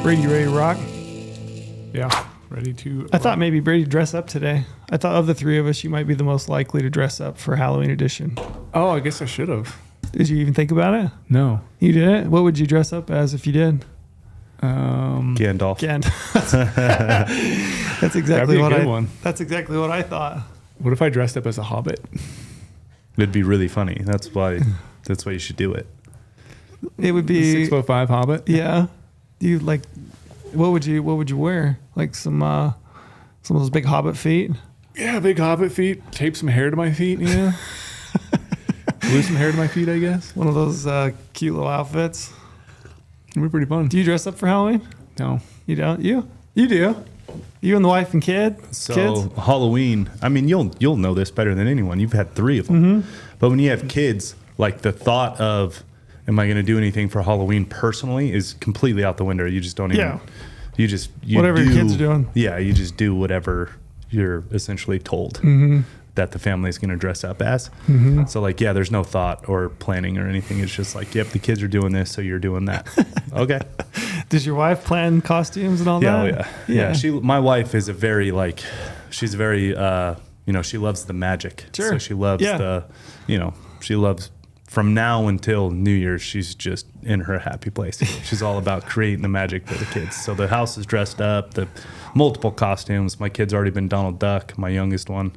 Brady, ready to rock? Yeah, ready to. I thought maybe Brady dress up today. I thought of the three of us, you might be the most likely to dress up for Halloween edition. Oh, I guess I should have. Did you even think about it? No. You didn't? What would you dress up as if you did? Gandalf. That's exactly That'd be a what good one. That's exactly what I thought. What if I dressed up as a hobbit? It'd be really funny. That's why you should do it. It would be 6'5" hobbit. Yeah. You like what would you wear? Like some of those big hobbit feet? Yeah, big hobbit feet. Tape some hair to my feet. Yeah. Glue some hair to my feet, I guess. One of those cute little outfits. It'd be pretty fun. Do you dress up for Halloween? No. You don't? You do. You and the wife and kids? Halloween, I mean, you'll know this better than anyone. You've had 3 of them. Mm-hmm. But when you have kids, like the thought of, am I going to do anything for Halloween personally is completely out the window. You just don't even. Yeah. You whatever do, your kids are doing. Yeah, you just do whatever you're essentially told that the family is going to dress up as. Mm-hmm. So like, yeah, there's no thought or planning or anything. It's just like, yep, the kids are doing this, so you're doing that. Okay. Does your wife plan costumes and all that? Yeah. My wife is she's very, she loves the magic. Sure. So she loves she loves from now until New Year's, she's just in her happy place. She's all about creating the magic for the kids. So the house is dressed up, the multiple costumes. My kid's already been Donald Duck, my youngest one.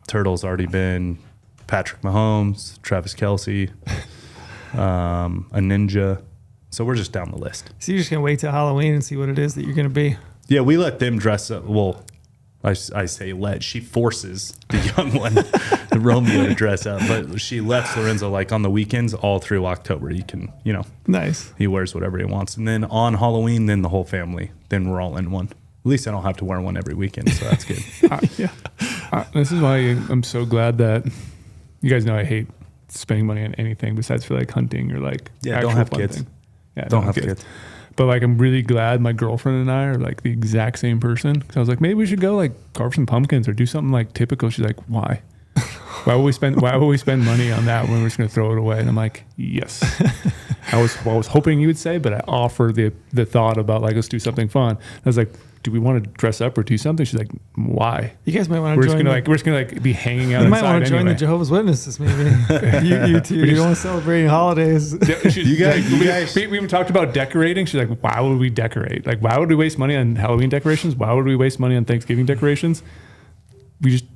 Turtle's already been Patrick Mahomes, Travis Kelce, a ninja. So we're just down the list. So you're just going to wait till Halloween and see what it is that you're going to be? Yeah, we let them dress up. Well, I say let. She forces the young one, the Romeo, to dress up. But she lets Lorenzo, like on the weekends, all through October. He can, Nice. He wears whatever he wants. And then on Halloween, then the whole family. Then we're all in one. At least I don't have to wear one every weekend, so that's good. This is why I'm so glad that you guys know I hate spending money on anything besides for like hunting or like don't have kids. Thing. Yeah, don't have kids. But like, I'm really glad my girlfriend and I are like the exact same person. Because I was like, maybe we should go like carve some pumpkins or do something like typical. She's like, why? Why would we spend money on that when we're just going to throw it away? And I'm like, yes. I was hoping you would say, but I offer the thought about like, let's do something fun. I was like, do we want to dress up or do something? She's like, why? You guys might want to join. We're just gonna be hanging out. You might want to join the Jehovah's Witnesses, maybe. you two. You don't want to celebrate holidays. You guys. We even talked about decorating. She's like, why would we decorate? Like, why would we waste money on Halloween decorations? Why would we waste money on Thanksgiving decorations? We just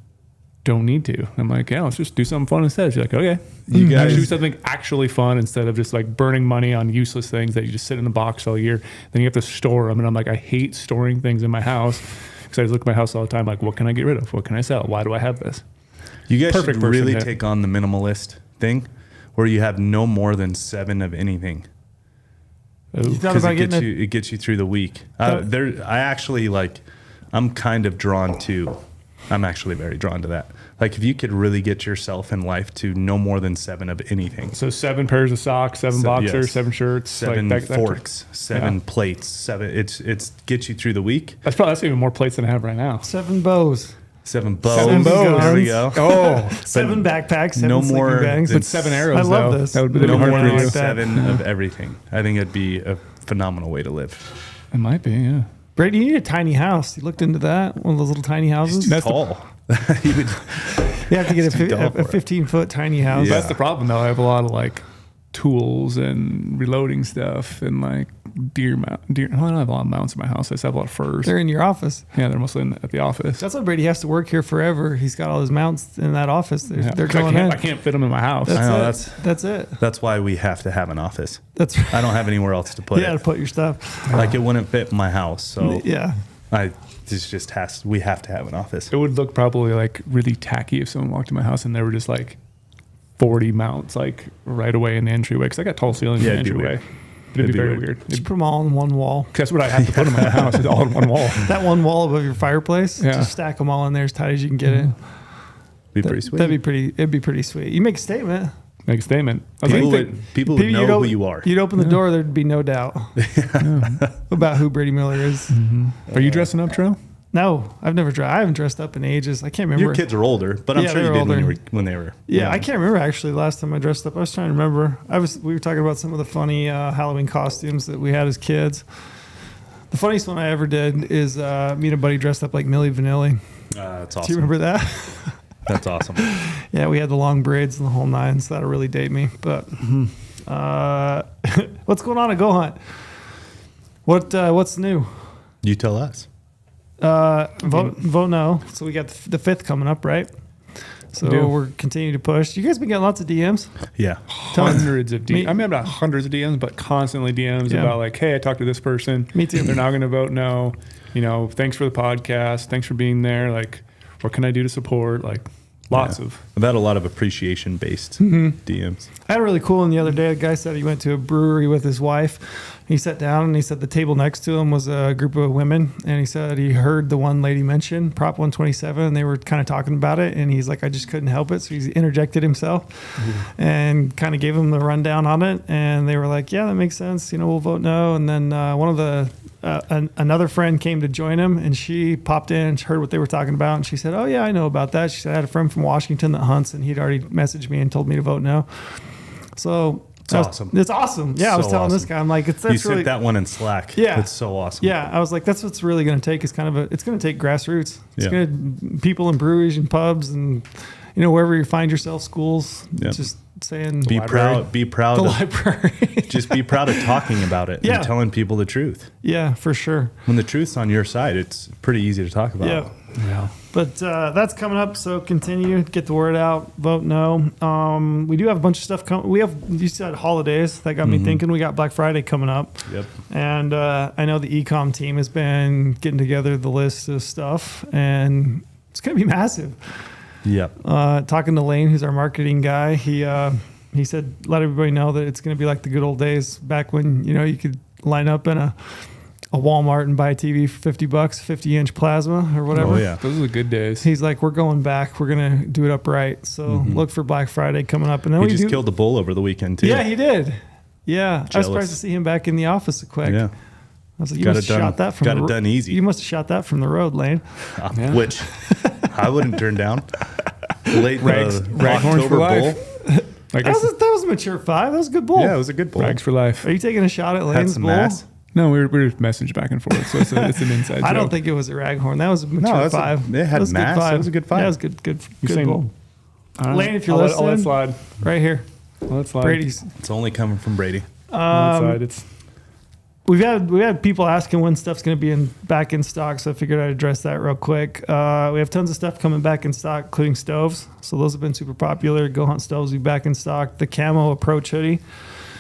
don't need to. I'm like, yeah, let's just do something fun instead. She's like, okay. You guys do something actually fun instead of just like burning money on useless things that you just sit in a box all year. Then you have to store them. And I'm like, I hate storing things in my house because I just look at my house all the time like, what can I get rid of? What can I sell? Why do I have this? You guys should really take on the minimalist thing where you have no more than 7 of anything. Because it gets you through the week. I'm actually very drawn to that. Like if you could really get yourself in life to no more than 7 of anything. So 7 pairs of socks, 7 boxers, 7 shirts, 7 forks, 7 plates, 7. It's gets you through the week. That's even more plates than I have right now. 7 bows. 7 bows. 7 bows. There we go. Oh, 7 backpacks. 7 no more bags. But 7 arrows. I love this. That would be no hard more to than do. 7 of everything. I think it'd be a phenomenal way to live. It might be, yeah. Brady, you need a tiny house. You looked into that? One of those little tiny houses? He's too tall. You have to get a 15-foot tiny house. Yeah. That's the problem, though. I have a lot of like tools and reloading stuff and like deer. I don't have a lot of mounts in my house. I just have a lot of furs. They're in your office. Yeah, they're mostly at the office. That's why Brady has to work here forever. He's got all his mounts in that office. They're going in. I can't fit them in my house. That's it. That's why we have to have an office. That's right. I don't have anywhere else to put it. You got to put your stuff. Like it wouldn't fit my house. So yeah. We have to have an office. It would look probably like really tacky if someone walked in my house and there were just like 40 mounts like right away in the entryway because I got tall ceilings in the entryway. It'd be very weird. Just put them all in one wall. That's what I have to put them in my house. It's all in one wall. That one wall above your fireplace. Yeah. Just stack them all in there as tight as you can get it. Be pretty sweet. It'd be pretty sweet. You make a statement. Make a statement. People would know who you are. You'd open the door, there'd be no doubt about who Brady Miller is. Mm-hmm. Are you dressing up, Trell? No, I've never I haven't dressed up in ages. I can't remember. Your kids are older, but I'm Yeah, sure you they're did older. when they were. Yeah, young. I can't remember actually the last time I dressed up. I was trying to remember. We were talking about some of the funny Halloween costumes that we had as kids. The funniest one I ever did is me and a buddy dressed up like Milli Vanilli. That's awesome. Do you remember that? That's awesome. Yeah, we had the long braids and the whole nine, so that'll really date me. But what's going on at GOHUNT? What's new? You tell us. Vote no. So we got the 5th coming up, right? So we're continuing to push. You guys been getting lots of DMs? Yeah. Hundreds of DMs. I mean, not hundreds of DMs, but constantly DMs about like, hey, I talked to this person. Me too. They're now going to vote no. You know, thanks for the podcast. Thanks for being there. Like, what can I do to support? Like, lots of. I've had a lot of appreciation based DMs. I had a really cool one the other day. A guy said he went to a brewery with his wife. He sat down and he said the table next to him was a group of women. And he said he heard the one lady mention Prop 127 and they were kind of talking about it. And he's like, I just couldn't help it. So he interjected himself and kind of gave them the rundown on it. And they were like, yeah, that makes sense. You know, we'll vote no. And then one of the another friend came to join him and she popped in, she heard what they were talking about. And she said, oh yeah, I know about that. She said, I had a friend from Washington that hunts and he'd already messaged me and told me to vote no. So It's awesome. It's awesome. Yeah, I was So telling this awesome. guy, I'm like, You that's really sent that one in Slack. Yeah. It's so awesome. yeah. I was like, that's what's really going to take is it's going to take grassroots. It's Yeah. going to people in breweries and pubs and wherever you find yourself, schools. Yep. Just saying, Be proud. Be proud. the Of, library. just be proud of talking about it Yeah. and telling people the truth. Yeah, for sure. When the truth's on your side, it's pretty easy to talk about. Yeah. Yeah. But that's coming up, so continue, get the word out, vote no. We do have a bunch of stuff coming. You said holidays. That got me thinking. We got Black Friday coming up. Yep. And I know the e-com team has been getting together the list of stuff, and it's going to be massive. Yep. Talking to Lane, who's our marketing guy, he said, let everybody know that it's going to be like the good old days back when, you could line up in a Walmart and buy a TV for $50, 50-inch plasma or whatever. Oh, yeah. Those are the good days. He's like, we're going back. We're going to do it upright. So look for Black Friday coming up. And then He just killed the bull over the weekend, too. Yeah, he did. Yeah. I was Jealous. surprised to see him back in the office so quick. Yeah. I was like, you Got must it have done- shot that from got the it done easy. You must have shot that from the road, Lane. Yeah. Which I wouldn't turn down. Late Rags horns October for life. bull. Like That was a mature 5. That was a good bull. Yeah, it was a good bull. rags for life. Are you taking a shot at Had Lane's some bull? mass. No, we were messaging back and forth, so it's an inside joke. I don't think it was a raghorn. That was a mature that's 5. it had That was a good mass. 5. It was a good 5. Yeah, it was good You're saying- bull. All right. Lane, if you're I'll let listening, it slide. right here. I'll let it slide. Brady's. It's only coming from Brady. I'll let it slide. We had people asking when stuff's going to be back in stock, so I figured I'd address that real quick. We have tons of stuff coming back in stock, including stoves. So those have been super popular. GOHUNT stoves will be back in stock. The camo approach hoodie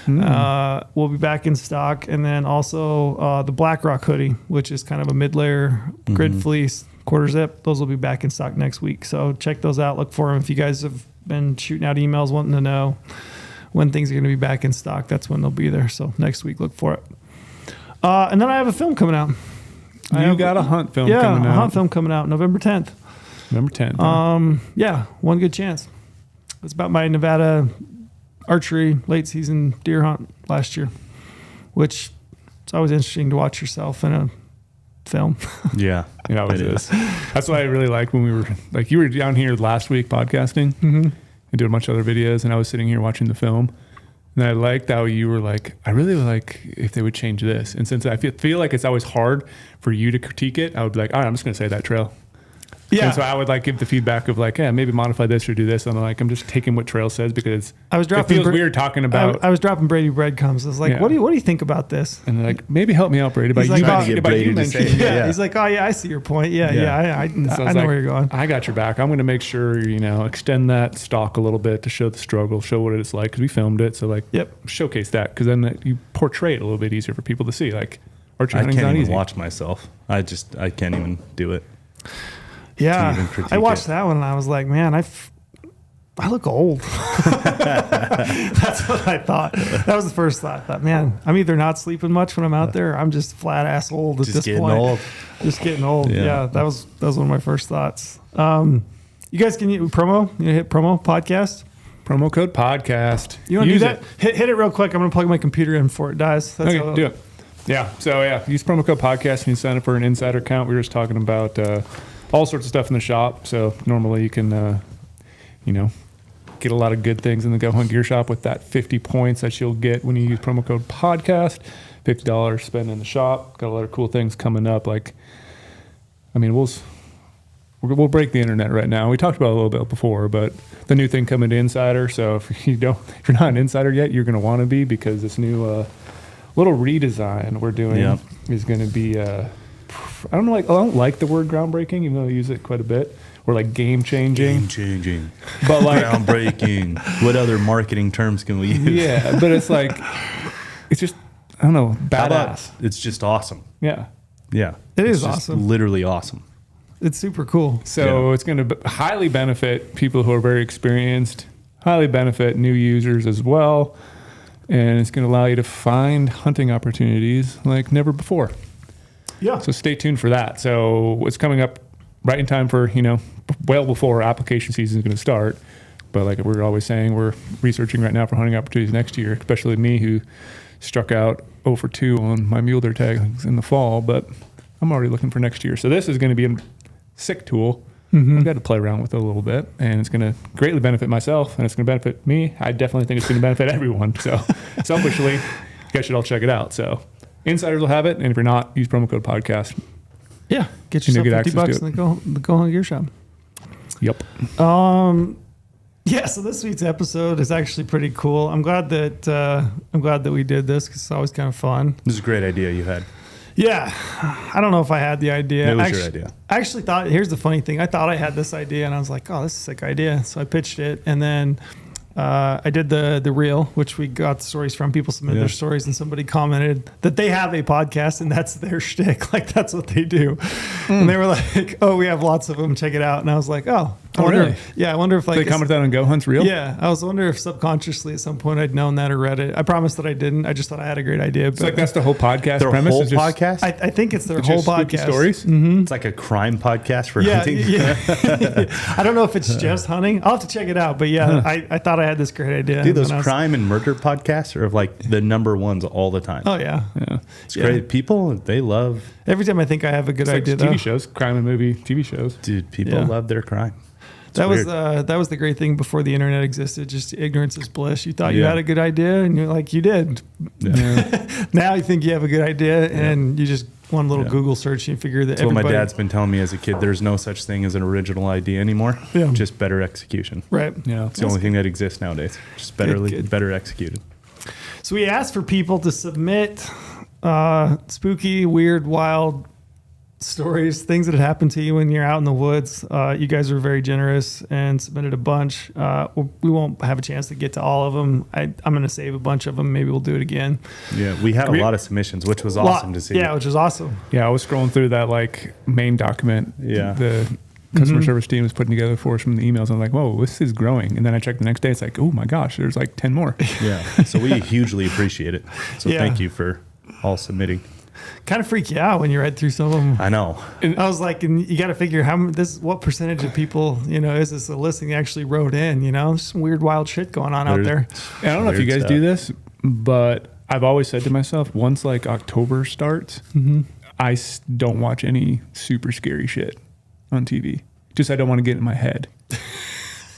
will be back in stock, and then also the BlackRock hoodie, which is kind of a mid-layer grid fleece quarter zip. Those will be back in stock next week. So check those out. Look for them. If you guys have been shooting out emails wanting to know when things are going to be back in stock, that's when they'll be there. So next week, look for it. And then I have a film coming out. You got a hunt film coming a out. hunt film coming out November 10th. November 10th. Yeah, one good chance. It's about my Nevada archery late season deer hunt last year, which it's always interesting to watch yourself in a film. Yeah. Yeah, it it is. That's what I really liked when we were like, you were down here last week podcasting and doing a bunch of other videos, and I was sitting here watching the film. And I liked how you were like, I really would like if they would change this. And since I feel like it's always hard for you to critique it, I would be like, all right, I'm just going to say that trail. Yeah. And so I would like give the feedback of like, yeah, maybe modify this or do this. And I'm just taking what trail says because I was it dropping feels weird talking about. I was dropping Brady breadcrumbs. I was like, Yeah. what do you think about this? And they're like, maybe help me out, Brady. By He's you, like, trying to get by Brady you to say mentioning it. it. Yeah. He's like, oh yeah, I see your point. Yeah, Yeah. I So I know was like, where you're going. I got your back. I'm going to make sure, extend that stock a little bit to show the struggle, show what it's like because we filmed it. So like, Yep. showcase that because then you portray it a little bit easier for people to see. Like, archery I hunting's can't not even easy. watch myself. I can't even do it. Yeah, even critique I watched it. that one and I was like, man, I look old. That's what I thought. That was the first thought. I thought, man, I'm either not sleeping much when I'm out there, or I'm just flat ass old at Just this getting point. old. Just getting old. Yeah. Yeah, that was one of my first thoughts. You guys can promo. You hit promo podcast. Promo code podcast. You want to do Use that? it. Hit it real quick. I'm gonna plug my computer in before it dies. That's Okay, how- do it. Yeah. So use promo code podcast and you sign up for an insider account. We were just talking about all sorts of stuff in the shop. So normally you can, get a lot of good things in the Go Hunt Gear Shop with that 50 points that you'll get when you use promo code podcast. $50 spent in the shop. Got a lot of cool things coming up. We'll break the internet right now. We talked about it a little bit before, but the new thing coming to Insider. So if you're not an Insider yet, you're going to want to be, because this new little redesign we're doing is going to be. I don't like the word groundbreaking, even though I use it quite a bit. Or like game changing. But like groundbreaking. What other marketing terms can we use? Yeah, but it's like it's just, I don't know, badass. It's just awesome. Yeah. Yeah. It's just awesome. Literally awesome. It's super cool. So it's going to highly benefit people who are very experienced, highly benefit new users as well. And it's going to allow you to find hunting opportunities like never before. Yeah. So stay tuned for that. So it's coming up right in time for, well before application season is going to start. But like we're always saying, we're researching right now for hunting opportunities next year, especially me, who struck out 0 for 2 on my mule deer tags in the fall. But I'm already looking for next year. So this is going to be a sick tool. I've got to play around with it a little bit, and it's going to greatly benefit myself, and it's going to benefit me. I definitely think it's going to benefit everyone. So selfishly, you guys should all check it out. So insiders will have it, and if you're not, use promo code podcast. Yeah. Get yourself $50 in the Go Hunt Gear Shop. Yep. Yeah, so this week's episode is actually pretty cool. I'm glad that we did this, because it's always kind of fun. This is a great idea you had. Yeah, I don't know if I had the idea. It was your idea. I actually thought, here's the funny thing. I thought I had this idea, and I was like, oh, this is a sick idea. So I pitched it, and then I did the reel, which we got stories from. People submitted their stories, and somebody commented that they have a podcast, and that's their shtick. Like, that's what they do. And they were like, oh, we have lots of them. Check it out. And I was like, I wonder, really? Yeah, I wonder if like... They commented on Go Hunt's reel? Yeah, I was wondering if subconsciously at some point I'd known that or read it. I promise that I didn't. I just thought I had a great idea. But It's like that's the whole podcast Their premise? whole is just podcast? I think it's their just whole spooky podcast. stories? It's like a crime podcast for hunting. Yeah. I don't know if it's just hunting. I'll have to check it out. But yeah, I thought I had this great idea. Dude, those when I was- crime and murder podcasts are like the number ones all the time. Oh, yeah. It's great. People, they love... Every time I think I have a good It's like idea, TV though. shows, crime and movie TV shows. Dude, people Yeah. love their crime. That was the great thing before the internet existed. Just ignorance is bliss. You thought you Yeah. had a good idea, and you're like, you did. Now you think you have a good idea, and you just one little Google search, and you figure that That's what my everybody... dad's been telling me as a kid. There's no such thing as an original idea anymore. Yeah. Just better execution. Right. Yeah. It's the only thing that exists nowadays. Just better executed. So we asked for people to submit spooky, weird, wild stories, things that had happened to you when you're out in the woods. You guys were very generous and submitted a bunch. We won't have a chance to get to all of them. I'm going to save a bunch of them. Maybe we'll do it again. Yeah, we had a lot of submissions, which was awesome to see. Yeah, which was awesome. Yeah, I was scrolling through that like main document. Yeah. The customer service team was putting together for us from the emails. I'm like, whoa, this is growing. And then I checked the next day. It's like, oh my gosh, there's like 10 more. Yeah. So we hugely appreciate it. So thank you for all submitting. Kind of freak you out when you read through some of them. I know. I was like, and you got to figure what percentage of people, is this a listing actually wrote in, some weird, wild shit going on out there. And I don't know if you guys do this, but I've always said to myself, once like October starts, I don't watch any super scary shit on TV. Just I don't want to get in my head.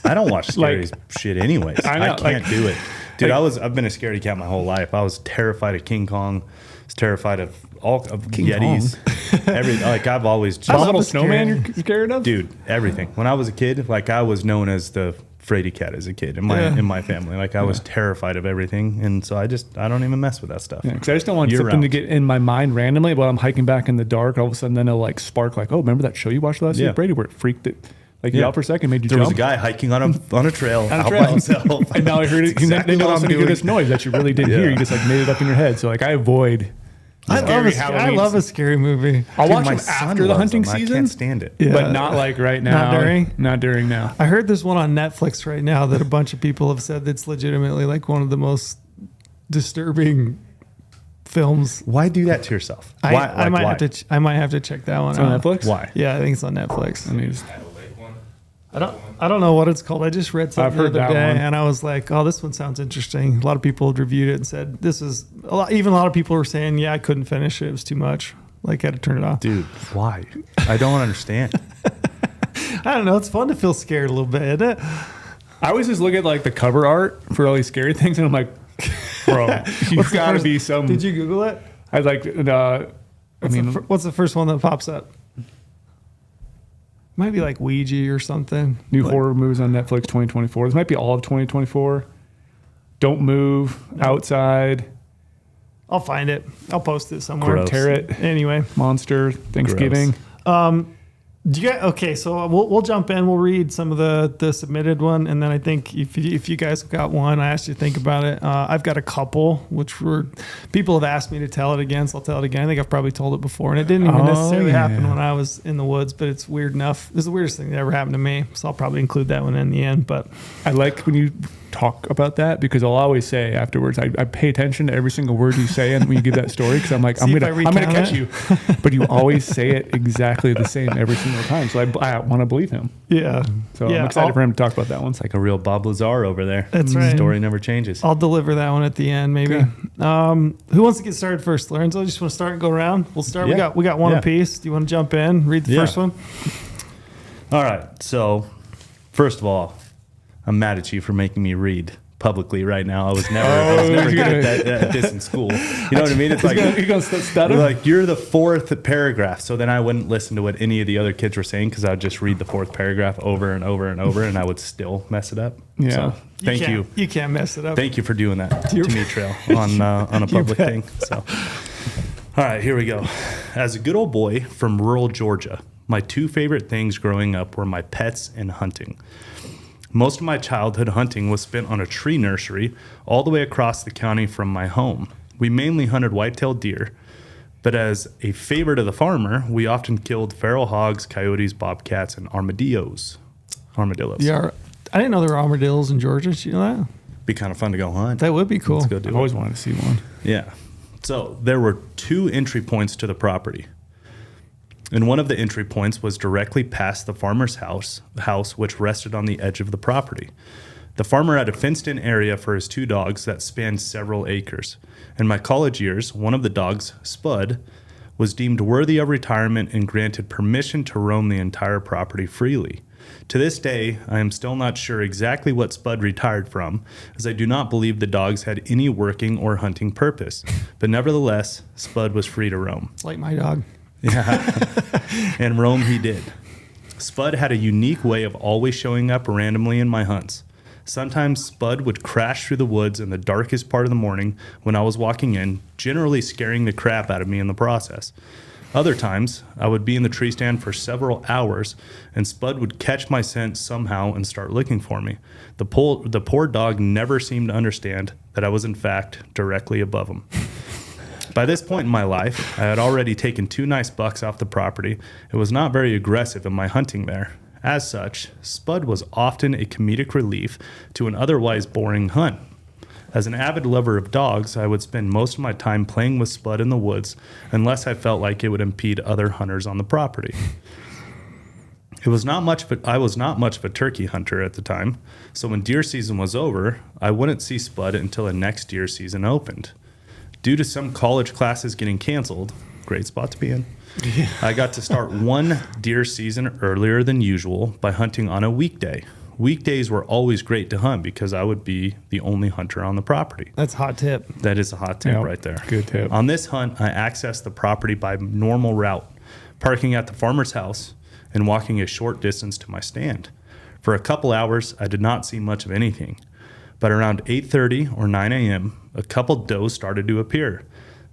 I don't watch scary shit anyways. I know, I can't do it. Dude, I've been a scaredy cat my whole life. I was terrified of King Kong. I was terrified of all of King Yetis. I've always just Abominable snowman you're scared of? Dude, everything. When I was a kid, I was known as the fraidy cat as a kid in my family. I was terrified of everything, and so I don't even mess with that stuff. Yeah, because I just don't want something to get in my mind randomly while I'm hiking back in the dark. All of a sudden, then it'll spark oh, remember that show you watched last week, Brady, where it freaked it you out for a second, made you jump? There was a guy hiking on a trail out by himself. And now I heard it. Exactly Then all of a what I'm sudden you hear doing. this noise that you really didn't hear. You just made it up in your head. So I avoid. I love a scary movie. I'll Dude, watch my them son after the loves hunting them. season. I can't stand it. Yeah. But not right now. Not during now. I heard there's one on Netflix right now that a bunch of people have said that's legitimately one of the most disturbing films. Why do that to yourself? I might have to check that one It's out. on Netflix? Why? Yeah, I think it's on Netflix. I mean, just, I don't. I don't know what it's called. I just read I've something heard the other that day, one. and I was like, "Oh, this one sounds interesting." A lot of people had reviewed it and said this is a lot. Even a lot of people were saying, "Yeah, I couldn't finish it. It was too much. Like, I had to turn it off." Dude, why? I don't understand. I don't know. It's fun to feel scared a little bit, isn't it? I always just look at like the cover art for all these scary things, and I'm like, bro, you've What's the got to first- be some. Did you Google it? I like. What's the first one that pops up? Might be like Ouija or something. New Like- horror movies on Netflix 2024. This might be all of 2024. Don't move outside. I'll find it. I'll post it somewhere. Gross. Tear it. Anyway, Monster. Thanksgiving. do you guys, okay? So we'll jump in. We'll read some of the submitted one, and then I think if you guys have got one, I asked you to think about it. I've got a couple, which were people have asked me to tell it again, so I'll tell it again. I think I've probably told it before, and it didn't even necessarily happen when I was in the woods, but it's weird enough. It's the weirdest thing that ever happened to me, so I'll probably include that one in the end. But I like when you talk about that because I'll always say afterwards, I pay attention to every single word you say and when you give that story because I'm like, See I'm if I gonna recount catch it. you, but you always say it exactly the same every single time. So I want to believe him. yeah, So yeah, I'm excited for him to talk about that one. It's like a real Bob Lazar over there. That's right. Story never changes. I'll deliver that one at the end, maybe. Okay. Who wants to get started first? Lorenzo, just want to start and go around? We'll start. Yeah. We got one Yeah. apiece. Do you want to jump in, read the Yeah. first one? All right. So, first of all, I'm mad at you for making me read publicly right now. I was never good at this in school. You know what I mean? It's like You gonna stutter? like you're the fourth paragraph. So then I wouldn't listen to what any of the other kids were saying because I would just read the fourth paragraph over and over and over, and I would still mess it up. Yeah. So, thank you. You can't mess it up. Thank you for doing that to me, Trail, on a public bet. thing. So, all right, here we go. As a good old boy from rural Georgia, my two favorite things growing up were my pets and hunting. Most of my childhood hunting was spent on a tree nursery all the way across the county from my home. We mainly hunted white-tailed deer, but as a favorite of the farmer, we often killed feral hogs, coyotes, bobcats, and armadillos. Yeah, I didn't know there were armadillos in Georgia. Did you know that? Be kind of fun to go hunt. That would be cool. Let's go do I've it. always wanted to see one. Yeah. So there were two entry points to the property. And one of the entry points was directly past the farmer's house, which rested on the edge of the property. The farmer had a fenced-in area for his two dogs that spanned several acres. In my college years, one of the dogs, Spud, was deemed worthy of retirement and granted permission to roam the entire property freely. To this day, I am still not sure exactly what Spud retired from, as I do not believe the dogs had any working or hunting purpose. But nevertheless, Spud was free to roam. It's like my dog. And roam he did. Spud had a unique way of always showing up randomly in my hunts. Sometimes Spud would crash through the woods in the darkest part of the morning when I was walking in, generally scaring the crap out of me in the process. Other times, I would be in the tree stand for several hours, and Spud would catch my scent somehow and start looking for me. The poor dog never seemed to understand that I was, in fact, directly above him. By this point in my life, I had already taken two nice bucks off the property and was not very aggressive in my hunting there. As such, Spud was often a comedic relief to an otherwise boring hunt. As an avid lover of dogs, I would spend most of my time playing with Spud in the woods unless I felt like it would impede other hunters on the property. I was not much of a turkey hunter at the time, so when deer season was over, I wouldn't see Spud until the next deer season opened. Due to some college classes getting canceled, great spot to be in, I got to start one deer season earlier than usual by hunting on a weekday. Weekdays were always great to hunt because I would be the only hunter on the property. That's a hot tip. That is a hot tip Yep. right there. Good tip. On this hunt, I accessed the property by normal route, parking at the farmer's house and walking a short distance to my stand. For a couple hours, I did not see much of anything. But around 8:30 or 9 a.m., a couple does started to appear.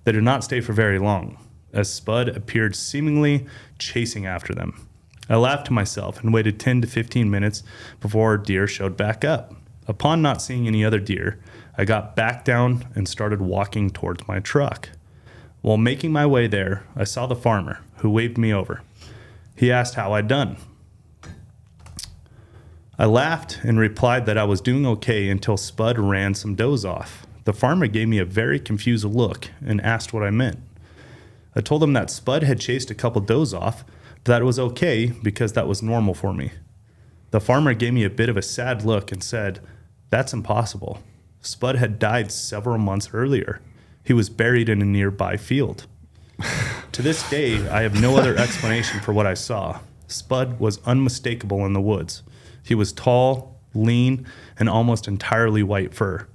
They did not stay for very long, as Spud appeared seemingly chasing after them. I laughed to myself and waited 10 to 15 minutes before deer showed back up. Upon not seeing any other deer, I got back down and started walking towards my truck. While making my way there, I saw the farmer, who waved me over. He asked how I'd done. I laughed and replied that I was doing okay until Spud ran some does off. The farmer gave me a very confused look and asked what I meant. I told him that Spud had chased a couple does off, but that it was okay because that was normal for me. The farmer gave me a bit of a sad look and said, "That's impossible. Spud had died several months earlier. He was buried in a nearby field." To this day, I have no other explanation for what I saw. Spud was unmistakable in the woods. He was tall, lean, and almost entirely white fur.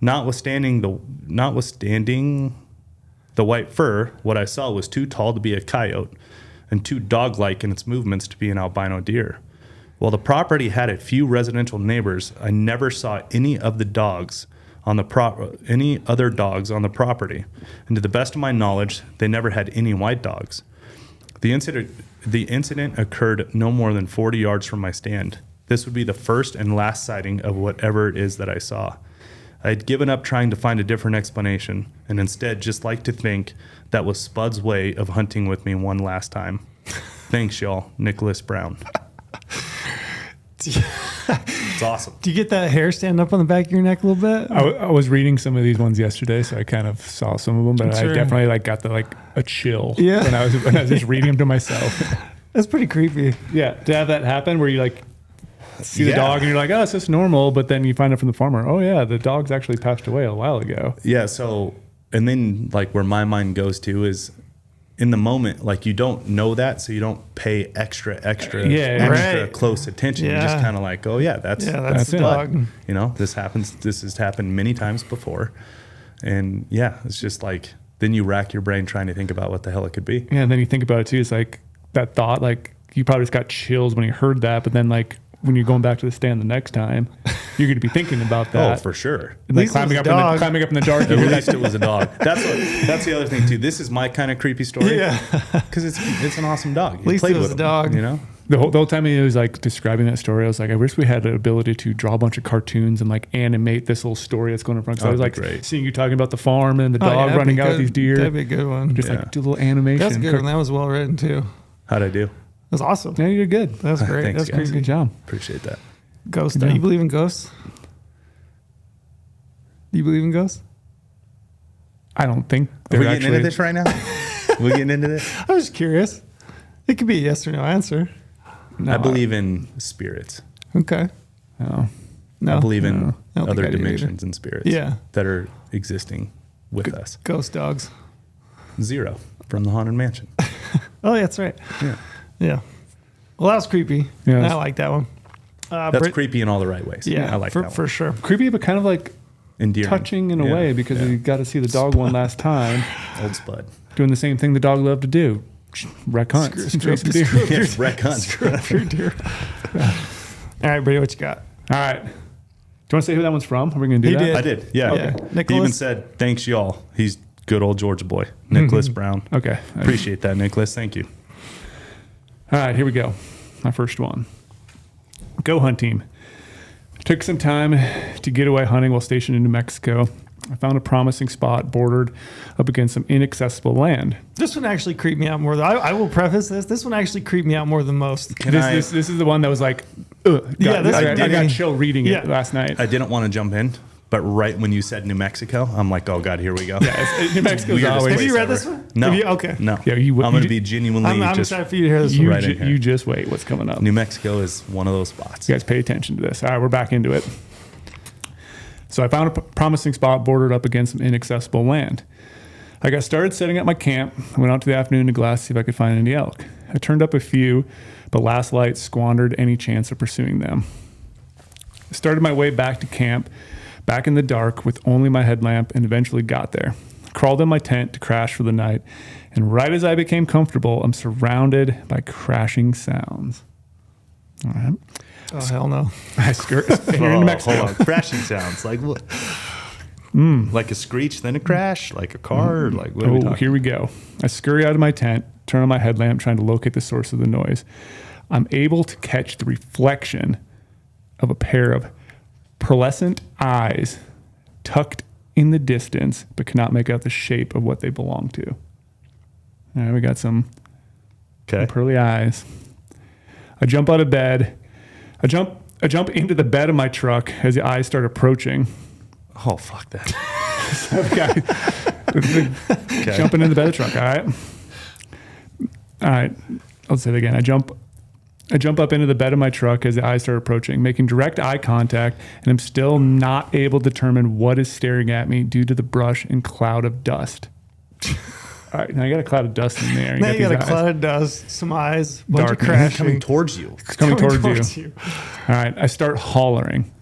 Notwithstanding the white fur, what I saw was too tall to be a coyote and too dog-like in its movements to be an albino deer. While the property had a few residential neighbors, I never saw any other dogs on the property. And to the best of my knowledge, they never had any white dogs. The incident occurred no more than 40 yards from my stand. This would be the first and last sighting of whatever it is that I saw. I had given up trying to find a different explanation, and instead just like to think that was Spud's way of hunting with me one last time. Thanks, y'all. Nicholas Brown. It's awesome. Do you get that hair stand up on the back of your neck a little bit? I was reading some of these ones yesterday, so I kind of saw some of them, but Sure. I definitely got a chill Yeah. when I was just reading them to myself. That's pretty creepy. Yeah, to have that happen where you see the Yeah. dog and you're like, oh, it's just normal, but then you find out from the farmer, oh yeah, the dog's actually passed away a while ago. Yeah, so, and then where my mind goes to is in the moment, you don't know that, so you don't pay extra Right. close attention. Yeah. You just kind of oh yeah, that's That's the it. dog. this happens. This has happened many times before, and yeah, it's just then you rack your brain trying to think about what the hell it could be. Yeah, and then you think about it too, it's that thought, you probably just got chills when you heard that, but then when you're going back to the stand the next time, you're going to be thinking about that. Oh, for sure. And least it was climbing a up dog. in the dark. At least it was a dog. That's the other thing too. This is my kind of creepy story. Yeah. because it's an awesome dog. At least played it was with a dog. him, The whole time he was describing that story, I was I wish we had the ability to draw a bunch of cartoons and animate this little story that's going in front. Because I was That'd be great. seeing you talking about the farm and the Oh, yeah, dog that'd running be out with good. these deer. That'd be a good one. Just Yeah. do a little animation. That's a good one. That was well written too. How'd I do? That's awesome. Yeah, you're good. That's great. Thanks, That's guys. crazy. Good job. Appreciate that. Ghost. Yeah. You believe in ghosts? Do you believe in ghosts? I don't think Are we they're getting into this right now? We getting into this? I was just curious. It could be a yes or no answer. No, I believe in spirits. Okay. No. No. I believe in I don't think other I do dimensions and spirits Yeah. that are existing with us. Ghost dogs. Zero from the Haunted Mansion. Oh, yeah, that's right. Yeah. Yeah. Well, that was creepy. Yeah, I like that one. That's creepy in all the right ways. Yeah, I like for, that for one. sure. Creepy, but kind of Endearing. touching in a Yeah. way because Yeah. you got to see the dog one last time Old Spud. doing the same thing the dog loved to do. Wreck hunt. Chase some deer. Yes, wreck hunt. Your deer. All right, Brady, what you got? All right. Do you want to say who that one's from? Are we going to do He that? did. I did. Yeah. Okay. He even Nicholas? said, "Thanks, y'all." He's good old Georgia boy, Nicholas Brown. Okay. Appreciate that, Nicholas. Thank you. All right, here we go. My first one. Go hunt team. Took some time to get away hunting while stationed in New Mexico. I found a promising spot bordered up against some inaccessible land. This one actually creeped me out more than I will preface this. This one actually creeped me out more than most. This is the one that was ugh. Yeah, this I did got me. chill reading Yeah. it last night. I didn't want to jump in, but right when you said New Mexico, I'm like, "Oh God, here we go." New Mexico's Weirdest always. Have you place read ever. this one? No. Have you? Okay. No. Yeah, I'm going you to be genuinely I'm just. excited for you to hear this You, one. right in here. you just wait. What's coming up? New Mexico is one of those spots. You guys pay attention to this. All right, we're back into it. So I found a promising spot bordered up against some inaccessible land. I got started setting up my camp. I went out to the afternoon to glass to see if I could find any elk. I turned up a few, but last light squandered any chance of pursuing them. I started my way back to camp, back in the dark with only my headlamp, and eventually got there. Crawled in my tent to crash for the night, and right as I became comfortable, I'm surrounded by crashing sounds. All right. Oh, hell no. I skirt here in New Mexico. Hold on. Crashing sounds like what? Like a screech, then a crash, like a car, or like what are we Oh, talking? here we go. I scurry out of my tent, turn on my headlamp, trying to locate the source of the noise. I'm able to catch the reflection of a pair of pearlescent eyes tucked in the distance, but cannot make out the shape of what they belong to. All right, we got some Okay. pearly eyes. I jump out of bed. I jump into the bed of my truck as the eyes start approaching. Oh fuck that. Okay. Jumping in the bed of the truck. All right. I'll say it again. I jump I jump up into the bed of my truck as the eyes start approaching, making direct eye contact, and I'm still not able to determine what is staring at me due to the brush and cloud of dust. All right, now you got a cloud of dust in there. Now you got a cloud of dust, some eyes, bunch of Darkness. crashing. Coming towards you. It's coming towards you. All right, I start hollering,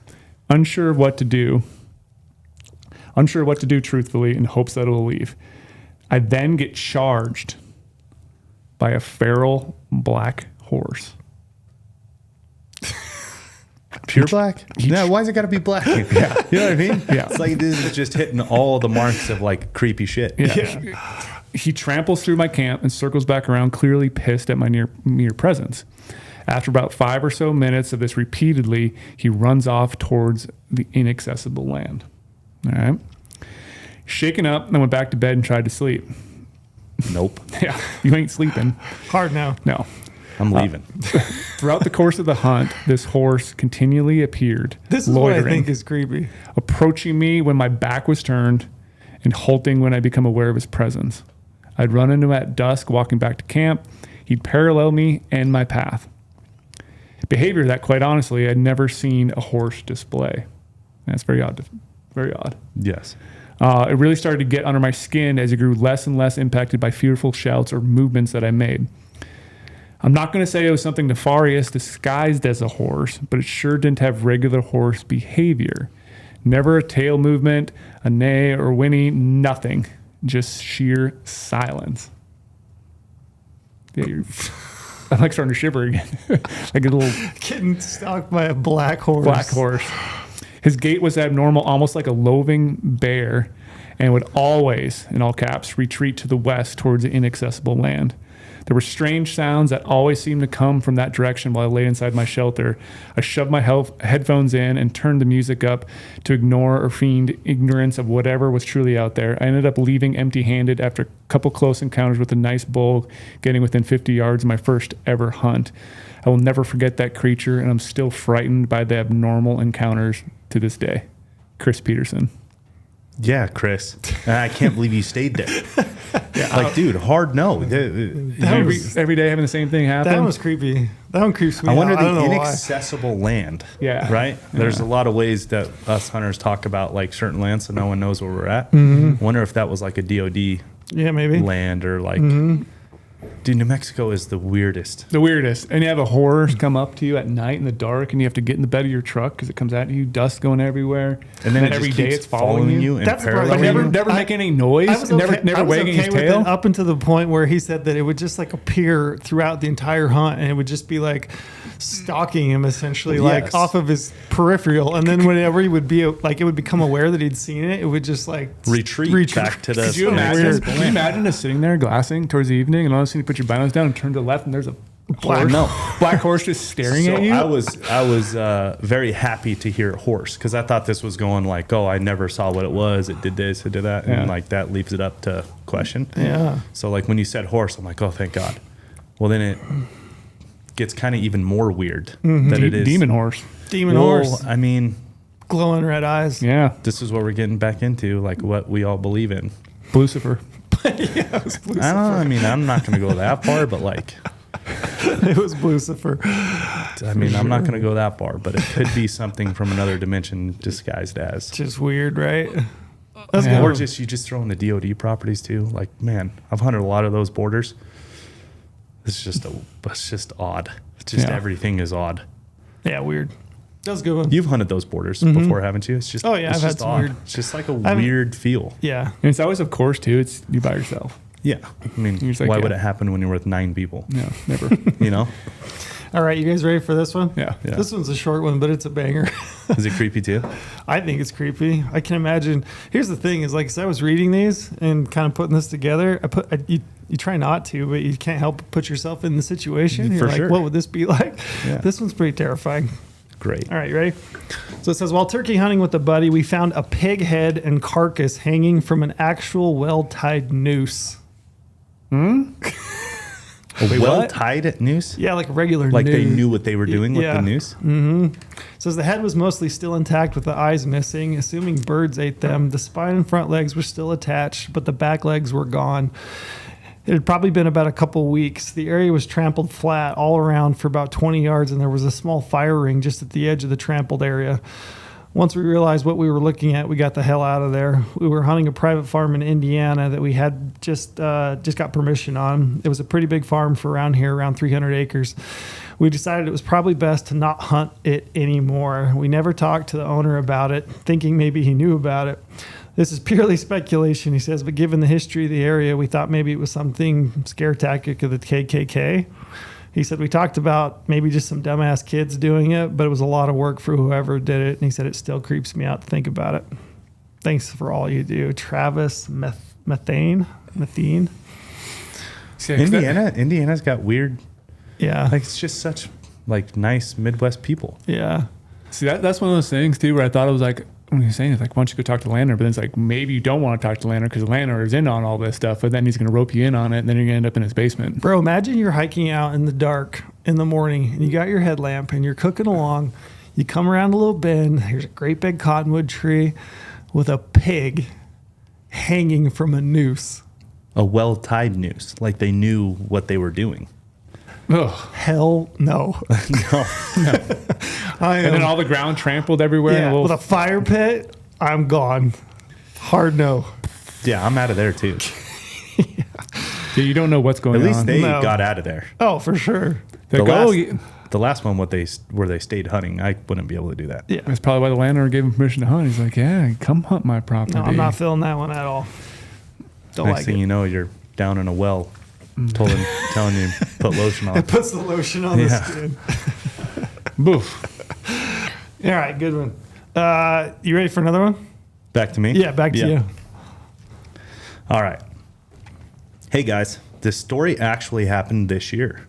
unsure of what to do. Unsure what to do truthfully in hopes that it will leave. I then get charged by a feral black horse. Pure black? Yeah, why's it got to be black? Yeah. You know what I mean? Yeah. It's like this is just hitting all the marks of like creepy shit. Yeah. He tramples through my camp and circles back around, clearly pissed at my near presence. After about 5 or so minutes of this repeatedly, he runs off towards the inaccessible land. All right. Shaken up, I went back to bed and tried to sleep. Nope. Yeah, you ain't sleeping. Hard now. No. I'm leaving. Throughout the course of the hunt, this horse continually appeared, This is loitering, what I think is creepy. approaching me when my back was turned and halting when I become aware of his presence. I'd run into him at dusk walking back to camp. He'd parallel me and my path. Behavior that, quite honestly, I'd never seen a horse display. That's very odd. Very odd. Yes. It really started to get under my skin as it grew less and less impacted by fearful shouts or movements that I made. I'm not going to say it was something nefarious disguised as a horse, but it sure didn't have regular horse behavior. Never a tail movement, a neigh or whinny, nothing. Just sheer silence. Yeah, I'm like starting to shiver again. Like a little Getting stalked by a black horse. black horse. His gait was abnormal, almost like a loathing bear, and would always, in all caps, retreat to the west towards the inaccessible land. There were strange sounds that always seemed to come from that direction while I lay inside my shelter. I shoved my headphones in and turned the music up to ignore or feign ignorance of whatever was truly out there. I ended up leaving empty-handed after a couple close encounters with a nice bull, getting within 50 yards of my first ever hunt. I will never forget that creature, and I'm still frightened by the abnormal encounters to this day. Chris Peterson. Yeah, Chris. And I can't believe you stayed there. Like, dude, hard no. Every day having the same thing happen. That one was creepy. That one creeps me I wonder out. I don't the know why. inaccessible land. Yeah. Right? There's a lot of ways that us hunters talk about like certain lands so no one knows where we're at. Mm-hmm. Wonder if that was like a DOD Yeah, maybe. land or like dude, New Mexico is the weirdest. The weirdest. And you have a horse come up to you at night in the dark, and you have to get in the bed of your truck because it comes at you, dust going everywhere. And then it every just day keeps it's following you. and That's the part, But paralleling never you. making any noise, I was never wagging his with tail. it up until the point where he said that it would just like appear throughout the entire hunt, and it would just be like stalking him essentially, like Yes. off of his peripheral. And then whenever he would be like, it would become aware that he'd seen it. It would just like retreat back to the Could you imagine us sitting there glassing towards the evening, and all of a sudden you put your binos down and turn to the left, and there's a black horse just staring So at you? I was very happy to hear horse because I thought this was going like, oh, I never saw what it was. It did this, it did that, and like that leaves it up to question. Yeah. So like when you said horse, I'm like, oh, thank God. Well, then it gets kind of even more weird that it is Demon horse. Demon Well, horse, I mean, glowing red eyes. Yeah. this is what we're getting back into, like what we all believe in. Lucifer. Yeah, it was Lucifer. I don't know. I mean, I'm not going to go that far, but like, It was Lucifer. I mean, I'm not going to go that far, but it could be something from another dimension disguised as. Just weird, right? That's Yeah. Or good. just you just throw in the DoD properties too. Like, man, I've hunted a lot of those borders. It's just odd. It's just everything is odd. Yeah, weird. That was a good one. You've hunted those borders before, haven't you? It's just Oh, yeah, it's I've had just some odd. weird- It's just like a haven't- weird feel. Yeah. And it's always, of course, too, it's you by yourself. Yeah, I mean, You're just like, why yeah. would it happen when you're with 9 people? No, never. You know, All right, you guys ready for this one? Yeah. Yeah. This one's a short one, but it's a banger. is it creepy too? I think it's creepy. I can imagine. Here's the thing: is like, as I was reading these and kind of putting this together, you try not to, but you can't help but put yourself in the situation. You're For like, sure. what would this be like? Yeah. This one's pretty terrifying. Great. All right, you ready? So it says, while turkey hunting with a buddy, we found a pig head and carcass hanging from an actual well-tied noose. A well-tied noose? Yeah, like a regular Like noose. they knew what they were doing with Yeah. the noose? Says the head was mostly still intact with the eyes missing, assuming birds ate them. The spine and front legs were still attached, but the back legs were gone. It had probably been about a couple weeks. The area was trampled flat all around for about 20 yards, and there was a small fire ring just at the edge of the trampled area. Once we realized what we were looking at, we got the hell out of there. We were hunting a private farm in Indiana that we had just got permission on. It was a pretty big farm for around here, around 300 acres. We decided it was probably best to not hunt it anymore. We never talked to the owner about it, thinking maybe he knew about it. This is purely speculation, he says, but given the history of the area, we thought maybe it was something scare tactic of the KKK. He said we talked about maybe just some dumbass kids doing it, but it was a lot of work for whoever did it. And he said it still creeps me out to think about it. Thanks for all you do. Travis Methane. Indiana's got weird. Yeah. Like, it's just such like nice Midwest people. Yeah. See, that's one of those things too, where I thought it was like, when you're saying it's like, why don't you go talk to the landlord? But then it's like, maybe you don't want to talk to the landlord because the landlord is in on all this stuff, but then he's going to rope you in on it, and then you're going to end up in his basement. Bro, imagine you're hiking out in the dark in the morning, and you got your headlamp, and you're cooking along. You come around a little bend. There's a great big cottonwood tree with a pig hanging from a noose. A well-tied noose, like they knew what they were doing. Ugh. Hell no. No. And then all the ground trampled everywhere. Yeah, with a fire pit, I'm gone. Hard no. Yeah, I'm out of there too. Yeah, you don't know what's going on. At least they got out of there. Oh, for sure. The last one, where they stayed hunting, I wouldn't be able to do that. Yeah. That's probably why the landlord gave him permission to hunt. He's like, yeah, come hunt my property. No, I'm not feeling that one at all. Don't Next like thing it. you know, you're down in a well, telling you put lotion on. It puts the lotion on the skin. Boof. All right, good one. You ready for another one? Back to me? Yeah, back to you. All right. Hey guys, this story actually happened this year.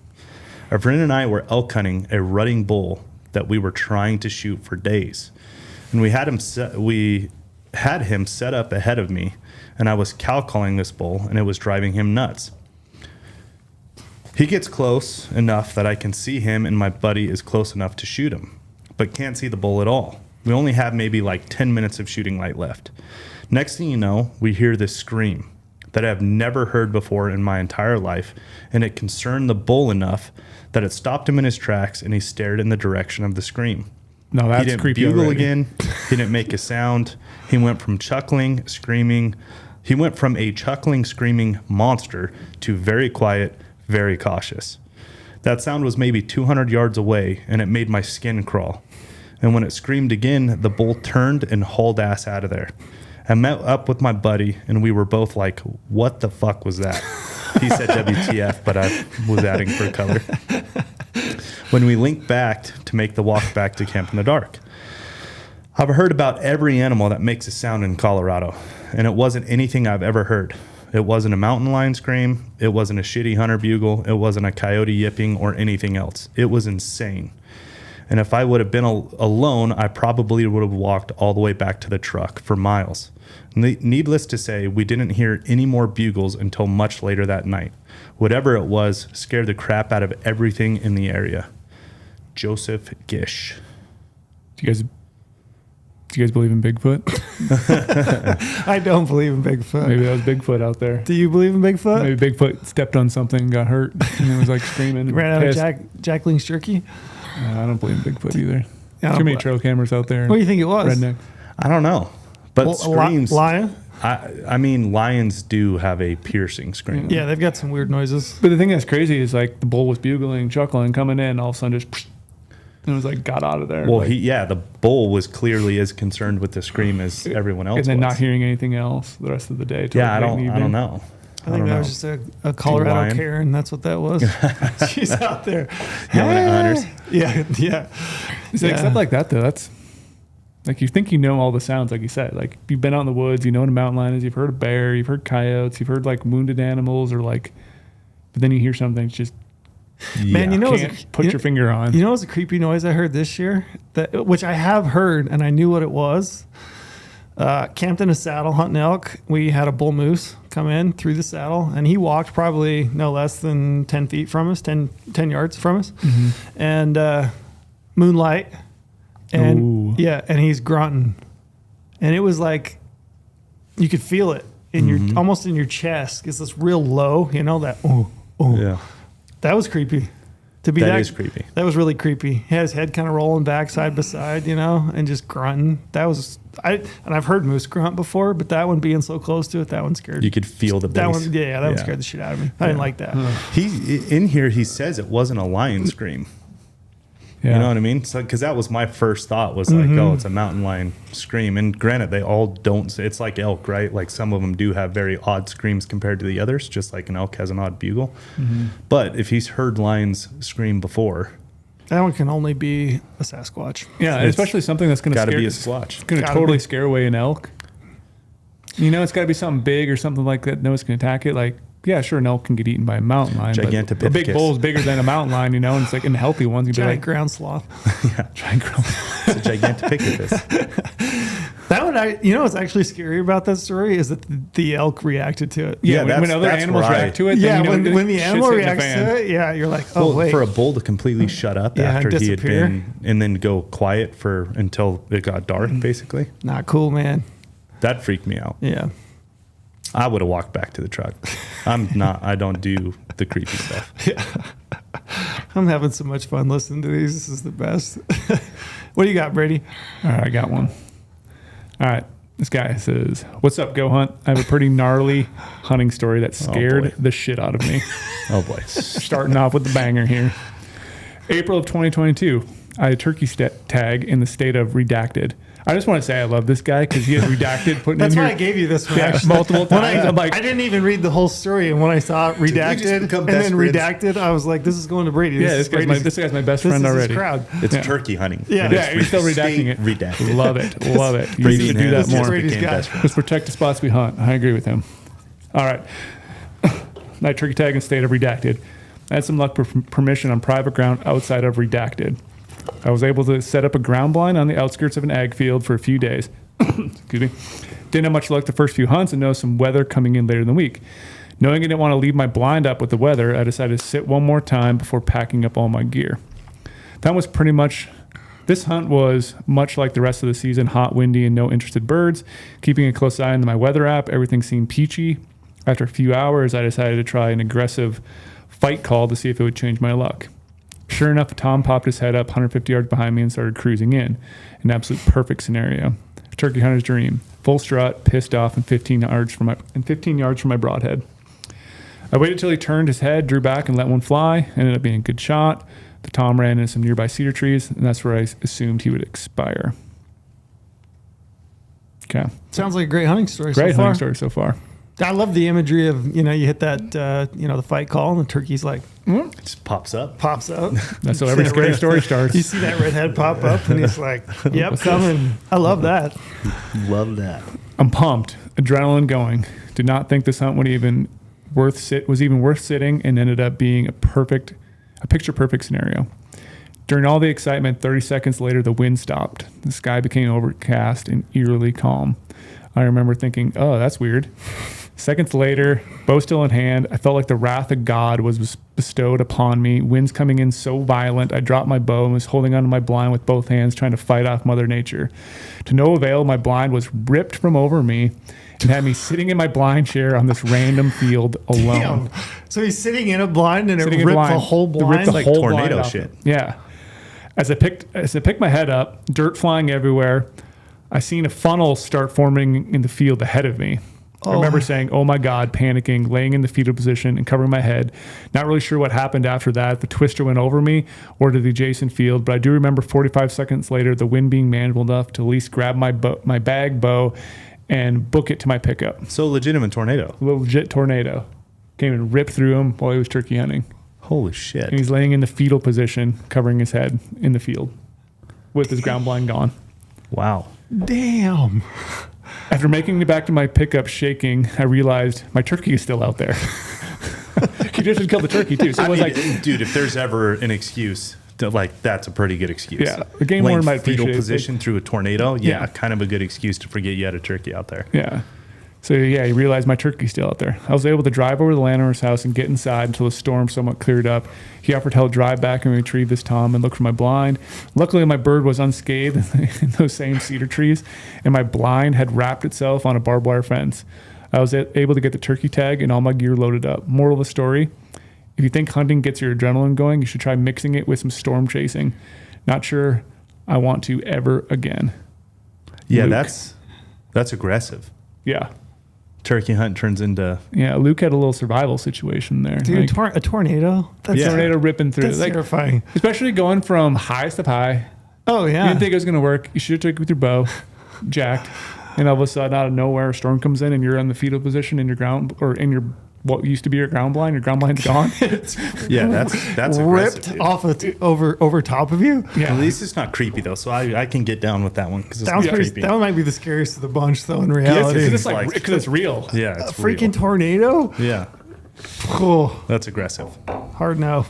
A friend and I were elk hunting a rutting bull that we were trying to shoot for days. And we had him set up ahead of me, and I was cow calling this bull, and it was driving him nuts. He gets close enough that I can see him, and my buddy is close enough to shoot him, but can't see the bull at all. We only have maybe like 10 minutes of shooting light left. Next thing you know, we hear this scream that I've never heard before in my entire life, and it concerned the bull enough that it stopped him in his tracks, and he stared in the direction of the scream. No, that's He didn't creepy bugle already. again. He didn't make a sound. He went from chuckling, screaming. He went from a chuckling, screaming monster to very quiet, very cautious. That sound was maybe 200 yards away, and it made my skin crawl. And when it screamed again, the bull turned and hauled ass out of there. I met up with my buddy, and we were both like, what the fuck was that? He said WTF, but I was adding for color. When we linked back to make the walk back to camp in the dark. I've heard about every animal that makes a sound in Colorado, and it wasn't anything I've ever heard. It wasn't a mountain lion scream. It wasn't a shitty hunter bugle. It wasn't a coyote yipping or anything else. It was insane. And if I would have been alone, I probably would have walked all the way back to the truck for miles. Needless to say, we didn't hear any more bugles until much later that night. Whatever it was scared the crap out of everything in the area. Joseph Gish. Do you guys believe in Bigfoot? I don't believe in Bigfoot. Maybe that was Bigfoot out there. Do you believe in Bigfoot? Maybe Bigfoot stepped on something and got hurt and it was like screaming. Ran out pissed. of Jacqueline's jerky? I don't believe in Bigfoot either. Yeah, Too many trail cameras out there. What do you think it was? Redneck. I don't know. But screams. Lion? I mean, lions do have a piercing scream. Yeah, they've got some weird noises. But the thing that's crazy is like the bull was bugling, chuckling, coming in, all of a sudden just and it was like got out of there. Well, like, the bull was clearly as concerned with the scream as everyone else and then was. not hearing anything else the rest of the day. Yeah, I don't know. I think that was just a Colorado lion. Karen. That's what that was. She's out there. Yelling at hunters. Yeah. See, Except like that though, that's like you think you know all the sounds, like you said. Like you've been out in the woods, you know what a mountain lion is, you've heard a bear, you've heard coyotes, you've heard like wounded animals or like, but then you hear something it's just Man, you know, can't put your finger on. You know, what's a creepy noise I heard this year, which I have heard and I knew what it was. Camped in a saddle hunting elk. We had a bull moose come in through the saddle, and he walked probably no less than 10 feet from us, 10 yards from us, and moonlight, and Ooh. and he's grunting, and it was like you could feel it. in your almost in your chest. It's this real low, that Yeah. That was creepy. To be That is creepy. That was really creepy. He had his head kind of rolling back side by side, and just grunting. That was I've heard moose grunt before, but that one being so close to it, that one scared. You could feel the that bass. one. Yeah, that one scared the shit out of me. I didn't like that. In here, he says it wasn't a lion scream. Yeah. You know what I mean? So, because that was my first thought was like, oh, it's a mountain lion scream. And granted, they all don't. It's like elk, right? Like some of them do have very odd screams compared to the others, just like an elk has an odd bugle. But if he's heard lions scream before, that one can only be a Sasquatch. Yeah, and especially something that's going to gotta be a squatch. Going to totally scare away an elk. It's got to be something big or something like that. No one's going to attack it. Like, yeah, sure, an elk can get eaten by a mountain lion. But a big bull is bigger than a mountain lion, and it's like in the healthy ones, you'd be Giant like ground sloth. Yeah, giant ground sloth. It's a Gigantopithecus. That one, what's actually scary about that story is that the elk reacted to it. Yeah, when other animals react to it, yeah, then when the animal reacts to it, yeah, you're like, oh, wait. For a bull to completely shut up after he had disappear. been, and then go quiet until it got dark, basically. Not cool, man. That freaked me out. Yeah. I would have walked back to the truck. I don't do the creepy stuff. Yeah. I'm having so much fun listening to these. This is the best. What do you got, Brady? All right, I got one. All right. This guy says, "What's up, Go Hunt? I have a pretty gnarly hunting story that scared the shit out of me." Oh, boy. Starting off with the banger here. April of 2022, I had a turkey tag in the state of redacted. I just want to say I love this guy because he has redacted. That's why I gave you this one. Yeah, multiple times. I didn't even read the whole story, and when I saw it redacted and then redacted, I was like, "This is going to Brady." This guy's my best friend already. His crowd. It's turkey hunting. Yeah, he's still redacting it. Redacted. Love it. You need to do that more. Let's protect the spots we hunt. I agree with him. All right. Night turkey tag in state of redacted. I had some luck for permission on private ground outside of redacted. I was able to set up a ground blind on the outskirts of an ag field for a few days. Excuse me. Didn't have much luck the first few hunts and noticed some weather coming in later in the week. Knowing I didn't want to leave my blind up with the weather, I decided to sit one more time before packing up all my gear. This hunt was much like the rest of the season, hot, windy, and no interested birds. Keeping a close eye on my weather app, everything seemed peachy. After a few hours, I decided to try an aggressive fight call to see if it would change my luck. Sure enough, Tom popped his head up 150 yards behind me and started cruising in. An absolute perfect scenario. A turkey hunter's dream. Full strut, pissed off, and 15 yards from my broadhead. I waited till he turned his head, drew back, and let one fly. Ended up being a good shot. The Tom ran into some nearby cedar trees, and that's where I assumed he would expire. Okay. Sounds like a great hunting story. Great hunting story so far. I love the imagery of, you hit that, the fight call and the turkey's like, it just pops up. That's how every scary story starts. You see that redhead pop up and he's like, yep, coming. I love that. Love that. I'm pumped. Adrenaline going. Did not think this hunt was even worth sitting, and ended up being a picture perfect scenario. During all the excitement, 30 seconds later, the wind stopped. The sky became overcast and eerily calm. I remember thinking, oh, that's weird. Seconds later, bow still in hand, I felt like the wrath of God was bestowed upon me. Winds coming in so violent, I dropped my bow and was holding onto my blind with both hands, trying to fight off Mother Nature. To no avail, my blind was ripped from over me and had me sitting in my blind chair on this random field alone. Damn. So he's sitting in a blind and it ripped the whole blind? It's like tornado shit. Yeah. As I picked my head up, dirt flying everywhere, I seen a funnel start forming in the field ahead of me. I remember saying, oh my God, panicking, laying in the fetal position and covering my head. Not really sure what happened after that. The twister went over me or to the adjacent field, but I do remember 45 seconds later, the wind being manageable enough to at least grab my bag bow and book it to my pickup. So legitimate tornado. Legit tornado. Came and ripped through him while he was turkey hunting. Holy shit. And he's laying in the fetal position, covering his head in the field with his ground blind gone. Wow. Damn. After making it back to my pickup shaking, I realized my turkey is still out there. He just killed the turkey too. So it was dude, if there's ever an excuse, that's a pretty good excuse. Yeah, the game warden might fetal appreciate position through a tornado. Yeah, kind of a good excuse to forget you had a turkey out there. Yeah. So yeah, he realized my turkey's still out there. I was able to drive over to the landowner's house and get inside until the storm somewhat cleared up. He offered to help drive back and retrieve this Tom and look for my blind. Luckily, my bird was unscathed in those same cedar trees, and my blind had wrapped itself on a barbed wire fence. I was able to get the turkey tag and all my gear loaded up. Moral of the story, if you think hunting gets your adrenaline going, you should try mixing it with some storm chasing. Not sure I want to ever again. Yeah, Luke. that's aggressive. Yeah. Turkey hunt turns into... Yeah, Luke had a little survival situation there. Dude, a tornado? That's tornado ripping through. That's terrifying. Especially going from highest of high. Oh, yeah. You didn't think it was going to work. You should have took it with your bow, jacked. And all of a sudden, out of nowhere, a storm comes in and you're in the fetal position in your ground, or in your what used to be your ground blind. Your ground blind's gone. Yeah, that's ripped aggressive, off over top of you. Yeah. At least it's not creepy though, so I can get down with that one because it's not creepy. That one might be the scariest of the bunch, though. In reality, Yes, because it's real. Yeah, it's a freaking real. tornado. Yeah, Oh, that's aggressive. hard no.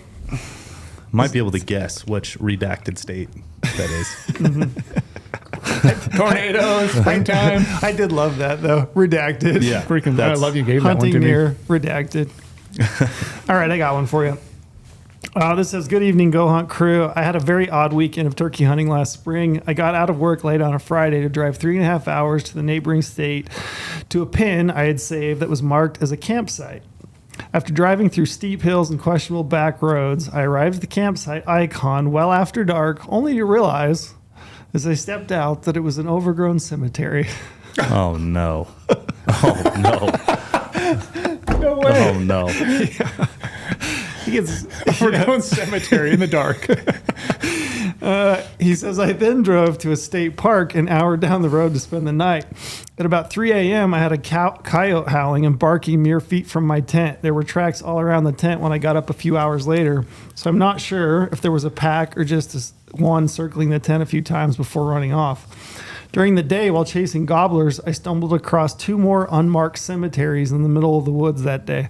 Might be able to guess which redacted state that is. Tornadoes, springtime. I did love that though. Redacted. Yeah, Freaking, I love you gave that one Hunting to me. near redacted. All right, I got one for you. This says, good evening, Go Hunt crew. I had a very odd weekend of turkey hunting last spring. I got out of work late on a Friday to drive 3.5 hours to the neighboring state to a pin I had saved that was marked as a campsite. After driving through steep hills and questionable back roads, I arrived at the campsite icon well after dark, only to realize, as I stepped out, that it was an overgrown cemetery. Oh no! Oh no! No way. Oh no! He gets, Overgrown cemetery in the dark. he says, I then drove to a state park an hour down the road to spend the night. At about 3 a.m., I had a coyote howling and barking mere feet from my tent. There were tracks all around the tent when I got up a few hours later. So I'm not sure if there was a pack or just one circling the tent a few times before running off. During the day, while chasing gobblers, I stumbled across 2 more unmarked cemeteries in the middle of the woods that day,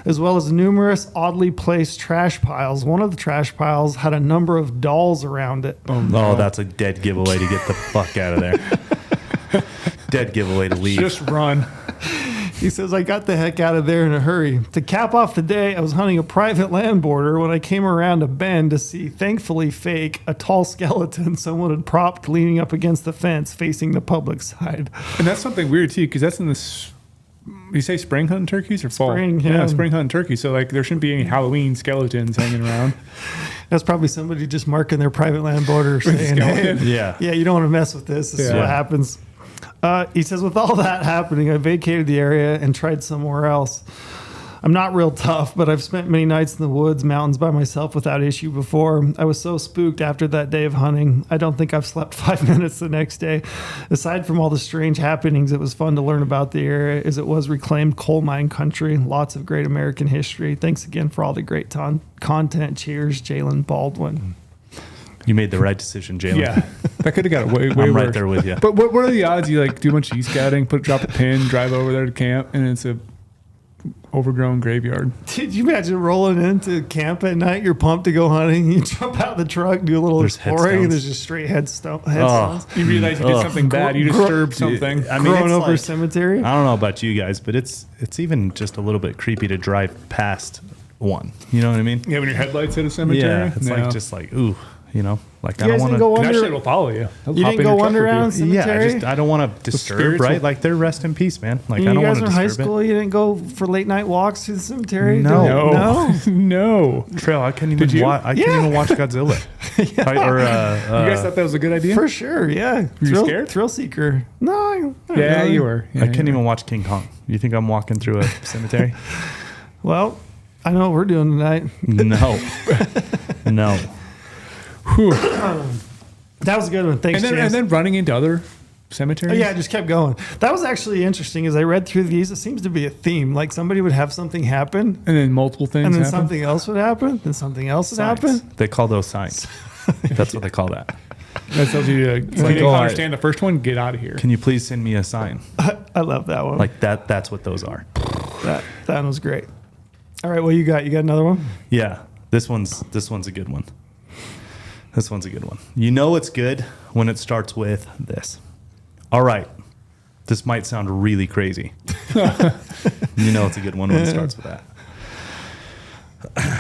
as well as numerous oddly placed trash piles. One of the trash piles had a number of dolls around it. Oh, that's a dead giveaway to get the fuck out of there. Dead giveaway to leave. Just run. He says, I got the heck out of there in a hurry. To cap off the day, I was hunting a private land border when I came around a bend to see, thankfully fake, a tall skeleton someone had propped leaning up against the fence facing the public side. And that's something weird too, because that's in the. You say spring hunting turkeys or fall? Spring, yeah. Spring hunting turkeys. So like there shouldn't be any Halloween skeletons hanging around. That's probably somebody just marking their private land border saying, hey, Yeah. yeah, you don't want to mess with this. This is Yeah. what happens. He says, with all that happening, I vacated the area and tried somewhere else. I'm not real tough, but I've spent many nights in the woods, mountains by myself without issue before. I was so spooked after that day of hunting. I don't think I've slept 5 minutes the next day. Aside from all the strange happenings, it was fun to learn about the area as it was reclaimed coal mine country. Lots of great American history. Thanks again for all the great content. Cheers, Jalen Baldwin. You made the right decision, Jalen. Yeah, that could have got way I'm worse. right there with you. But what are the odds you like do a bunch of e-scouting, drop a pin, drive over there to camp, and it's a overgrown graveyard? Did you imagine rolling into camp at night? You're pumped to go hunting. You jump out of the truck, do a little There's exploring, and headstones. there's just straight headstones. You realize you did something bad. You disturbed something. I mean, Growing it's over a like- cemetery. I don't know about you guys, but it's even just a little bit creepy to drive past one. You know what I mean? Yeah, when your headlights hit a cemetery. Yeah, it's No. like just like ooh, you know, like I You don't guys want didn't go to. And that under. shit will follow you. He'll You hop didn't in your go truck with you. underground cemetery. Yeah, I don't want to disturb, spirits right? will- Like they're rest in peace, man. Like You I don't want guys to were in high disturb school. You didn't go for late night walks to the cemetery. No. No, no. it. Trail, I couldn't Did even you? watch. I couldn't even watch Godzilla. You guys thought that was a good idea? For sure, yeah. Were you scared? Thrill seeker. No, I don't Yeah, really. you were. Yeah, I couldn't you even watch King Kong. You think I'm walking through a cemetery? Well, I know what we're doing tonight. No, no. were. Whew. That was a good one. Thanks, And James. then running into other cemeteries. Oh, yeah, I just kept going. That was actually interesting. As I read through these, it seems to be a theme. Like somebody would have something happen, And then multiple things and then happen. something else would happen, then something else would Signs. happen. They call those signs. That's what they call that. That tells you if you like, didn't oh, I- understand the first one, get out of here. Can you please send me a sign? I love that one. Like that. That's what those are. That one was great. All right, what you got? You got another one? Yeah, this one's a good one. This one's a good one. You know it's good when it starts with this. All right, this might sound really crazy. You know it's a good one when it starts with that.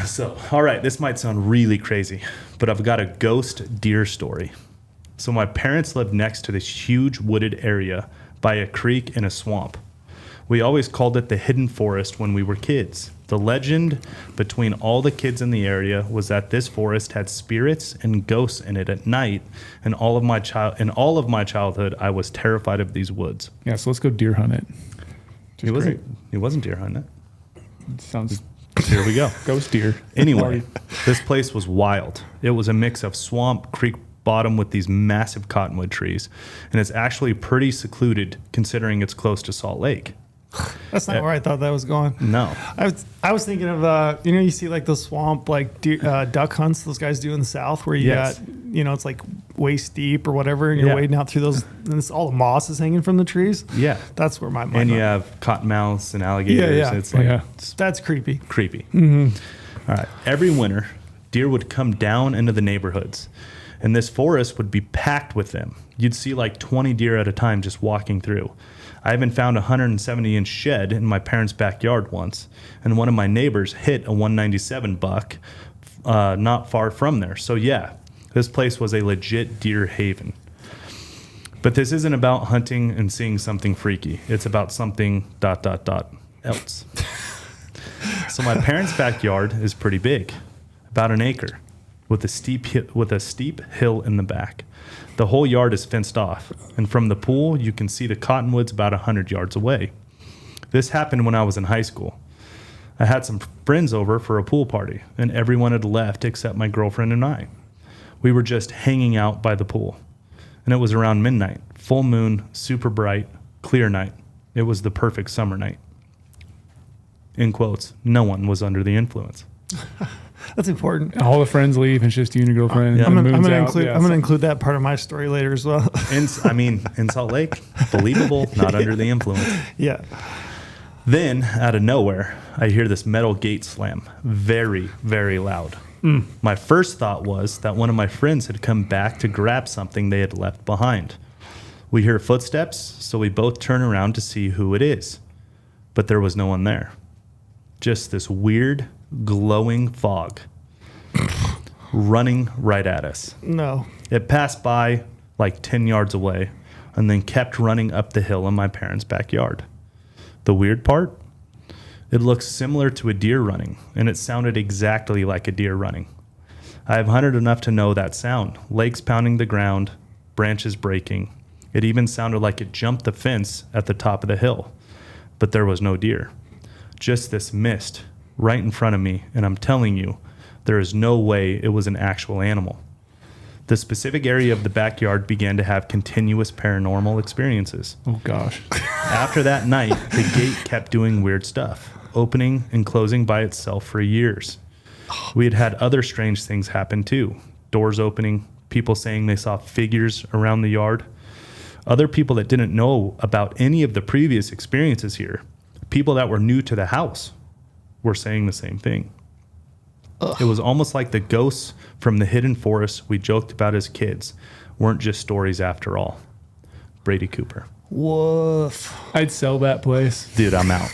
So, all right, this might sound really crazy, but I've got a ghost deer story. So my parents lived next to this huge wooded area by a creek in a swamp. We always called it the hidden forest when we were kids. The legend between all the kids in the area was that this forest had spirits and ghosts in it at night, and all of my childhood, I was terrified of these woods. Yeah, so let's go deer hunt it. He wasn't deer hunting it. Sounds. Here we go. Ghost deer. Anyway, this place was wild. It was a mix of swamp, creek bottom with these massive cottonwood trees, and it's actually pretty secluded considering it's close to Salt Lake. That's not where I thought that was going. No. I was thinking of you see like the swamp like duck hunts those guys do in the South where you got it's like waist deep or whatever, and you're wading out through those, and it's all the moss is hanging from the trees. Yeah, that's where my mind. And you have cottonmouths and alligators. Yeah. It's like that's creepy. Creepy. Mm-hmm. All right. Every winter, deer would come down into the neighborhoods, and this forest would be packed with them. You'd see like 20 deer at a time just walking through. I even found a 170-inch shed in my parents' backyard once, and one of my neighbors hit a 197 buck not far from there. So yeah, this place was a legit deer haven. But this isn't about hunting and seeing something freaky. It's about something ... else. So my parents' backyard is pretty big, about an acre, with a steep hill in the back. The whole yard is fenced off, and from the pool, you can see the cottonwoods about 100 yards away. This happened when I was in high school. I had some friends over for a pool party, and everyone had left except my girlfriend and I. We were just hanging out by the pool, and it was around midnight, full moon, super bright, clear night. It was the perfect summer night. In quotes, no one was under the influence. That's important. All the friends leave, and it's just you and your girlfriend. I'm gonna include that part of my story later as well. In Salt Lake, believable, not under the influence. Yeah. Then, out of nowhere, I hear this metal gate slam, very, very loud. My first thought was that one of my friends had come back to grab something they had left behind. We hear footsteps, so we both turn around to see who it is. But there was no one there. Just this weird, glowing fog running right at us. No. It passed by like 10 yards away and then kept running up the hill in my parents' backyard. The weird part? It looks similar to a deer running, and it sounded exactly like a deer running. I have hunted enough to know that sound. Legs pounding the ground, branches breaking. It even sounded like it jumped the fence at the top of the hill. But there was no deer. Just this mist right in front of me, and I'm telling you, there is no way it was an actual animal. The specific area of the backyard began to have continuous paranormal experiences. Oh, gosh. After that night, the gate kept doing weird stuff, opening and closing by itself for years. We had had other strange things happen too. Doors opening, people saying they saw figures around the yard. Other people that didn't know about any of the previous experiences here, people that were new to the house, were saying the same thing. It was almost like the ghosts from the hidden forest we joked about as kids weren't just stories after all. Brady Cooper. Woof. I'd sell that place. Dude, I'm out.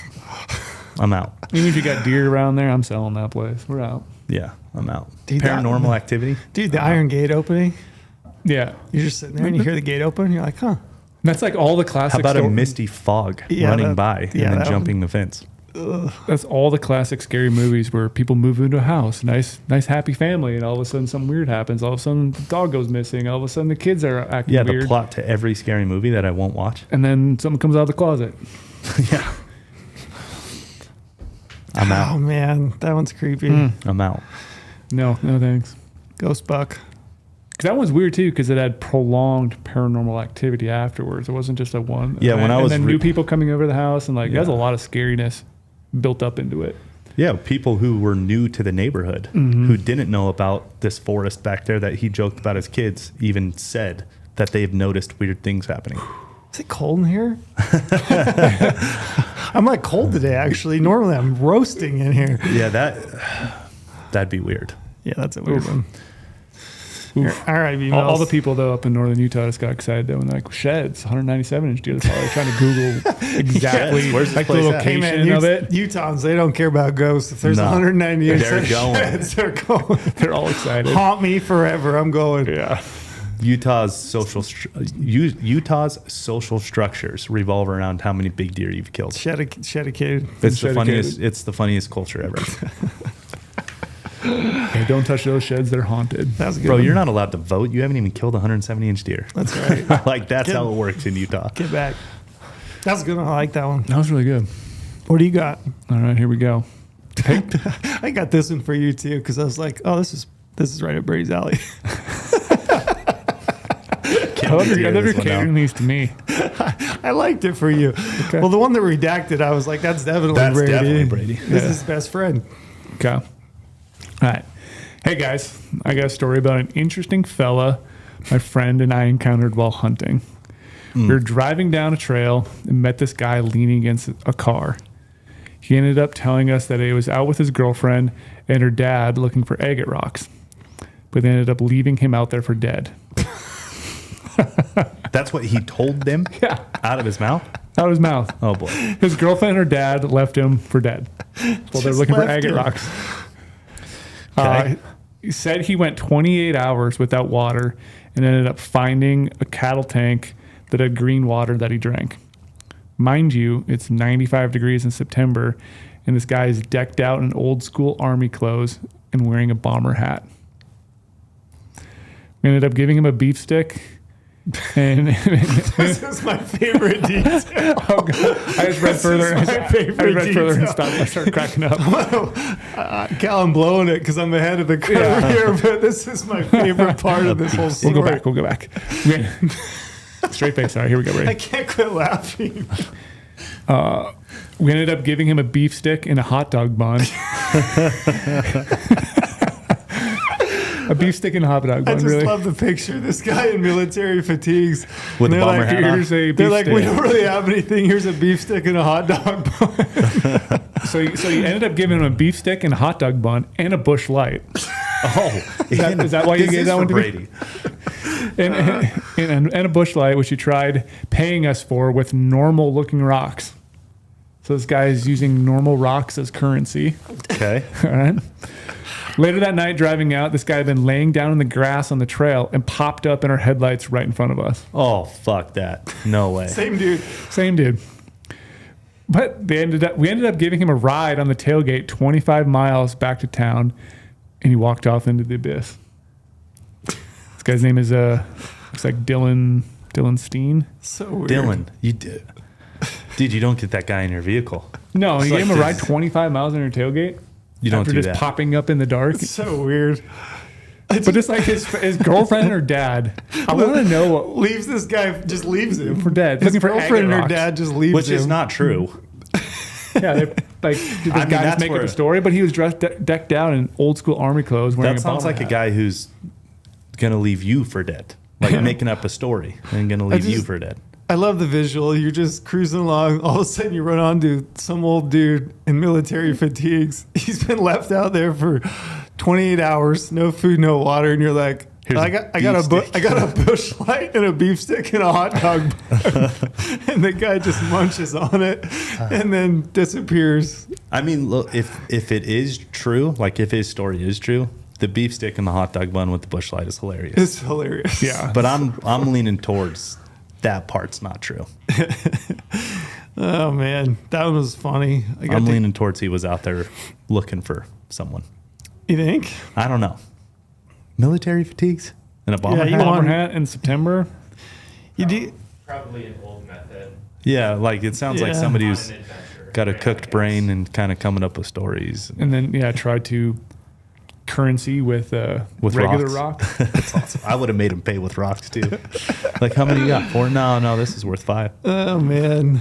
I'm out. Even if you got deer around there, I'm selling that place. We're out. Yeah, I'm out. Dude, Paranormal activity? Dude, the Iron Gate opening. Yeah. You're just sitting there and you hear the gate open and you're like, huh. That's like all the classic How about a misty fog running by and then jumping the fence? That's all the classic scary movies where people move into a house, nice happy family, and all of a sudden something weird happens. All of a sudden the dog goes missing. All of a sudden the kids are acting weird. Yeah, the plot to every scary movie that I won't watch. And then something comes out of the closet. Yeah. I'm out. Oh, man. That one's creepy. I'm out. No thanks. Ghost Buck. That one's weird too because it had prolonged paranormal activity afterwards. It wasn't just a one. Yeah, when I was new people coming over the house and there's a lot of scariness built up into it. Yeah, people who were new to the neighborhood, who didn't know about this forest back there that he joked about as kids, even said that they've noticed weird things happening. Is it cold in here? I'm like cold today, actually. Normally I'm roasting in here. Yeah, that'd be weird. Yeah, that's a weird one. All right, all the people though up in northern Utah just got excited though, and they're like sheds, 197-inch deer. They're probably trying to Google exactly Where's this the place at? location of it. Utahns, they don't care about ghosts. If there's 198 they're going. sheds, they're going. They're all excited. Haunt me forever. I'm going. Yeah. Utah's social structures revolve around how many big deer you've killed. Shedicated. It's the funniest. It's the funniest culture ever. Hey, don't touch those sheds; they're haunted. That's good. Bro, you're not allowed to vote. You haven't even killed a 170-inch deer. That's right. Like that's how it works in Utah. Get back. That's good. I like that one. That was really good. What do you got? All right, here we go. I got this one for you too because I was like, oh, this is right up Brady's alley. I love your catering these to me. I liked it for you. Okay. Well, the one that redacted, I was like, that's definitely Brady. Definitely Brady. This is his best friend. Okay. All right. Hey guys, I got a story about an interesting fella my friend and I encountered while hunting. We were driving down a trail and met this guy leaning against a car. He ended up telling us that he was out with his girlfriend and her dad looking for agate rocks, but they ended up leaving him out there for dead. That's what he told them? Yeah. Out of his mouth? Out of his mouth. Oh, boy. His girlfriend and her dad left him for dead while they're looking for agate rocks. Okay. He said he went 28 hours without water and ended up finding a cattle tank that had green water that he drank. Mind you, it's 95 degrees in September, and this guy is decked out in old school army clothes and wearing a bomber hat. We ended up giving him a beef stick. And this is my favorite detail. Oh, God. I just read further. I read further and stopped. I started cracking up. Cal, I'm blowing it because I'm ahead of the curve here, but this is my favorite part of this whole story. We'll go back. Straight face. All right, here we go. Ready? I can't quit laughing. We ended up giving him a beef stick and a hot dog bun. A beef stick and a hot dog bun. I just love the picture. This guy in military fatigues. With the bomber hat on. They're like, we don't really have anything. Here's a beef stick and a hot dog bun. So you ended up giving him a beef stick and a hot dog bun and a Busch Light. Oh. Is that why you gave that one to Brady? And a Busch Light, which he tried paying us for with normal looking rocks. So this guy is using normal rocks as currency. Okay. All right. Later that night, driving out, this guy had been laying down in the grass on the trail and popped up in our headlights right in front of us. Oh, fuck that. No way. Same dude. But we ended up giving him a ride on the tailgate 25 miles back to town, and he walked off into the abyss. This guy's name is looks like Dylan Steen. So weird. Dylan, you did. Dude, you don't get that guy in your vehicle. No, he gave him a ride 25 miles on your tailgate. You don't do just that. Popping up in the dark. It's so weird. But just like his girlfriend and her dad, I want to know what leaves this guy, just leaves him for dead. His Looking for girlfriend and her rocks. dad just leaves Which him. is not true. Yeah, the guy just making up a story, but he was decked out in old school army clothes. Wearing That sounds like hat. a guy who's gonna leave you for dead, like making up a story and gonna leave you for dead. I love the visual. You're just cruising along. All of a sudden, you run onto some old dude in military fatigues. He's been left out there for 28 hours, no food, no water, and you're like, I got a Busch Light and a beef stick and a hot dog bun. And the guy just munches on it and then disappears. I mean, look, if it is true, like if his story is true, the beef stick and the hot dog bun with the Busch Light is hilarious. It's hilarious. Yeah, but I'm leaning towards that part's not true. Oh man, that one was funny. I'm leaning towards he was out there looking for someone. You think? I don't know. Military fatigues and a bomber hat. Bomber hat in September. You do probably an old method. Yeah, like it sounds like somebody who's got a cooked brain and kind of coming up with stories. And then tried to currency with regular rocks. That's awesome. I would have made him pay with rocks too. Like, how many you got? 4? No, this is worth 5. Oh man,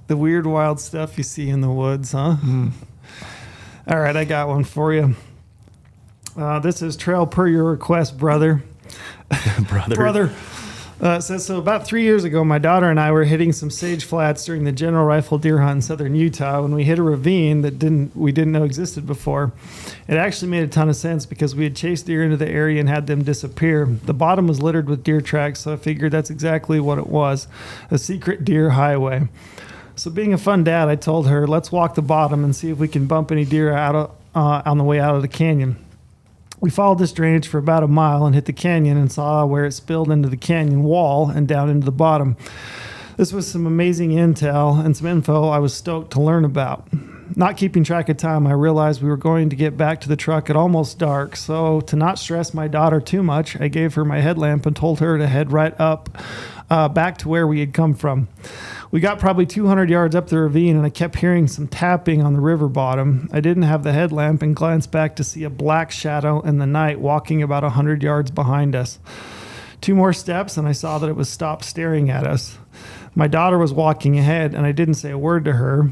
the weird, wild stuff you see in the woods, huh? All right, I got one for you. This is trail per your request, brother. Brother. It says, so about 3 years ago, my daughter and I were hitting some sage flats during the general rifle deer hunt in southern Utah when we hit a ravine that we didn't know existed before. It actually made a ton of sense because we had chased deer into the area and had them disappear. The bottom was littered with deer tracks, so I figured that's exactly what it was, a secret deer highway. So being a fun dad, I told her, let's walk the bottom and see if we can bump any deer out on the way out of the canyon. We followed this drainage for about a mile and hit the canyon and saw where it spilled into the canyon wall and down into the bottom. This was some amazing intel and some info I was stoked to learn about. Not keeping track of time, I realized we were going to get back to the truck at almost dark, so to not stress my daughter too much, I gave her my headlamp and told her to head right up back to where we had come from. We got probably 200 yards up the ravine, and I kept hearing some tapping on the river bottom. I didn't have the headlamp and glanced back to see a black shadow in the night walking about 100 yards behind us. 2 more steps, and I saw that it was stopped staring at us. My daughter was walking ahead, and I didn't say a word to her.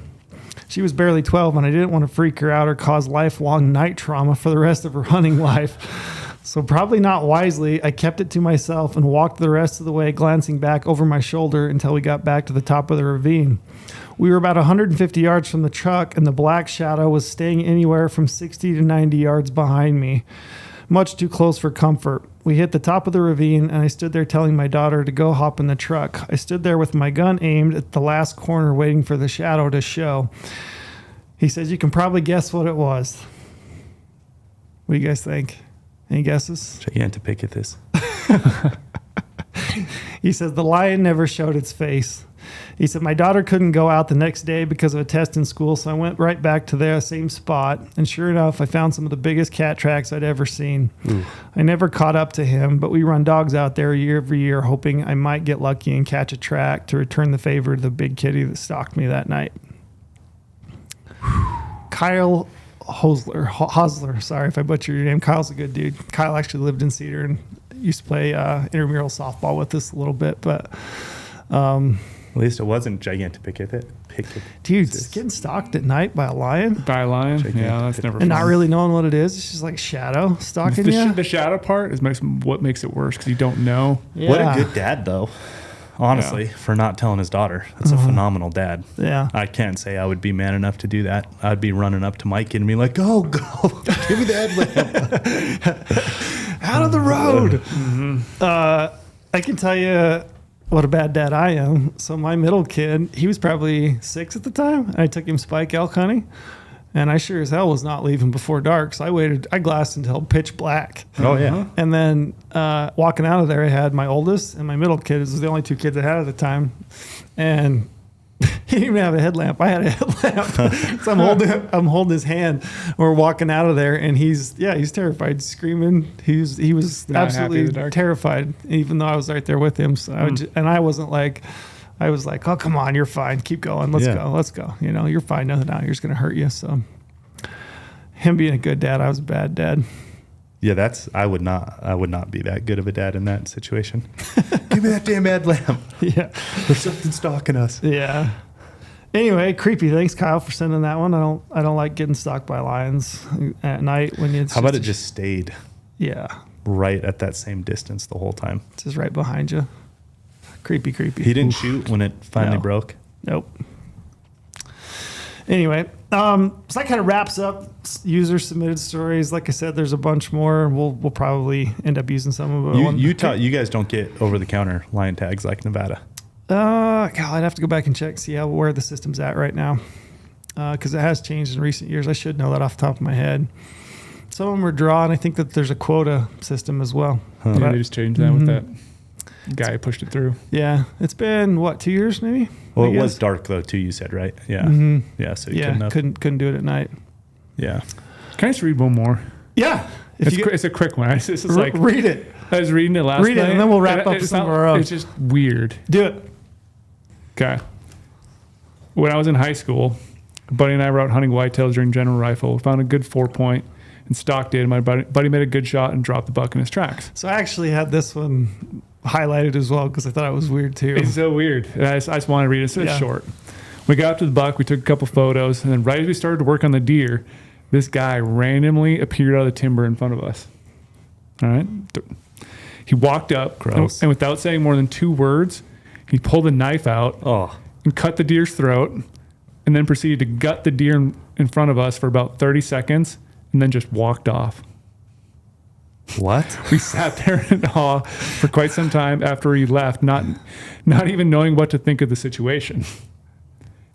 She was barely 12, and I didn't want to freak her out or cause lifelong night trauma for the rest of her hunting life. So probably not wisely, I kept it to myself and walked the rest of the way, glancing back over my shoulder until we got back to the top of the ravine. We were about 150 yards from the truck, and the black shadow was staying anywhere from 60 to 90 yards behind me. Much too close for comfort. We hit the top of the ravine, and I stood there telling my daughter to go hop in the truck. I stood there with my gun aimed at the last corner, waiting for the shadow to show. He says, "You can probably guess what it was." What do you guys think? Any guesses? Gigantopithecus. He says, "The lion never showed its face." He said, "My daughter couldn't go out the next day because of a test in school, so I went right back to the same spot. And sure enough, I found some of the biggest cat tracks I'd ever seen. Ooh. I never caught up to him, but we run dogs out there every year, hoping I might get lucky and catch a track to return the favor to the big kitty that stalked me that night." Kyle Hosler, sorry if I butchered your name. Kyle's a good dude. Kyle actually lived in Cedar and used to play intramural softball with us a little bit, but at least it wasn't Gigantopithecus. Dude, it's getting stalked at night by a lion. By a lion? Yeah, that's never fun. And not really knowing what it is. It's just like shadow stalking you. The shadow part is what makes it worse because you don't know. Yeah. What a good dad, though. Honestly, for not telling his daughter. That's a phenomenal dad. Yeah. I can't say I would be man enough to do that. I'd be running up to Mike and be like, go, give me the headlamp. Out of the road. I can tell you what a bad dad I am. So my middle kid, he was probably 6 at the time. I took him spike elk hunting. And I sure as hell was not leaving before dark. So I glassed until pitch black. Oh, yeah. And then walking out of there, I had my oldest and my middle kid. This was the only 2 kids I had at the time. And he didn't even have a headlamp. I had a headlamp. So I'm holding his hand. We're walking out of there, and he's terrified, screaming. He was not absolutely terrified, even though I was right there with him. So I wasn't like... I was like, "Oh, come on, you're fine. Keep going. Let's go. You know, you're fine. Nothing out here's going to hurt you." So him being a good dad, I was a bad dad. Yeah, I would not be that good of a dad in that situation. Give me that damn headlamp. Yeah. There's something stalking us. Yeah. Anyway, creepy. Thanks, Kyle, for sending that one. I don't like getting stalked by lions at night when it's How about it just stayed? Yeah. Right at that same distance the whole time. It's just right behind you. Creepy. He didn't shoot when it finally broke? Nope. Anyway, so that kind of wraps up user submitted stories. Like I said, there's a bunch more. We'll probably end up using some of them. You guys don't get over the counter lion tags like Nevada. God, I'd have to go back and check, see where the system's at right now. Because it has changed in recent years. I should know that off the top of my head. Some of them are drawn. I think that there's a quota system as well. Yeah, they just changed that with that guy who pushed it through. Yeah. It's been, 2 years maybe? Well, it was dark though too, you said, right? Yeah. Mm-hmm. Yeah, so you couldn't do it at night. Yeah. Can I just read one more? Yeah. It's a quick one. It's just like read it. I was reading it last night. Read it, and then we'll wrap up some of our own. It's just weird. Do it. Okay. When I was in high school, Buddy and I were out hunting whitetails during general rifle. We found a good 4-point and stalked it. And my buddy made a good shot and dropped the buck in his tracks. So I actually had this one highlighted as well because I thought it was weird too. It's so weird. And I just want to read it. So it's short. We got up to the buck. We took a couple photos. And then right as we started to work on the deer, this guy randomly appeared out of the timber in front of us. All right. He walked up. Gross. And without saying more than 2 words, he pulled a knife out and cut the deer's throat and then proceeded to gut the deer in front of us for about 30 seconds and then just walked off. What? We sat there in awe for quite some time after he left, not even knowing what to think of the situation.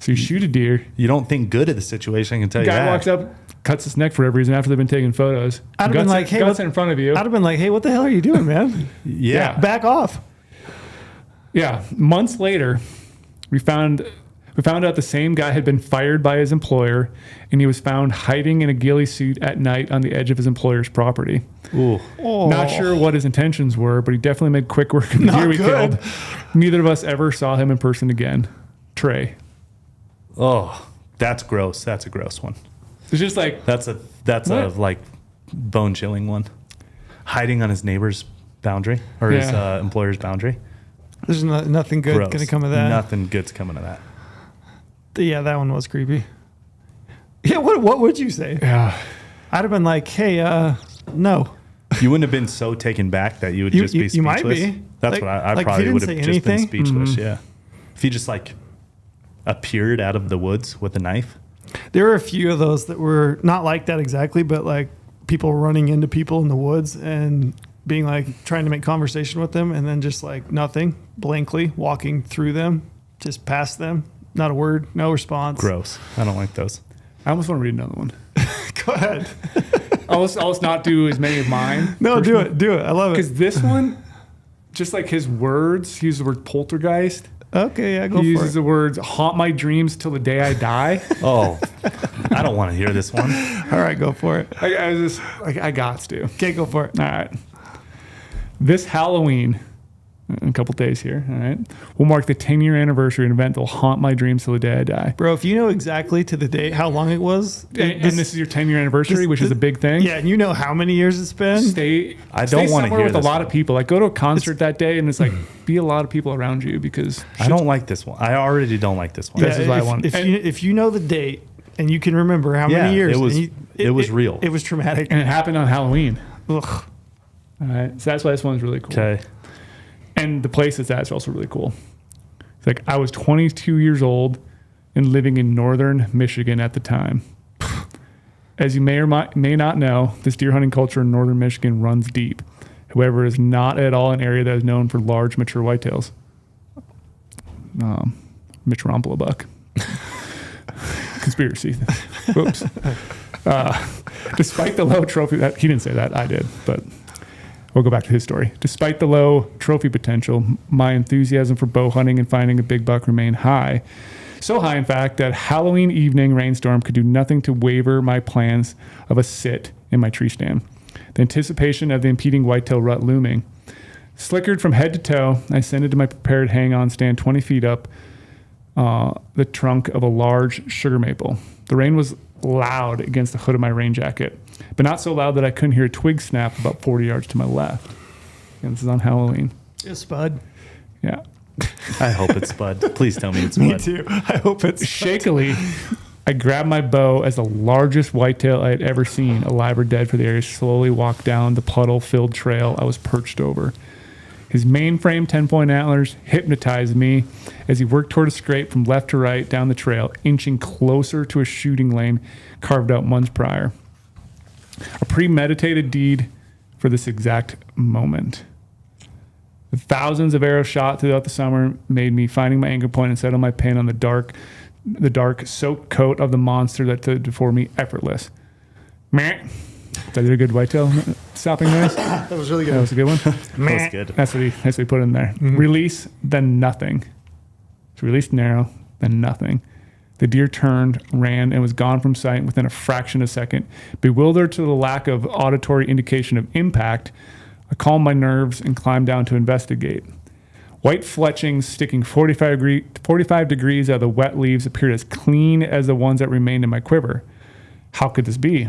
So you shoot a deer. You don't think good of the situation, I can tell you Guy that. walks up, cuts his neck for every reason after they've been taking photos. I'd have been like, hey, guts in front of you. I'd have been like, hey, what the hell are you doing, man? Yeah. Back off. Yeah. Months later, we found out the same guy had been fired by his employer, and he was found hiding in a ghillie suit at night on the edge of his employer's property. Ooh. Not sure what his intentions were, but he definitely made quick work of the deer we killed. Neither of us ever saw him in person again. Trey. Oh, that's gross. That's a gross one. It's just like That's a like bone chilling one. Hiding on his neighbor's boundary or his employer's boundary. There's nothing good Gross. going to come of that. Nothing good's coming of that. Yeah, that one was creepy. Yeah, what would you say? yeah. I'd have been like, hey, no. You wouldn't have been so taken back that you would just be speechless. You might be. That's Like- what I like, if he probably didn't would have say just been anything. speechless. Yeah. If he just like appeared out of the woods with a knife. There were a few of those that were not like that exactly, but like people running into people in the woods and being like trying to make conversation with them and then just like nothing, blankly walking through them, just past them, not a word, no response. Gross. I don't like those. I almost want to read another one. Go ahead. I'll just not do as many of mine. No, do it. I love it. Because this one, just like his words, he used the word poltergeist. Okay, yeah, go He for uses it. the words haunt my dreams till the day I die. Oh, I don't want to hear this one. All right, go for it. I was just like, I got to. Okay, go for it. All right. This Halloween, in a couple days here, all right, will mark the 10-year anniversary of an event that will haunt my dreams till the day I die. Bro, if you know exactly to the day how long it was, And this is your 10-year anniversary, which is a big thing. Yeah, and you know how many years it's been. I don't stay wanna somewhere hear with a this lot one. of people. Like go to a concert that day, and it's like be a lot of people around you because I don't like this one. I already don't like this one. This is what I want. If you know the date and you can remember how many years, it was and it was real. It was traumatic. and it happened on Halloween. Ugh. All right, so that's why this one's really cool. Okay. And the place it's at is also really cool. It's like I was 22 years old and living in northern Michigan at the time. As you may or may not know, this deer hunting culture in northern Michigan runs deep. However, it is not at all an area that is known for large mature whitetails. Mitch Rumplebuck. Conspiracy. Whoops. Despite the low trophy, he didn't say that, I did, but we'll go back to his story. Despite the low trophy potential, my enthusiasm for bow hunting and finding a big buck remained high. So high, in fact, that Halloween evening rainstorm could do nothing to waver my plans of a sit in my tree stand. The anticipation of the impeding whitetail rut looming. Slickered from head to toe, I ascended to my prepared hang-on stand 20 feet up the trunk of a large sugar maple. The rain was loud against the hood of my rain jacket, but not so loud that I couldn't hear a twig snap about 40 yards to my left. And this is on Halloween. Yes, bud. Yeah. I hope it's Bud. Please tell me it's Me Bud. too. I hope it's Shakily, I grabbed my bow as the largest whitetail I had ever seen, alive or dead, for the area, slowly walked down the puddle-filled trail I was perched over. His mainframe 10-point antlers hypnotized me as he worked toward a scrape from left to right down the trail, inching closer to a shooting lane carved out months prior. A premeditated deed for this exact moment. The thousands of arrows shot throughout the summer made me finding my anchor point and settle my pin on the dark soaked coat of the monster that stood before me effortless. Meh. Did I do a good whitetail stopping noise? that was really good. That was a good one. That's good. That's what he put in there. Release, then nothing. So released an arrow, then nothing. The deer turned, ran, and was gone from sight within a fraction of a second. Bewildered to the lack of auditory indication of impact, I calmed my nerves and climbed down to investigate. White fletchings sticking 45 degrees out of the wet leaves appeared as clean as the ones that remained in my quiver. How could this be?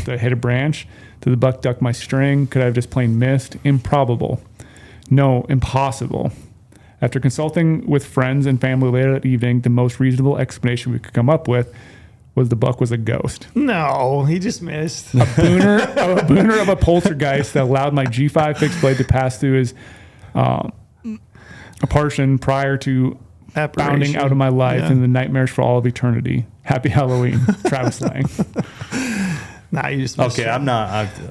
Did I hit a branch? Did the buck duck my string? Could I have just plain missed? Improbable. No, impossible. After consulting with friends and family later that evening, the most reasonable explanation we could come up with was the buck was a ghost. No, he just missed. A booner of a poltergeist that allowed my G5 fixed blade to pass through his portion prior to bounding out of my life in the nightmares for all of eternity. Happy Halloween, Travis Lang. Nah, you just missed. Okay, it. I'm not.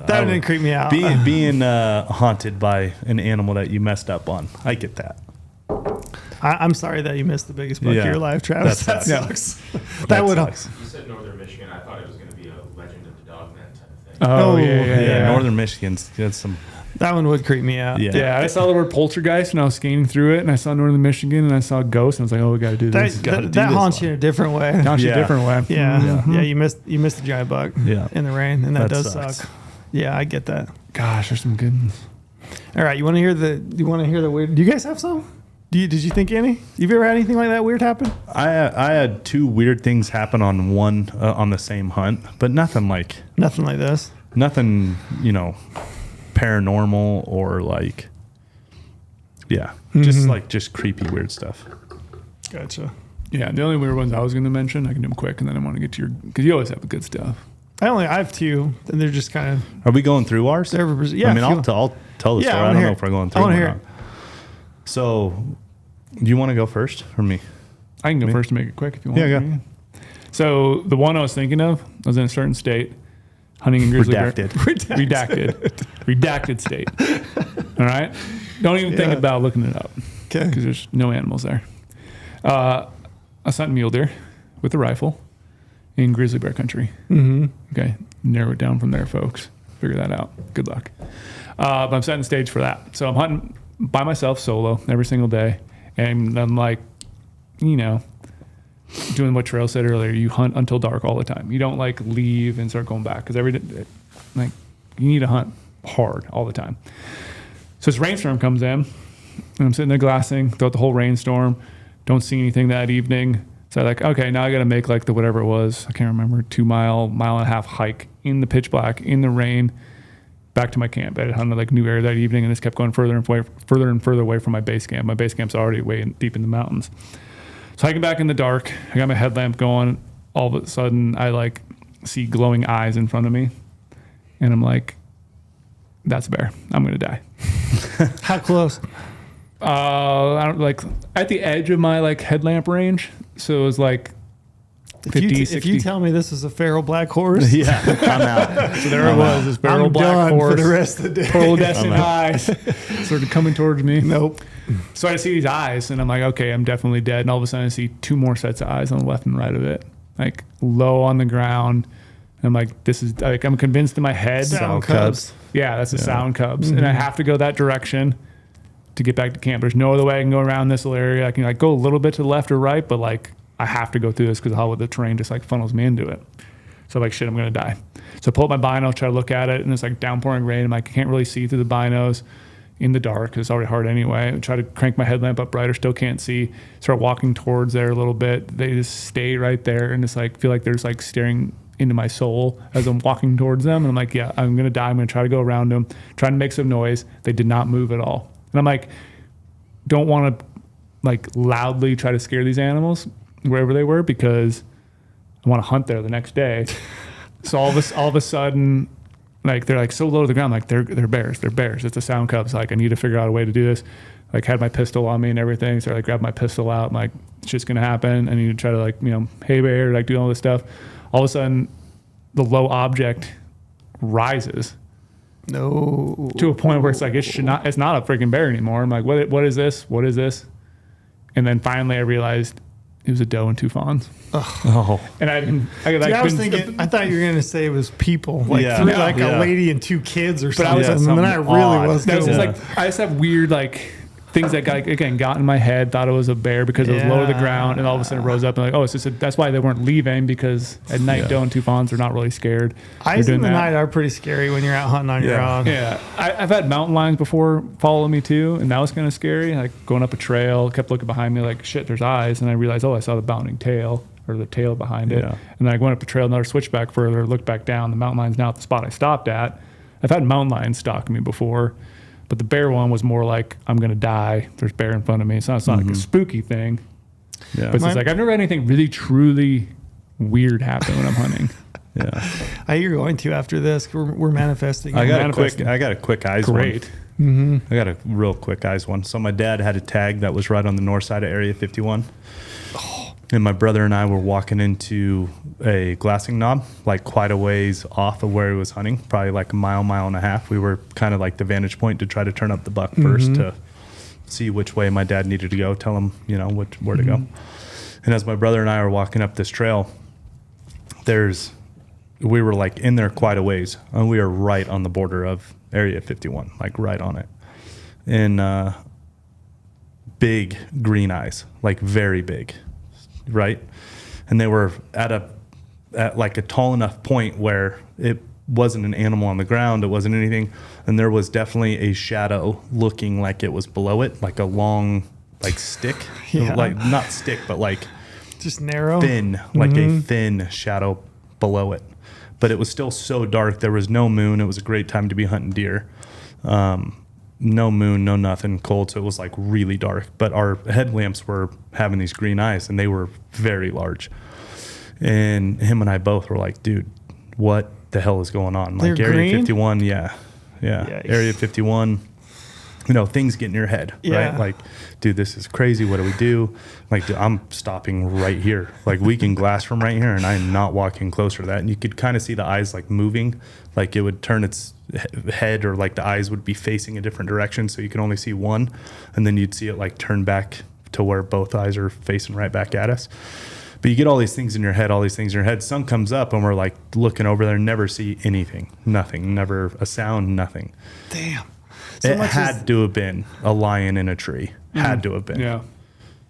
That didn't creep me out. Being haunted by an animal that you messed up on. I get that. I'm sorry that you missed the biggest buck of your life, Travis. That That sucks. That would help. You said Northern Michigan. I thought it was going to be a Legend of the Dogman type of thing. Oh, Yeah, Northern Michigan's got some. That one would creep me out. Yeah. I saw the word poltergeist and I was skating through it and I saw Northern Michigan and I saw Ghost and I was like, oh, we got to do this. That haunts you in a different way. Haunts you a Yeah. different way. Yeah. You missed the giant buck in the rain, and that does sucks. suck. Yeah, I get that. Gosh, there's some good ones. All right, you want to hear the weird? Do you guys have some? Did you think any? You've ever had anything like that weird happen? I had 2 weird things happen on on the same hunt, but nothing like This. nothing, paranormal or like, just creepy weird stuff. Gotcha. Yeah, the only weird ones I was going to mention, I can do them quick and then I want to get to your, because you always have the good stuff. I have 2, and they're just kind of. Are we going through ours? Yeah, I mean, I'll tell the story. I don't know if we're going through them or not. So, do you want to go first or me? I can go first to make it quick if you want. Yeah, go. So the one I was thinking of, I was in a certain state, hunting in grizzly bear. Redacted state. All right? Don't even think about looking it up. Okay. Because there's no animals there. I was hunting mule deer with a rifle in grizzly bear country. Mm-hmm. Okay. Narrow it down from there, folks. Figure that out. Good luck. But I'm setting the stage for that. So I'm hunting by myself solo every single day. And I'm like, doing what Trail said earlier, you hunt until dark all the time. You don't like leave and start going back because every day, like, you need to hunt hard all the time. So this rainstorm comes in and I'm sitting there glassing throughout the whole rainstorm. Don't see anything that evening. So I'm like, okay, now I got to make like whatever it was. I can't remember, 2 mile and a half hike in the pitch black, in the rain, back to my camp. I had hunted like new area that evening and this kept going further and further away from my base camp. My base camp's already way deep in the mountains. So hiking back in the dark, I got my headlamp going. All of a sudden, I like see glowing eyes in front of me, and I'm like, "That's a bear. I'm gonna die." How close? I don't like at the edge of my like headlamp range. So it was like 50, 60. If you tell me this is a feral black horse, Yeah, I'm out. So there it was, this feral I'm black done horse, for the rest of the day. pearlescent eyes, sort of coming towards me. Nope. So I see these eyes, and I'm like, okay, I'm definitely dead. And all of a sudden, I see 2 more sets of eyes on the left and right of it, like low on the ground. And I'm like, this is like, I'm convinced in my head. Sound cubs. Yeah, that's the sound cubs, and I have to go that direction to get back to camp. There's no other way I can go around this little area. I can like go a little bit to the left or right, but like I have to go through this because how the terrain just like funnels me into it. So like, shit, I'm gonna die. So I pull up my bino, try to look at it, and it's like downpouring rain. I'm like, I can't really see through the binos in the dark. It's already hard anyway. I try to crank my headlamp up brighter, still can't see. Start walking towards there a little bit. They just stay right there, and it's like feel like they're just like staring into my soul as I'm walking towards them. And I'm like, yeah, I'm gonna die. I'm gonna try to go around them, trying to make some noise. They did not move at all. And I'm like, don't want to like loudly try to scare these animals wherever they were because I want to hunt there the next day. So all of a sudden, like they're like so low to the ground, like they're bears. It's a sound cubs. Like I need to figure out a way to do this. Like had my pistol on me and everything. So I like grabbed my pistol out. I'm like, it's just gonna happen. I need to try to like, hey bear, like do all this stuff. All of a sudden, the low object rises. No. To a point where it's like it's not a freaking bear anymore. I'm like, what is this? What is this? And then finally I realized it was a doe and 2 fawns. Oh. And I was thinking, I thought you were going to say it was people, like Yeah. a lady and 2 kids or something. I was And then I really odd. was That was going, just like I just have weird like things that got in my head. Thought it was a bear because it was low to the ground, and all of a sudden it rose up and like, oh, it's just that's why they weren't leaving because at night doe and 2 fawns are not really scared. eyes in the night are pretty scary when you're out hunting on your own. Yeah, I've had mountain lions before follow me too, and that was kind of scary. Like going up a trail, kept looking behind me like shit, there's eyes, and I realized, oh, I saw the bounding tail or the tail behind it. Yeah. And then I went up the trail, another switchback further, looked back down. The mountain lion's now at the spot I stopped at. I've had mountain lions stalk me before, but the bear one was more like, I'm gonna die. There's bear in front of me. It's not like a spooky thing. Yeah. But it's just like I've never had anything really truly weird happen when I'm hunting. Yeah. You're going to after this. We're manifesting. I got Manifesting. a quick eyes Great. one. I got a real quick eyes one. So my dad had a tag that was right on the north side of Area 51. And my brother and I were walking into a glassing knob, like quite a ways off of where he was hunting, probably like a mile and a half. We were kind of like the vantage point to try to turn up the buck first to see which way my dad needed to go, tell him, where to go. And as my brother and I were walking up this trail, we were like in there quite a ways, and we are right on the border of Area 51, like right on it. And big green eyes, like very big, right? And they were at like a tall enough point where it wasn't an animal on the ground, it wasn't anything, and there was definitely a shadow looking like it was below it, like a long like stick, like not stick, but like just narrow, thin, like a thin shadow below it. But it was still so dark. There was no moon. It was a great time to be hunting deer. No moon, no nothing, cold. So it was like really dark. But our headlamps were having these green eyes, and they were very large. And him and I both were like, dude, what the hell is going on? Like They're Area green? 51, yeah. Yikes. Area 51. Things get in your head, Yeah. right? Like, dude, this is crazy. What do we do? Like, dude, I'm stopping right here. Like, we can glass from right here, and I'm not walking closer to that. And you could kind of see the eyes like moving, like it would turn its head, or like the eyes would be facing a different direction. So you can only see one, and then you'd see it like turn back to where both eyes are facing right back at us. But you get all these things in your head, Sun comes up, and we're like looking over there, never see anything, nothing, never a sound, nothing. Damn. It had to have been a lion in a tree. Had to have been. Yeah.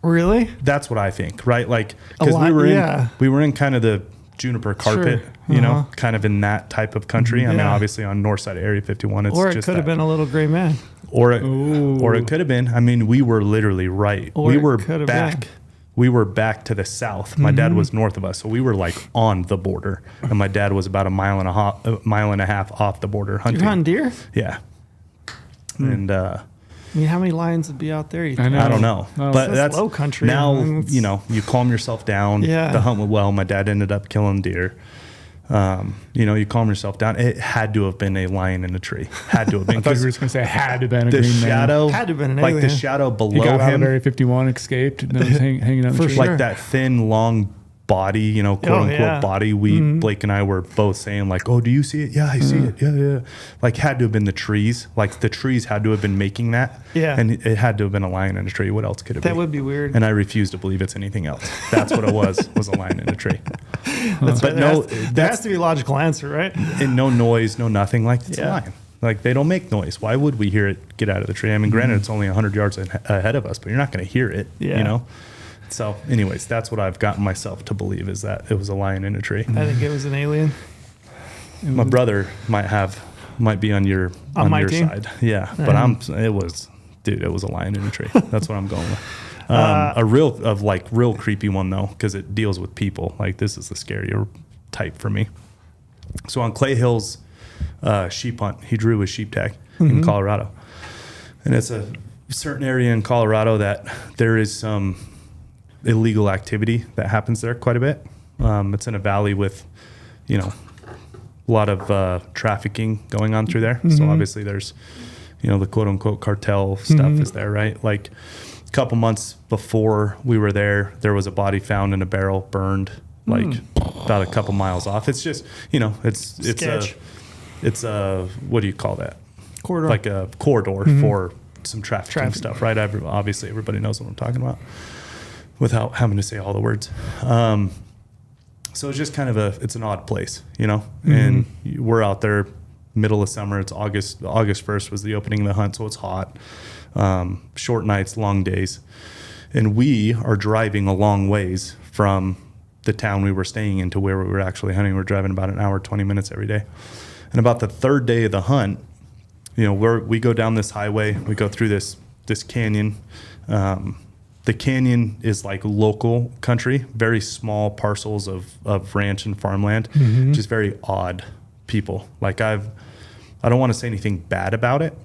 Really? That's what I think, right? Like, A because li- we were in kind of the juniper carpet, Sure. kind of in that type of country. I mean, Yeah. obviously on north side of Area 51, it's Or it just could have that. been a little gray man. or it could have been. I mean, we were literally right. Or We it were could have back. been. We were back to the south. My dad was north of us, so we were like on the border, and my dad was about a mile and a half off the border hunting. You're hunting deer? Yeah. And I mean, how many lions would be out there? You I think? know. I don't know, No, but that's that's low country. Now, I mean, it's- you calm yourself down. Yeah. The hunt went well. My dad ended up killing deer. You calm yourself down. It had to have been a lion in a tree. Had to have been. I thought you were 'cause just going to say it had to have been a the green shadow, Had to have been an like the alien. shadow man. below He got out of him, Area 51, escaped, and then was hanging out in For the tree. sure. like that thin, long body, quote unquote yeah. body. Blake and I were both saying like, "Oh, do you see it? Yeah, I see it. Yeah." Like, had to have been the trees. Like the trees had to have been making that. Yeah. And it had to have been a lion in a tree. What else could it be? That would be weird. And I refuse to believe it's anything else. That's what it was a lion in a tree. That's But right. no, there has that's to be a logical answer, right? and no noise, no nothing. Like, it's a Yeah. lion. Like, they don't make noise. Why would we hear it get out of the tree? I mean, granted, it's only 100 yards ahead of us, but you're not going to hear it, Yeah. So anyways, that's what I've gotten myself to believe, is that it was a lion in a tree. I think it was an alien. My brother might be on your my your team? side. Yeah. But it was a lion in a tree. That's what I'm going with. A real creepy one though, because it deals with people. Like, this is the scarier type for me. So on Clay Hill's sheep hunt, he drew his sheep tag in Colorado. And it's a certain area in Colorado that there is some illegal activity that happens there quite a bit. It's in a valley with, a lot of trafficking going on through there. So obviously there's, the quote unquote cartel stuff is there, right? Like, a couple months before we were there was a body found in a barrel, burned, like about a couple miles off. It's just, Sketch. it's a what do you call that? Corridor. Like a corridor for some trafficking stuff, right? Obviously, everybody knows what I'm talking about without having to say all the words. So it's just kind of it's an odd place, and we're out there middle of summer. It's August 1st was the opening of the hunt. So it's hot, short nights, long days. And we are driving a long ways from the town we were staying in to where we were actually hunting. We're driving about an hour, 20 minutes every day. And about the third day of the hunt, we go down this highway, we go through this canyon. The canyon is like local country, very small parcels of ranch and farmland, just very odd people. Like, I don't want to say anything bad about it,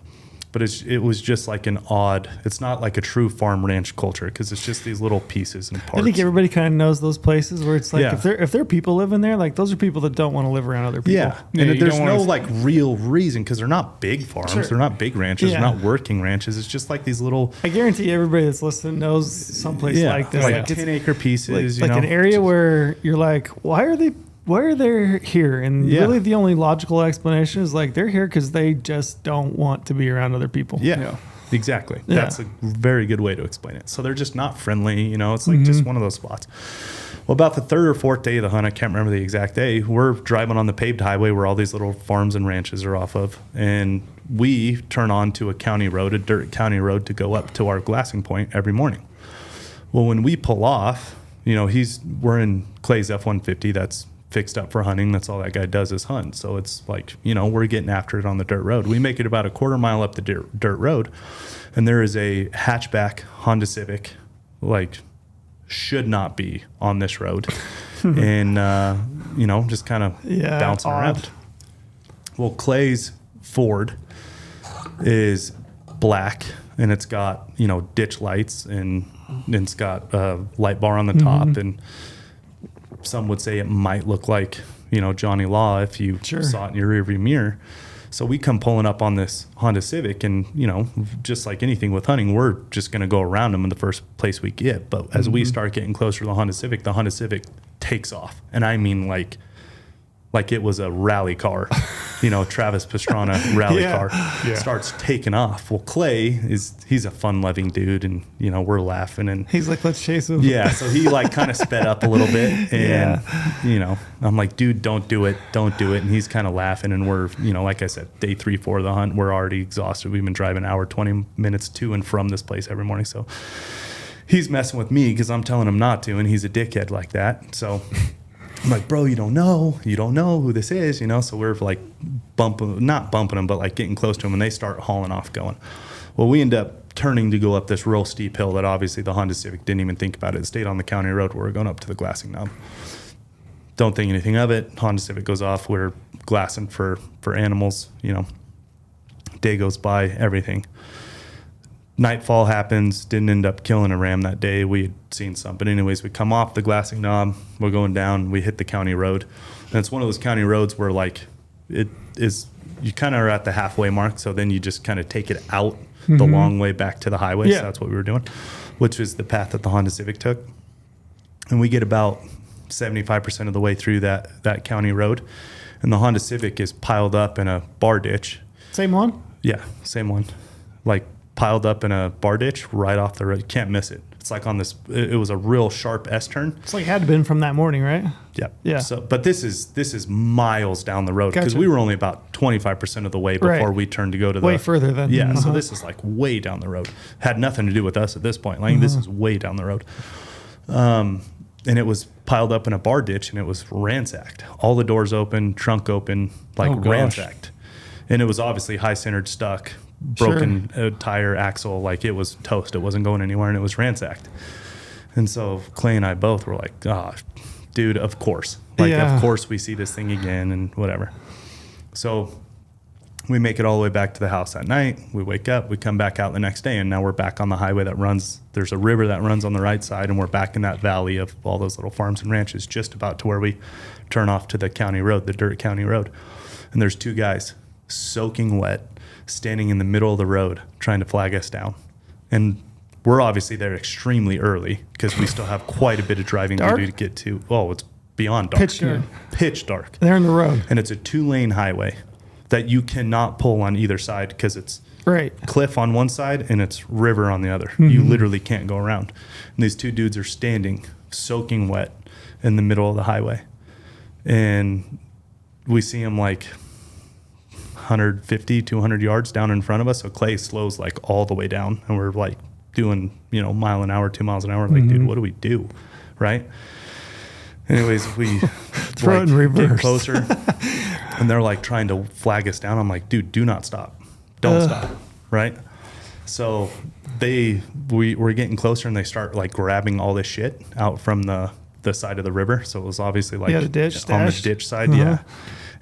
but it was just like it's not like a true farm ranch culture, because it's just these little pieces and parts. I think everybody kind of knows those places where it's like, Yeah. if there are people living there, like, those are people that don't want to live around other people. Yeah, Yeah, and you there's don't no wanna- like real reason, because they're not big farms, Sure. they're not big ranches, Yeah. they're not working ranches. It's just like these little I guarantee everybody that's listening knows someplace like this. like Like, it's 10-acre pieces, like an area where you're like, why are they here? And Yeah. really the only logical explanation is like, they're here because they just don't want to be around other people. Yeah. Yeah. Exactly. Yeah. That's a very good way to explain it. So they're just not friendly, you know, it's like just one of those spots. Well, about the third or fourth day of the hunt, I can't remember the exact day, we're driving on the paved highway where all these little farms and ranches are off of. And we turn on to a county road, a dirt county road, to go up to our glassing point every morning. Well, when we pull off, you know, we're in Clay's F-150 that's fixed up for hunting. That's all that guy does is hunt. So it's like, you know, we're getting after it on the dirt road. We make it about a quarter mile up the dirt road, and there is a hatchback Honda Civic, like, should not be on this road. And, you know, just kind of bouncing around. Well, Clay's Ford is black, and it's got, you know, ditch lights, and it's got a light bar on the top, and some would say it might look like, you know, Johnny Law if you saw it in your rearview mirror. So we come pulling up on this Honda Civic, and, you know, just like anything with hunting, we're just going to go around them in the first place we get. But as we start getting closer to the Honda Civic takes off. And I mean, like it was a rally car, you know, Travis Pastrana rally car, starts taking off. Well, Clay he's a fun-loving dude, and, you know, we're laughing, and he's like, let's chase him. Yeah, so he like kind of sped up a little bit, and you know, I'm like, dude, don't do it, and he's kind of laughing, and we're, you know, like I said, day 3, 4 of the hunt, we're already exhausted. We've been driving an hour, 20 minutes to and from this place every morning, so he's messing with me because I'm telling him not to, and he's a dickhead like that. So I'm like, bro, you don't know who this is, you know? So we're like not bumping them, but like getting close to them, and they start hauling off going. Well, we end up turning to go up this real steep hill that obviously the Honda Civic didn't even think about it. It stayed on the county road where we're going up to the glassing knob. Don't think anything of it. Honda Civic goes off. We're glassing for animals, you know. Day goes by, everything. Nightfall happens, didn't end up killing a ram that day. We had seen some. But anyways, we come off the glassing knob, we're going down, we hit the county road. And it's one of those county roads where, like, it is, you kind of are at the halfway mark, so then you just kind of take it out the long way back to the highway. So that's what we were doing, which was the path that the Honda Civic took. And we get about 75% of the way through that county road, and the Honda Civic is piled up in a bar ditch. Same one? Yeah, same one. Like, piled up in a bar ditch right off the road. You can't miss it. It's like on this, it was a real sharp S-turn. It's like it had to been from that morning, right? Yeah. Yeah. So, but this is miles down the road, because Gotcha. we were only about 25% of the way before we turned to go to the... Way further than... Yeah, so this is like way down the road. Had nothing to do with us at this point. Like, this is way down the road. And it was piled up in a bar ditch, and it was ransacked. All the doors open, trunk open, like ransacked. And it was obviously high-centered stuck, broken tire, axle, like it was toast. It wasn't going anywhere, and it was ransacked. And so Clay and I both were like, oh, dude, of course. Like, of course we see this thing again and whatever. So we make it all the way back to the house that night. We wake up, we come back out the next day, and now we're back on the highway that runs. There's a river that runs on the right side, and we're back in that valley of all those little farms and ranches, just about to where we turn off to the county road, the dirt county road. And there's 2 guys soaking wet, standing in the middle of the road trying to flag us down. And we're obviously there extremely early because we still have quite a bit of driving to do to get to. Oh, it's beyond dark. Pitch dark. They're in the road. And it's a 2-lane highway that you cannot pull on either side because it's cliff on one side and it's river on the other. You literally can't go around. And these 2 dudes are standing soaking wet in the middle of the highway. And we see them like 150, 200 yards down in front of us. So Clay slows like all the way down, and we're like doing, you know, mile an hour, 2 miles an hour. Like, dude, what do we do? Right. Anyways, we throw it in reverse. Get closer, and they're like trying to flag us down. I'm like, dude, do not stop. Don't stop. Right. So we're getting closer, and they start like grabbing all this shit out from the side of the river. So it was obviously like the ditch on the ditch side. Yeah.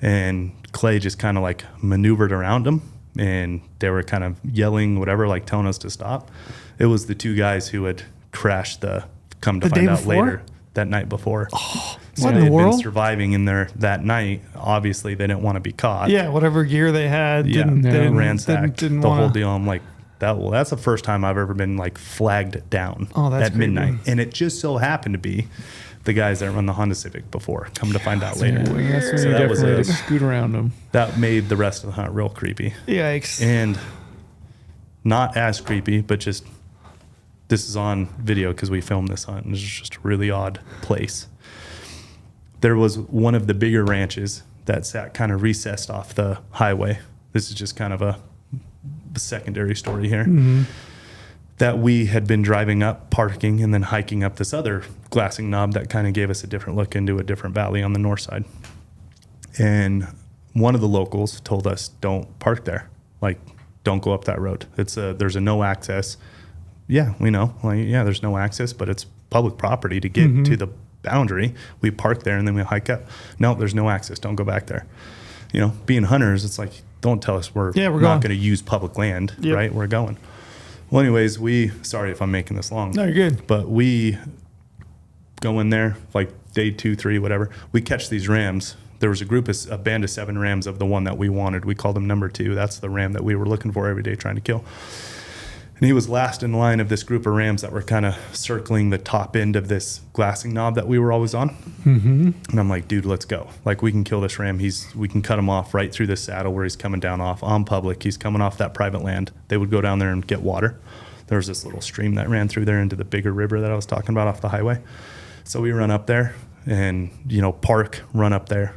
And Clay just kind of like maneuvered around them, and they were kind of yelling, whatever, like telling us to stop. It was the 2 guys who had crashed come to find out later, that night before. Oh, so they had been surviving in there that night. Obviously, they didn't want to be caught. Yeah, whatever gear they had. Ransacked the whole deal. I'm like, that's the first time I've ever been like flagged down at midnight. And it just so happened to be the guys that run the Honda Civic before. Come to find out later. That's when you definitely had to scoot around them. That made the rest of the hunt real creepy. Yikes. And not as creepy, but just this is on video because we filmed this hunt. And it's just a really odd place. There was one of the bigger ranches that sat kind of recessed off the highway. This is just kind of a secondary story here. That we had been driving up, parking, and then hiking up this other glassing knob that kind of gave us a different look into a different valley on the north side. And one of the locals told us, don't park there. Like, don't go up that road. There's a no access. Yeah, we know. Like, yeah, there's no access, but it's public property to get to the boundary. We park there and then we hike up. No, there's no access. Don't go back there. You know, being hunters, it's like, don't tell us we're not going to use public land, right? We're going. Well, anyways, sorry if I'm making this long. No, you're good. But we go in there, like day 2, 3, whatever. We catch these rams. There was a band of 7 rams of the one that we wanted. We called him number 2. That's the ram that we were looking for every day trying to kill. And he was last in line of this group of rams that were kind of circling the top end of this glassing knob that we were always on. And I'm like, dude, let's go. Like, we can kill this ram. We can cut him off right through the saddle where he's coming down off on public. He's coming off that private land. They would go down there and get water. There was this little stream that ran through there into the bigger river that I was talking about off the highway. So we run up there and, park, run up there.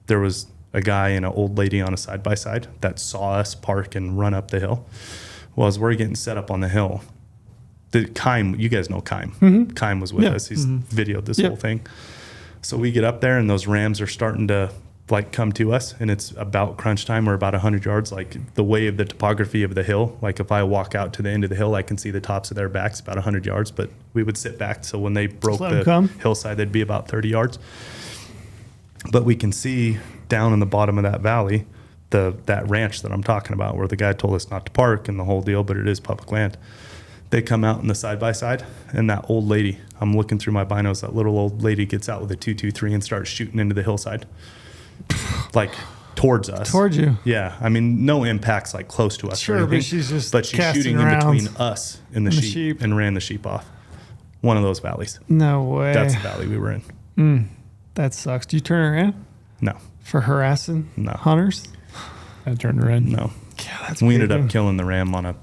There was a guy and an old lady on a side-by-side that saw us park and run up the hill. Well, as we're getting set up on the hill, you guys know Kime. Kime was with us. He's videoed this whole thing. So we get up there and those rams are starting to like come to us, and it's about crunch time. We're about 100 yards. Like, the way of the topography of the hill, like if I walk out to the end of the hill, I can see the tops of their backs about 100 yards, but we would sit back. So when they broke the hillside, they'd be about 30 yards. But we can see down in the bottom of that valley, that ranch that I'm talking about, where the guy told us not to park and the whole deal, but it is public land. They come out in the side-by-side, and that old lady, I'm looking through my binos, that little old lady gets out with a 223 and starts shooting into the hillside, like towards us. Towards you. Yeah. I mean, no impacts like close to us. Sure, but she's shooting in between us and the sheep and ran the sheep off. One of those valleys. No way. That's the valley we were in. That sucks. Do you turn her in? No. For harassing hunters? I turned her in. No. Yeah, we ended up killing the ram on a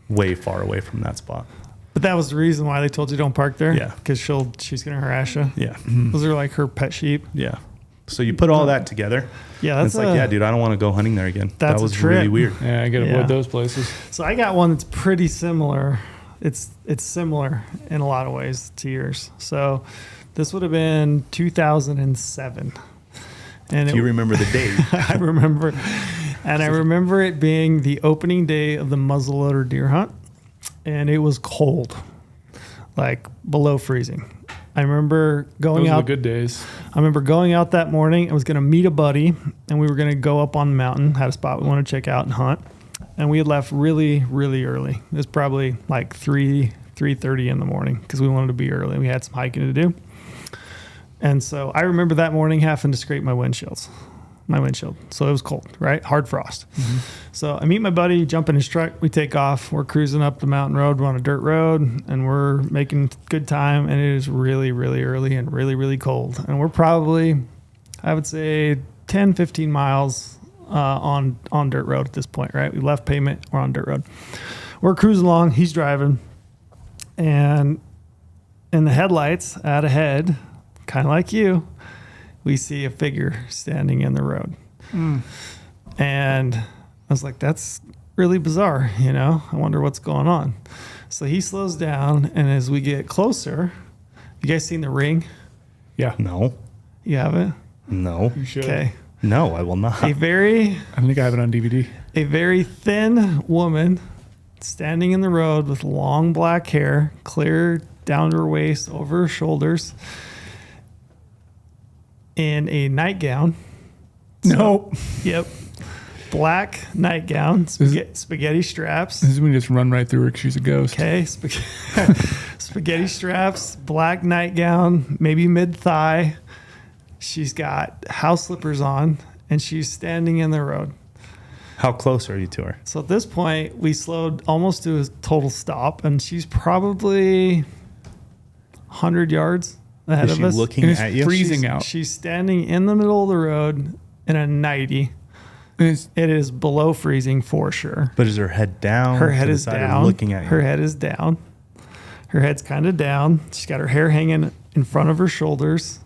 way far away from that spot. But that was the reason why they told you don't park there? Yeah. Because she's going to harass you? Yeah. Those are like her pet sheep? Yeah. So you put all that together. Yeah, that's like, dude, I don't want to go hunting there again. That was really weird. Yeah, I got to avoid those places. So I got one that's pretty similar. It's similar in a lot of ways to yours. So this would have been 2007. And do you remember the date? I remember. And I remember it being the opening day of the muzzleloader deer hunt. And it was cold, like below freezing. I remember going out. Those were the good days. I remember going out that morning. I was going to meet a buddy, and we were going to go up on the mountain, had a spot we wanted to check out and hunt. And we had left really, really early. It was probably like 3:30 in the morning because we wanted to be early. We had some hiking to do. And so I remember that morning having to scrape my windshield. So it was cold, right? Hard frost. So I meet my buddy, jump in his truck. We take off. We're cruising up the mountain road. We're on a dirt road, and we're making good time. And it is really, really early and really, really cold. And we're probably, I would say, 10, 15 miles on dirt road at this point, right? We left pavement. We're on dirt road. We're cruising along. He's driving. And in the headlights out ahead, kind of like you, we see a figure standing in the road. And I was like, that's really bizarre, I wonder what's going on. So he slows down, and as we get closer, you guys seen The Ring? Yeah. No. You haven't? No. You should. Okay. No, I will not. I think I have it on DVD. A very thin woman standing in the road with long black hair, clear down to her waist, over her shoulders, in a nightgown. No. Yep. Black nightgown, spaghetti straps. This is when you just run right through her because she's a ghost. Okay. Spaghetti straps, black nightgown, maybe mid-thigh. She's got house slippers on, and she's standing in the road. How close are you to her? So at this point, we slowed almost to a total stop, and she's probably 100 yards ahead Is of she us. looking And it's at you? freezing out. She's standing in the middle of the road in a nightie It's- It is below freezing for sure. But is her head down? Her head to the is side or down. looking at you. Her head is down. Her head's kind of down. She's got her hair hanging in front of her shoulders.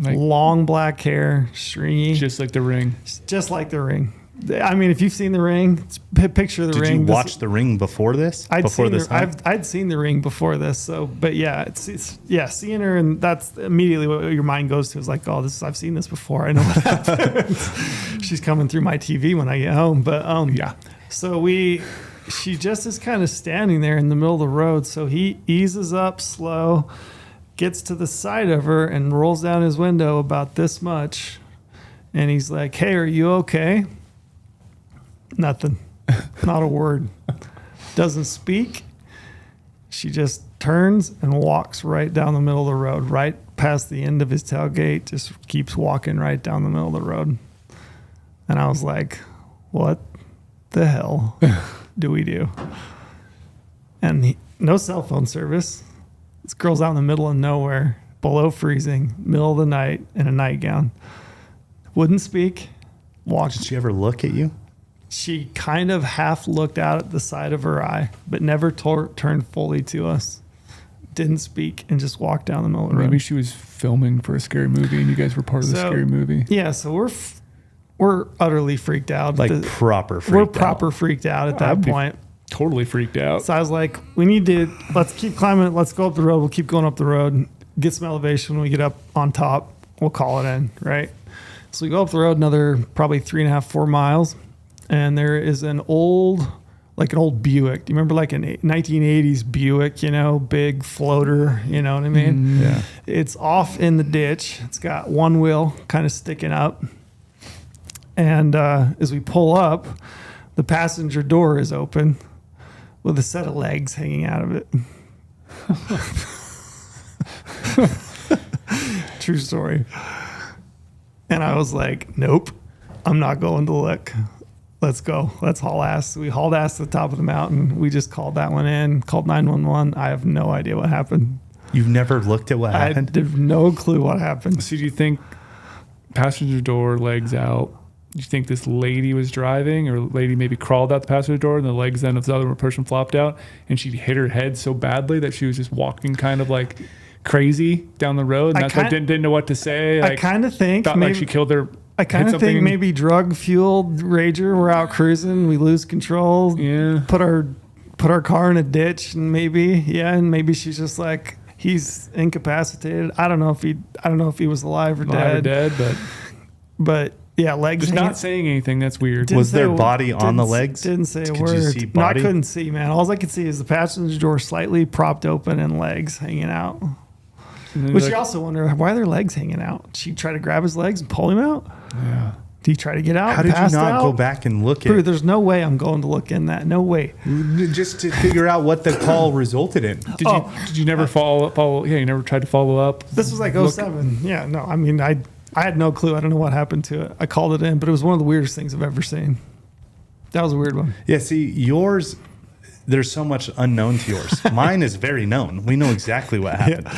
Like, Long black hair, stringy, just like The Ring. just like The Ring. I mean, if you've seen The Ring, picture The Did Ring. you This- watch The Ring before this? I'd before seen this her, time? I'd seen The Ring before this, so but yeah, it's seeing her, and that's immediately what your mind goes to is like, oh, I've seen this before. I know what happens. She's coming through my TV when I get home, but Yeah. So she just is kind of standing there in the middle of the road. So he eases up slow, gets to the side of her, and rolls down his window about this much, and he's like, "Hey, are you okay?" Nothing. Not a word. Doesn't speak. She just turns and walks right down the middle of the road, right past the end of his tailgate, just keeps walking right down the middle of the road. And I was like, what the hell do we do? And no cell phone service. This girl's out in the middle of nowhere, below freezing, middle of the night, in a nightgown. Wouldn't speak. Walked. Did she ever look at you? She kind of half looked out at the side of her eye, but never turned fully to us. Didn't speak and just walked down the middle of the road. Maybe she was filming for a scary movie and you guys were part of the So, scary movie. Yeah, so we're utterly freaked out. Like proper freaked we're out. proper freaked out at that I'd be point. Totally freaked out. So I was like, let's keep climbing. Let's go up the road. We'll keep going up the road, get some elevation. When we get up on top, we'll call it in, right? So we go up the road another probably 3.5, 4 miles. And there is an old Buick. Do you remember like a 1980s Buick, big floater, you know what I mean? Yeah. It's off in the ditch. It's got one wheel kind of sticking up. And as we pull up, the passenger door is open with a set of legs hanging out of it. True story. And I was like, nope, I'm not going to look. Let's go. Let's haul ass. We hauled ass to the top of the mountain. We just called that one in, called 911. I have no idea what happened. You've never looked at what I happened? have no clue what happened. So do you think passenger door, legs out? Do you think this lady was driving or lady maybe crawled out the passenger door and the legs then of the other person flopped out and she hit her head so badly that she was just walking kind of like crazy down the road and that's why didn't know what to say? I kind of think thought maybe, like she killed her. I kind of think maybe drug fueled rager. We're out cruising. We lose control. Yeah. Put our car in a ditch and maybe she's just like, he's incapacitated. I don't know if he was alive or dead. But yeah, legs. Just not saying anything. That's weird. Was there body on the legs? Didn't say a Could word. you see No, I body? couldn't see, man. All I could see is the passenger door slightly propped open and legs hanging out. Which you also wonder, why are their legs hanging out? She tried to grab his legs and pull him out? Yeah. Did he try to get out? How did you passed not out? go back and look Dude, at there's no way I'm going to look in that. No way. just to figure out what the call resulted in? Did you never follow? Yeah, you never tried to follow up. This was like 07. Yeah, no, I mean, I had no clue. I don't know what happened to it. I called it in, but it was one of the weirdest things I've ever seen. That was a weird one. Yeah, see, yours, there's so much unknown to yours. Mine is very known. We know exactly what happened.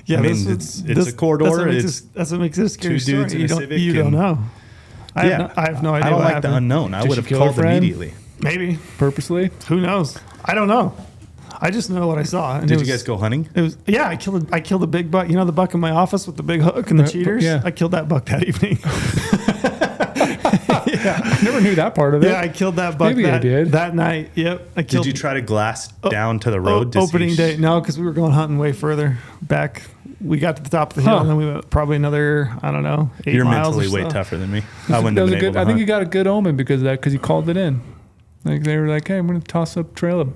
Yeah, I mean, it's a corridor. That's what makes it a scary two dudes story. in a Civic You don't and- know. I have no idea I don't what like happened. the unknown. I Did would she have kill her called friend? immediately. Maybe. Purposely? Who knows? I don't know. I just know what I saw. And Did you guys go hunting? It was I killed a big buck. You know the buck in my office with the big hook and the cheaters? Yeah. I killed that buck that evening. I never knew that part of it. Yeah, I killed that buck Maybe I did. that night. Yep. I killed Did you try to glass down to the road? To opening see day? No, because we were going hunting way further back. We got to the top of the hill and then we went probably another, I don't know, 8 You're miles mentally or way so. tougher than me. I wouldn't have been able to I think hunt. you got a good omen because of that, because you called it in. Like they were like, "Hey, I'm going to toss up trail a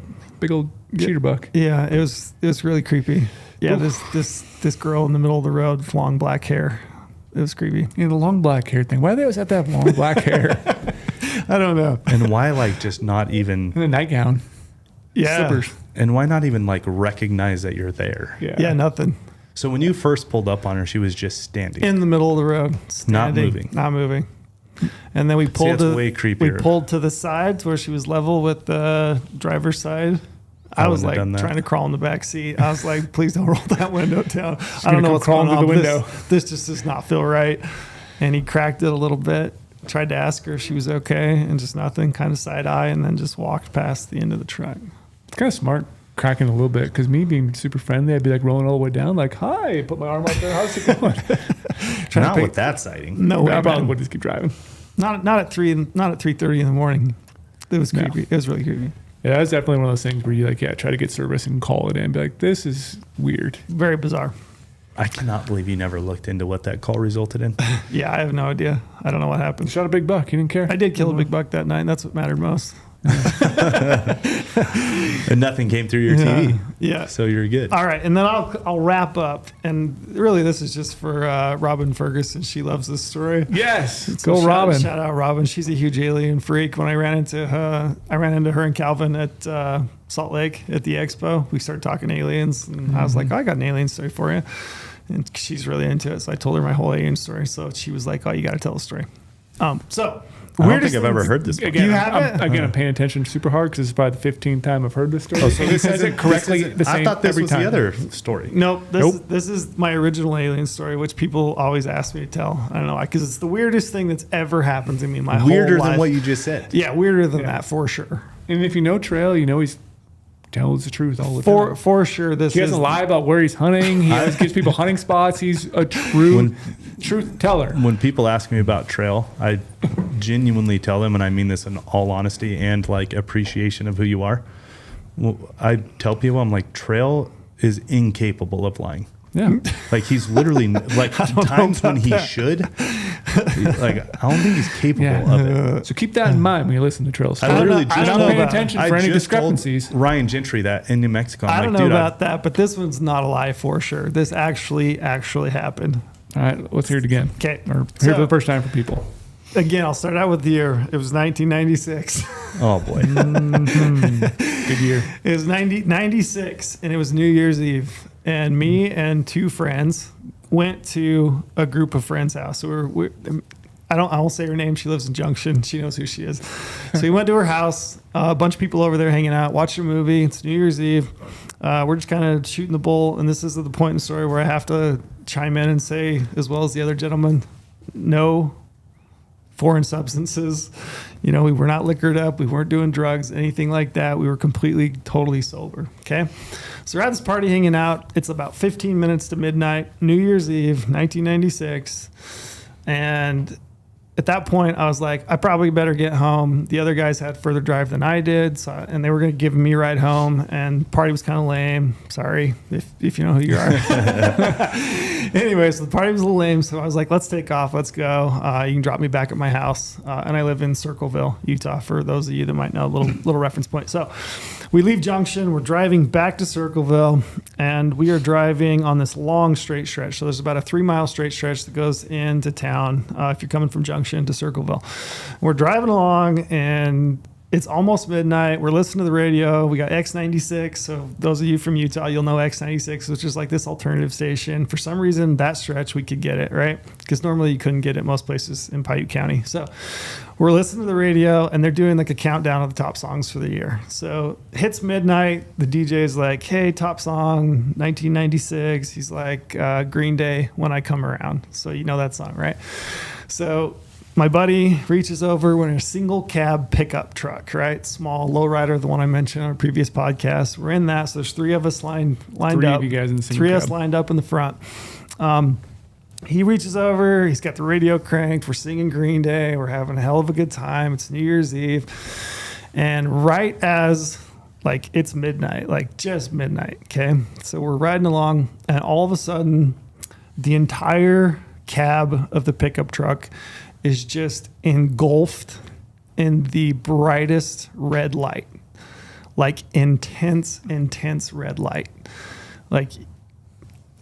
big old cheater buck." Yeah, it was really creepy. Yeah, this girl in the middle of the road with long black hair. It was creepy. Yeah, the long black hair thing. Why do they always have to have long black hair I don't know. And why just not even and a nightgown, Yeah. slippers? and why not even recognize that you're there? Yeah, nothing. So when you first pulled up on her, she was just standing. In the middle of the road, standing, moving. not moving. And then we pulled that's way creepier. We pulled to the side to where she was level with the driver's side. I was wouldn't have done that. trying to crawl in the back seat. I was like, please don't roll that window down. I gonna don't know come what's crawling going on. through the window. This just does not feel right. And he cracked it a little bit. tried to ask her if she was okay, and just nothing, kind of side eye, and then just walked past the end of the truck. It's kind of smart cracking a little bit, because me being super friendly, I'd be like rolling all the way down, like, hi, put my arm out there, how's it going? Not with that sighting. No way, I probably man. would just keep driving. Not at 3:30 in the morning. It was creepy. It was really creepy. Yeah, that's definitely one of those things where you like, try to get service and call it in, be like, this is weird. Very bizarre. I cannot believe you never looked into what that call resulted in. Yeah, I have no idea. I don't know what happened. Shot a big buck. You didn't care. I did kill a big buck that night, and that's what mattered most. And nothing came through your TV. Yeah. So you're good. All right, and then I'll wrap up. And really, this is just for Robin Ferguson. She loves this story. Yes. So Go Robin. Shout out Robin. She's a huge alien freak. When I ran into her and Calvin at Salt Lake at the expo. We started talking aliens, and I was like, I got an alien story for you. And she's really into it. So I told her my whole alien story. So she was like, oh, you got to tell the story. So I don't think I've ever heard this one. Again, You haven't? I'm paying attention super hard because this is probably the 15th time I've heard this story. Oh, so this says it correctly the same I thought this every was time. the other story. Nope. Nope. This is my original alien story, which people always ask me to tell. I don't know why, because it's the weirdest thing that's ever happened to me in my whole life. Weirder than what you just said. Yeah, weirder than that for sure. And if you know Trail, you know he's tells the truth all the time. For sure, this He is doesn't lie about where he's hunting. He always gives people hunting spots. He's a true truth teller. When people ask me about Trail, I genuinely tell them, and I mean this in all honesty and like appreciation of who you are. Well, I tell people, I'm like, Trail is incapable of lying. Yeah. Like he's literally like times when he should. Like I don't think he's capable of it. So keep that in mind when you listen to Trail's story. I literally I just don't not know paying about- attention I for any just told discrepancies. Ryan Gentry that in New Mexico. I'm I don't like, know dude, about that, but this one's not a lie for sure. This actually happened. All right, let's hear it again. Okay. Or hear it for the first time for people. Again, I'll start out with the year. It was 1996. Oh boy. Good year. It was 96, and it was New Year's Eve. And me and two friends went to a group of friends' house. So I won't say her name. She lives in Junction. She knows who she is. So we went to her house. A bunch of people over there hanging out, watching a movie. It's New Year's Eve. We're just kind of shooting the bull. And this is the point in the story where I have to chime in and say, as well as the other gentleman, no foreign substances. You know, we were not liquored up. We weren't doing drugs, anything like that. We were completely, totally sober. Okay. So we're at this party hanging out. It's about 15 minutes to midnight, New Year's Eve, 1996. And at that point, I was like, I probably better get home. The other guys had further drive than I did, and they were going to give me a ride home. And the party was kind of lame. Sorry if you know who you are. Anyway, so the party was a little lame. So I was like, let's take off. Let's go. You can drop me back at my house. And I live in Circleville, Utah, for those of you that might know, a little reference point. So we leave Junction. We're driving back to Circleville, and we are driving on this long straight stretch. So there's about a 3-mile straight stretch that goes into town if you're coming from Junction to Circleville. We're driving along, and it's almost midnight. We're listening to the radio. We got X96. So those of you from Utah, you'll know X96, which is like this alternative station. For some reason, that stretch we could get it, right? Because normally you couldn't get it most places in Paiute County. So we're listening to the radio, and they're doing like a countdown of the top songs for the year. So hits midnight. The DJ is like, hey, top song, 1996. He's like, Green Day, When I Come Around. So you know that song, right? So my buddy reaches over. We're in a single cab pickup truck, right? Small lowrider, the one I mentioned on a previous podcast. We're in that. So there's 3 of us lined Three up. of you guys in the single 3 of us cab. lined up in the front. He reaches over. He's got the radio cranked. We're singing Green Day. We're having a hell of a good time. It's New Year's Eve. And right as like it's midnight, like just midnight. Okay. So we're riding along, and all of a sudden the entire cab of the pickup truck is just engulfed in the brightest red light, like intense red light. Like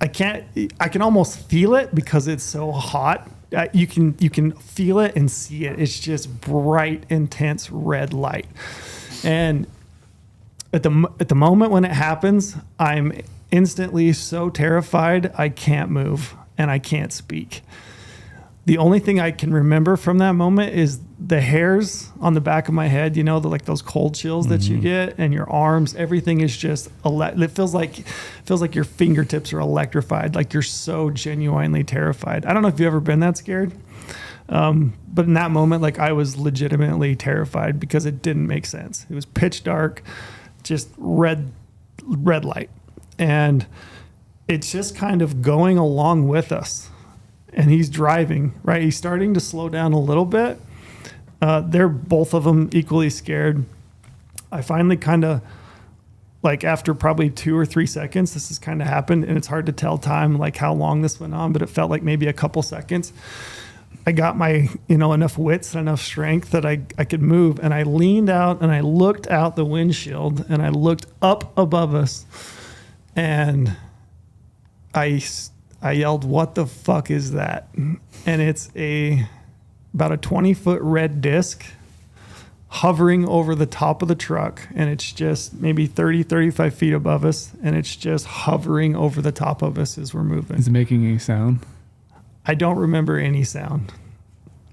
I can almost feel it because it's so hot. You can feel it and see it. It's just bright, intense red light. And at the moment when it happens, I'm instantly so terrified I can't move and I can't speak. The only thing I can remember from that moment is the hairs on the back of my head, you know, like those cold chills that you get, and your arms, everything is just, it feels like your fingertips are electrified. Like you're so genuinely terrified. I don't know if you've ever been that scared, But in that moment, like I was legitimately terrified because it didn't make sense. It was pitch dark, just red light. And it's just kind of going along with us. And he's driving, right? He's starting to slow down a little bit. They're both of them equally scared. I finally kind of, like after probably 2 or 3 seconds, this has kind of happened, and it's hard to tell time, like how long this went on, but it felt like maybe a couple seconds. I got my, enough wits and enough strength that I could move, and I leaned out and I looked out the windshield and I looked up above us, and I yelled, "What the fuck is that?" And it's about a 20-foot red disc hovering over the top of the truck, and it's just maybe 35 feet above us, and it's just hovering over the top of us as we're moving. Is it making any sound? I don't remember any sound.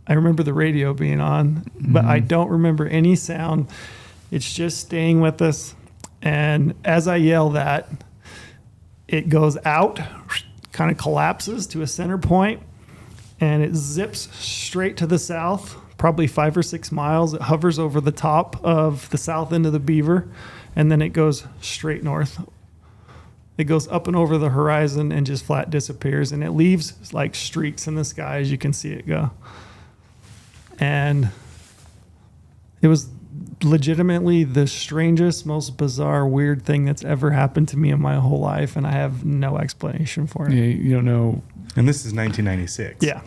I remember the radio being on, but I don't remember any sound. It's just staying with us. And as I yell that, it goes out, kind of collapses to a center point, and it zips straight to the south, probably 5 or 6 miles. It hovers over the top of the south end of the Beaver, and then it goes straight north. It goes up and over the horizon and just flat disappears, and it leaves like streaks in the sky as you can see it go. And it was legitimately the strangest, most bizarre, weird thing that's ever happened to me in my whole life, and I have no explanation for it. Yeah, you don't know. And this is 1996. Yeah.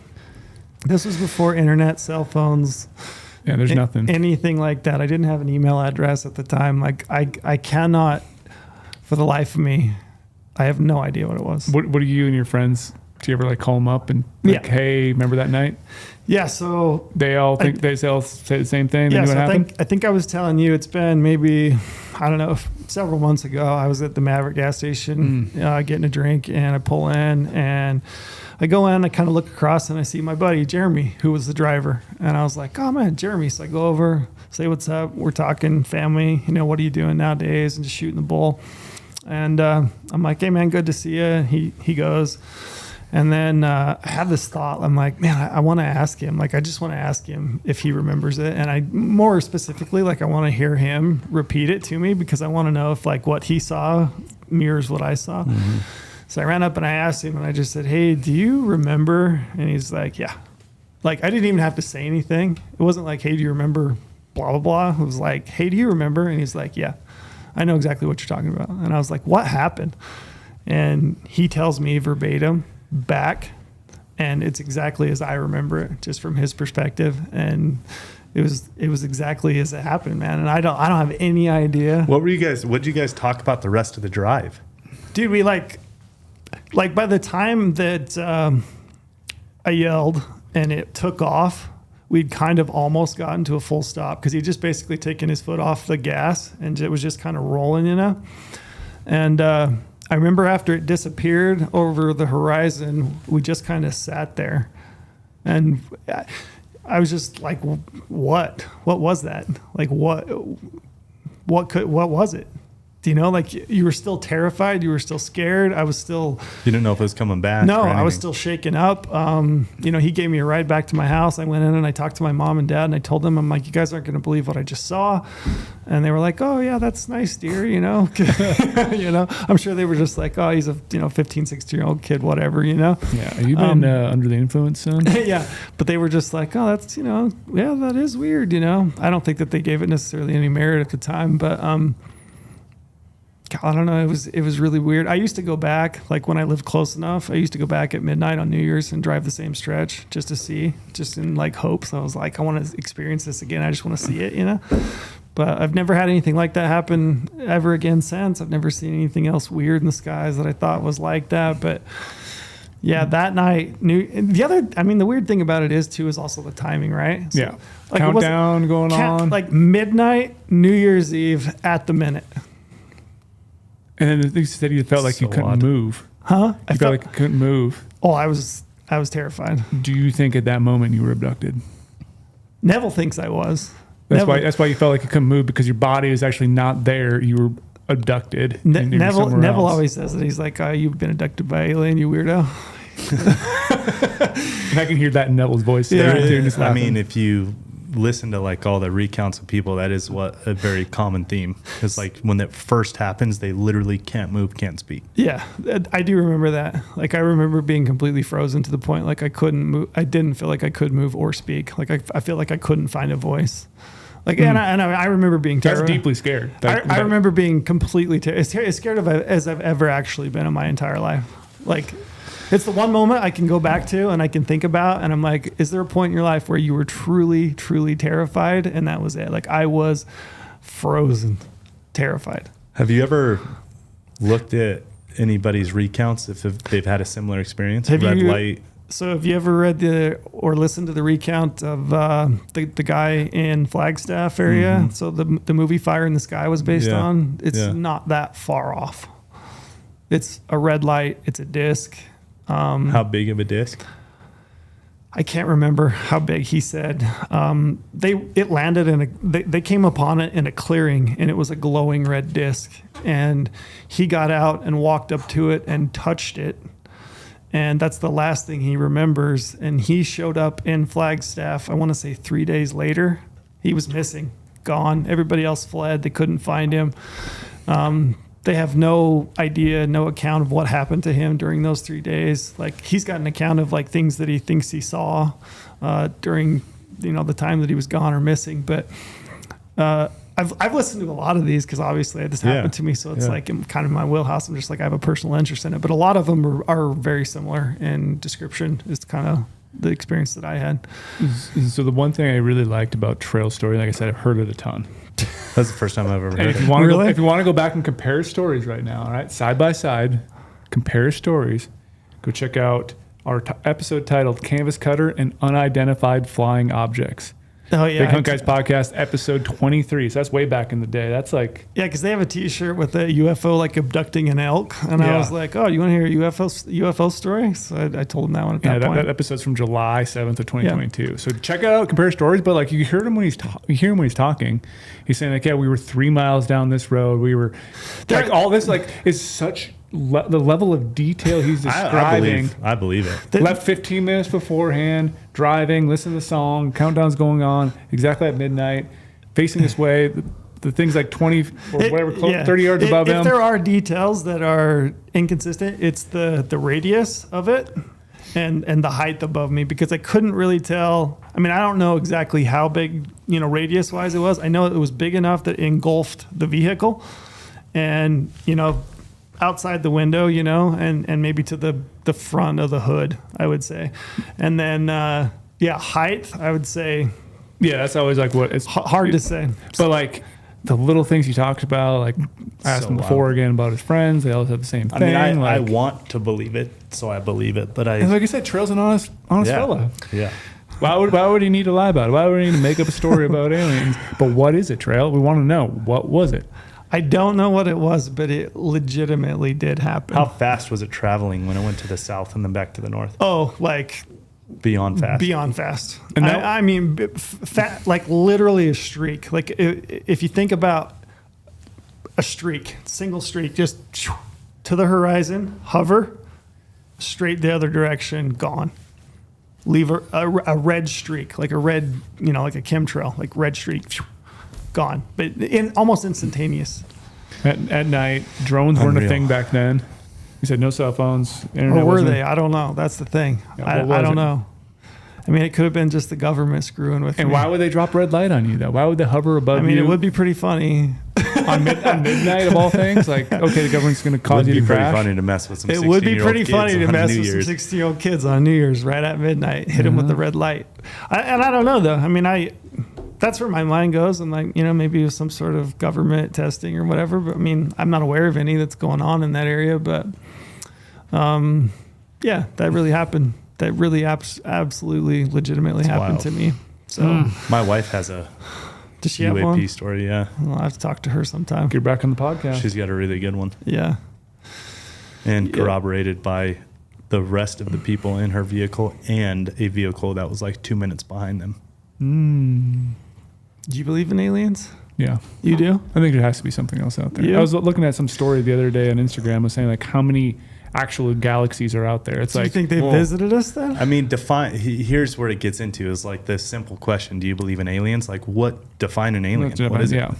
This was before internet, cell phones. Yeah, there's nothing. Anything like that. I didn't have an email address at the time. Like I cannot, for the life of me, I have no idea what it was. What do you and your friends, do you ever like call them up and like, hey, remember that night? Yeah, so they all think they all say the same thing. Yeah, what so happened? I think I was telling you it's been maybe, I don't know, several months ago. I was at the Maverick gas station getting a drink, and I pull in and I go in, I kind of look across, and I see my buddy Jeremy, who was the driver. And I was like, "Oh man, Jeremy." So I go over, say what's up. We're talking family, what are you doing nowadays, and just shooting the bull. And I'm like, "Hey man, good to see you." He goes, and then I had this thought. I'm like, "Man, I want to ask him. Like, I just want to ask him if he remembers it." And I, more specifically, like I want to hear him repeat it to me, because I want to know if like what he saw mirrors what I saw. Mm-hmm. So I ran up and I asked him, and I just said, "Hey, do you remember?" And he's like, "Yeah." Like, I didn't even have to say anything. It wasn't like, "Hey, do you remember blah, blah, blah." It was like, "Hey, do you remember?" And he's like, "Yeah, I know exactly what you're talking about." And I was like, "What happened?" And he tells me verbatim back, and it's exactly as I remember it, just from his perspective. And it was exactly as it happened, man. And I don't have any idea. What did you guys talk about the rest of the drive? Dude, we like by the time that I yelled and it took off, we'd kind of almost gotten to a full stop, because he'd just basically taken his foot off the gas and it was just kind of rolling, And I remember after it disappeared over the horizon, we just kind of sat there, and I was just like, "What? What was that? Like, what was it?" Like, you were still terrified. You were still scared. I was still... You didn't know if it was coming back? No, I was still shaken up. He gave me a ride back to my house. I went in and I talked to my mom and dad, and I told them, I'm like, "You guys aren't going to believe what I just saw." And they were like, "Oh yeah, that's nice, dear." I'm sure they were just like, "Oh, he's a 15, 16-year-old kid, whatever." Yeah. Have you been under the influence, son? Yeah. But they were just like, "Oh, that's, yeah, that is weird." I don't think that they gave it necessarily any merit at the time, but I don't know. It was really weird. I used to go back, like when I lived close enough, I used to go back at midnight on New Year's and drive the same stretch just to see, just in like hopes. I was like, I want to experience this again. I just want to see it, But I've never had anything like that happen ever again since. I've never seen anything else weird in the skies that I thought was like that. But yeah, that night, the weird thing about it is also the timing, right? So, yeah. Like, Countdown going on. Like midnight, New Year's Eve at the minute. And then you said you felt like you couldn't move. Huh? I felt like you couldn't move. Oh, I was terrified. Do you think at that moment you were abducted? Neville thinks I was. That's why you felt like you couldn't move, because your body is actually not there. You were abducted. Neville always says that. He's like, "Oh, you've been abducted by an alien, you weirdo." And I can hear that in Neville's voice. Yeah. Too, just I laughing. mean, if you listen to like all the recounts of people, that is what a very common theme is. Like when that first happens, they literally can't move, can't speak. Yeah, I do remember that. Like I remember being completely frozen to the point like I couldn't move. I didn't feel like I could move or speak. Like I feel like I couldn't find a voice. Like and I remember being that's terrified. deeply scared. I remember being completely as scared of as I've ever actually been in my entire life. Like it's the one moment I can go back to and I can think about, and I'm like, is there a point in your life where you were truly, truly terrified? And that was it. Like I was frozen, terrified. Have you ever looked at anybody's recounts if they've had a similar experience? Have Red you- light. So have you ever read or listened to the recount of the guy in Flagstaff area? Mm-hmm. So the movie Fire in the Sky was based Yeah. on. It's Yeah. not that far off. It's a red light. It's a disc. How big of a disc? I can't remember how big he said. It landed in they came upon it in a clearing, and it was a glowing red disc. And he got out and walked up to it and touched it. And that's the last thing he remembers. And he showed up in Flagstaff, I want to say 3 days later. He was missing, gone. Everybody else fled. They couldn't find him. They have no idea, no account of what happened to him during those 3 days. Like he's got an account of like things that he thinks he saw during the time that he was gone or missing. But I've listened to a lot of these because obviously this happened to me, so it's like in kind of my wheelhouse. I'm just like I have a personal interest in it. But a lot of them are very similar in description. It's kind of the experience that I had. So the one thing I really liked about Trail Story, like I said, I've heard it a ton. That's the first time I've ever And heard if it. you want to Really? if you want to go back and compare stories right now, all right, side by side, compare stories. Go check out our episode titled "Canvas Cutter and Unidentified Flying Objects." Oh yeah, Big Hunt Guys podcast, episode 23. So that's way back in the day. That's like yeah, because they have a T-shirt with a UFO like abducting an elk, and I Yeah. was like, "Oh, you want to hear a UFO story?" So I told him that one at that point. that episode's from July 7th of 2022. So check it out, compare stories. But like you hear him when he's talking. He's saying like, yeah, we were 3 miles down this road. We were like all this like is such the level of detail he's describing. I believe it. Left 15 minutes beforehand, driving, listen to the song, countdown's going on, exactly at midnight, facing this way, the thing's like 20 or whatever, 30 yards above him. If there are details that are inconsistent, it's the radius of it and the height above me, because I couldn't really tell. I mean, I don't know exactly how big, radius wise it was. I know it was big enough that it engulfed the vehicle and, outside the window, and maybe to the front of the hood, I would say. And then, height, I would say Yeah, that's always like what it's hard to say. But like the little things you talked about, like I asked So him before wild. again about his friends. They all have the same thing. I mean, I like, want to believe it, so I believe it. But and like I said, Trail's an honest fella. Yeah. Why would he need to lie about it? Why would he need to make up a story about aliens? But what is it, Trail? We want to know. What was it? I don't know what it was, but it legitimately did happen. How fast was it traveling when it went to the south and then back to the north? Oh, like Beyond fast. beyond fast. And that- I mean, like literally a streak. Like if you think about a streak, single streak, just to the horizon, hover, straight the other direction, gone. Leave a red streak, like a red, like a chemtrail, like red streak, gone. But almost instantaneous. At night, drones weren't a Unreal. thing back then. He said no cell phones. Internet Or were wasn't- they? I don't know. That's the thing. Yeah, what was I don't it? know. I mean, it could have been just the government screwing with And me. why would they drop red light on you though? Why would they hover above I mean, you it would be pretty funny. on midnight of all things? Like, okay, the government's going to cause Would you be to pretty crash. funny to mess with some. It would be 16-year-old pretty funny kids to on mess New with some Year's. 60-year-old kids on New Year's right at midnight. Hit them with the red light. And I don't know, though. I mean, that's where my mind goes. I'm like, maybe it was some sort of government testing or whatever. But I mean, I'm not aware of any that's going on in that area. But yeah, that really happened. That really absolutely legitimately happened wild. to me. So My wife has a does she have one? UAP story. Yeah, I'll have to talk to her sometime. Get back on the podcast. she's got a really good one, Yeah. and Yeah. corroborated by the rest of the people in her vehicle and a vehicle that was like 2 minutes behind them. Do you believe in aliens? Yeah. You do? I think there has to be something else out there. Yeah. I was looking at some story the other day on Instagram. Was saying like how many actual galaxies are out there. It's Do you like, think they visited us then? I mean, here's where it gets into is like this simple question: do you believe in aliens? Like, what define an alien? What is it? yeah,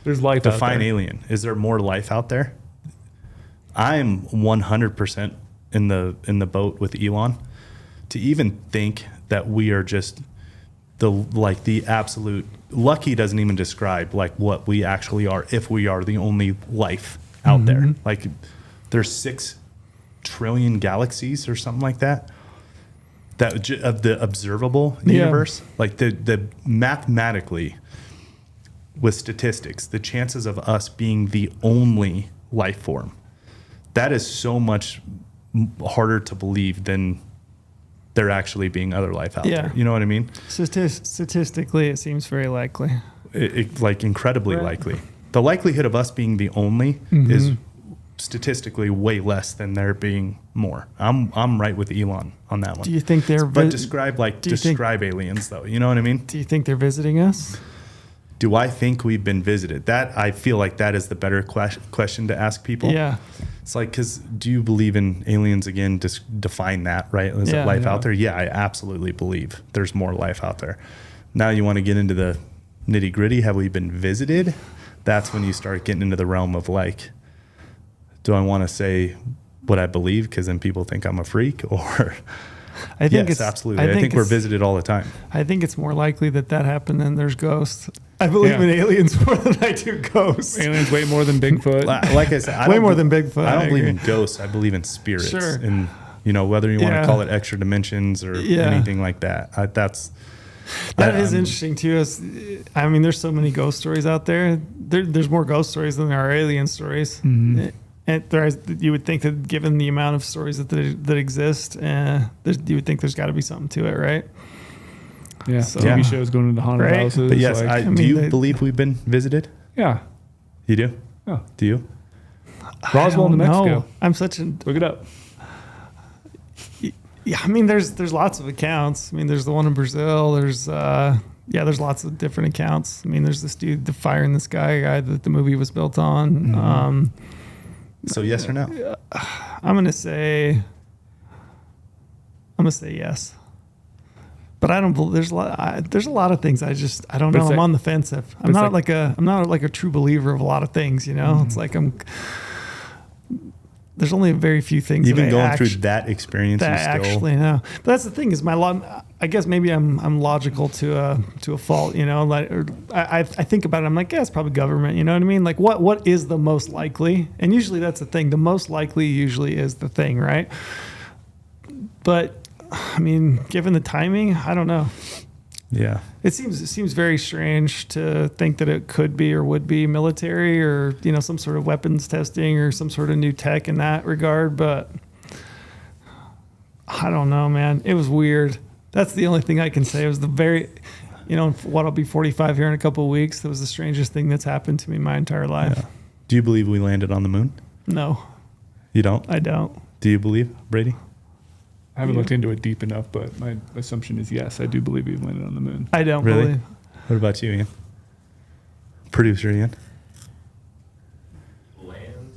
there's life out Define there. alien. Is there more life out there? I'm 100% in the boat with Elon. To even think that we are just the absolute lucky doesn't even describe like what we actually are if we are the only life out there. Like there's 6 trillion galaxies or something like that of the observable universe. Like the mathematically with statistics, the chances of us being the only life form, that is so much harder to believe than there actually being other life out there. You know what I mean? Statistically, it seems very likely. Like incredibly likely. The likelihood of us being the only is statistically way less than there being more. I'm right with Elon on that one. Do you think they're? But describe aliens though. You know what I mean? Do you think they're visiting us? Do I think we've been visited? That I feel like that is the better question to ask people. Yeah. It's like, because do you believe in aliens again? Just define that, right? Is it life out there? Yeah, I absolutely believe there's more life out there. Now you want to get into the nitty gritty. Have we been visited? That's when you start getting into the realm of like, do I want to say what I believe because then people think I'm a freak? Or I think yes, absolutely. I think we're visited all the time. I think it's more likely that happened than there's ghosts. I believe in aliens more than I do ghosts. Aliens way more than Bigfoot. Like I said, way more than Bigfoot. I don't believe in ghosts. I believe in spirits. Sure. And, you know, whether you want to call it extra dimensions or anything like that. That is interesting too. I mean, there's so many ghost stories out there. There's more ghost stories than there are alien stories. And you would think that given the amount of stories that exist, you would think there's got to be something to it, right? Yeah, so TV shows going into haunted houses. But yes, do you believe we've been visited? Yeah. You do? Yeah. Do you? Roswell, New Mexico. No. I'm such a... Look it up. Yeah, I mean, there's lots of accounts. I mean, there's the one in Brazil. There's lots of different accounts. I mean, there's this dude, the Fire in the Sky guy that the movie was built on. So yes or no? I'm gonna say yes. But I don't believe there's a lot of things I don't know. I'm on the fence. I'm not like a true believer of a lot of things, you know. It's like there's only very few things even going through that experience that I actually know. But that's the thing is I guess maybe I'm logical to a fault, you know. Like I think about it. I'm like, yeah, it's probably government. You know what I mean? Like what is the most likely? And usually that's the thing. The most likely usually is the thing, right? But I mean, given the timing, I don't know. Yeah. It seems very strange to think that it could be or would be military or, you know, some sort of weapons testing or some sort of new tech in that regard. But I don't know, man. It was weird. That's the only thing I can say. It was I'll be 45 here in a couple of weeks. That was the strangest thing that's happened to me my entire life. Yeah. Do you believe we landed on the moon? No. You don't? I don't. Do you believe, Brady? I haven't looked into it deep enough, but my assumption is yes. I do believe we've landed on the moon. I don't really believe. What about you, Ian? Producer Ian? Land?